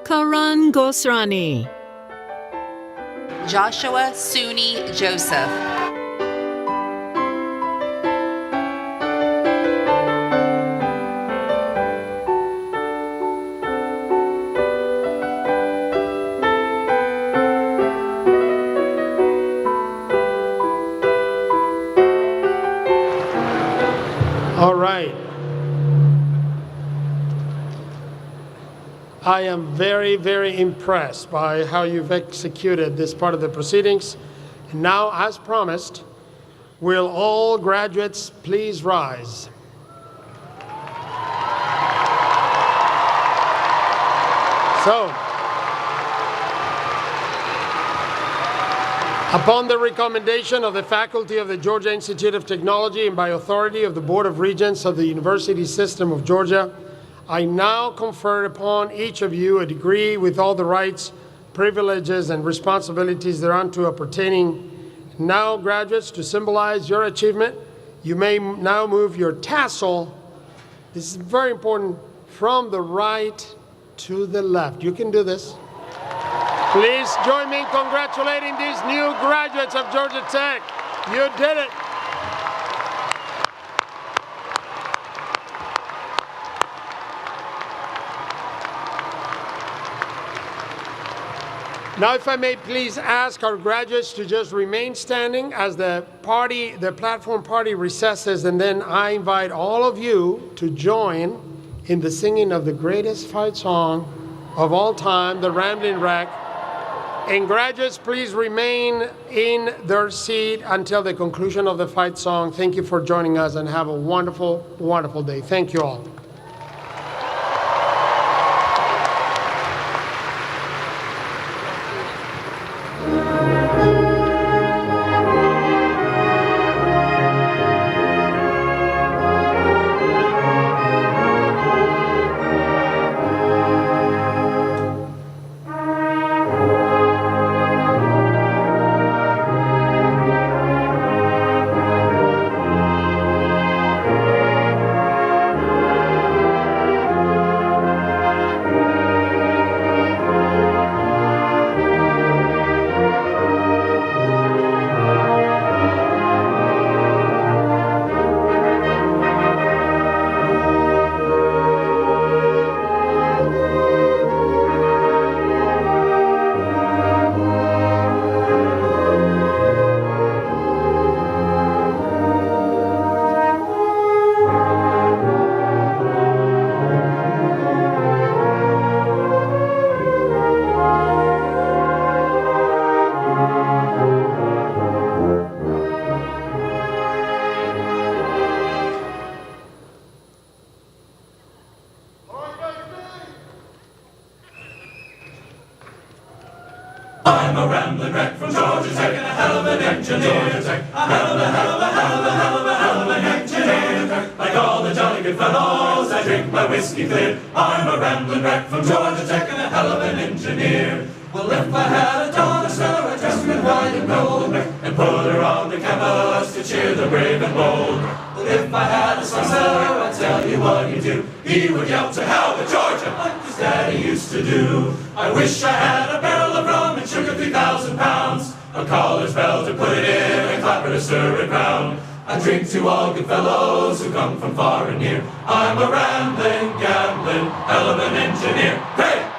Karan Gosrani, Joshua Suni Joseph. All right. I am very, very impressed by how you've executed this part of the proceedings. And now, as promised, will all graduates please rise? So, upon the recommendation of the faculty of the Georgia Institute of Technology and by authority of the Board of Regents of the University System of Georgia, I now confer upon each of you a degree with all the rights, privileges, and responsibilities thereunto appertaining. Now, graduates, to symbolize your achievement, you may now move your tassel, this is very important, from the right to the left. You can do this. Please join me in congratulating these new graduates of Georgia Tech. You did it. Now, if I may please ask our graduates to just remain standing as the platform party recesses, and then I invite all of you to join in the singing of the greatest fight song of all time, the Rambling Wreck. And graduates, please remain in their seat until the conclusion of the fight song. Thank you for joining us, and have a wonderful, wonderful day. Thank you all. I'm a rambling wreck from Georgia Tech and a hell of an engineer. A hell of an engineer. Like all the jolly good fellows, I drink my whiskey clear. I'm a rambling wreck from Georgia Tech and a hell of an engineer. Well, if I had a daughter, I'd dress her in white and gold and put her on the canvas to cheer the brave and bold. Well, if I had a son, I'd tell you what he'd do. He would yell to hell with Georgia like his daddy used to do. I wish I had a barrel of rum and sugar 3,000 pounds, a collar's bell to put it in and clap it to stir it round. I drink to all good fellows who come from far and near. I'm a rambling, gambling, hell of an engineer. Hey!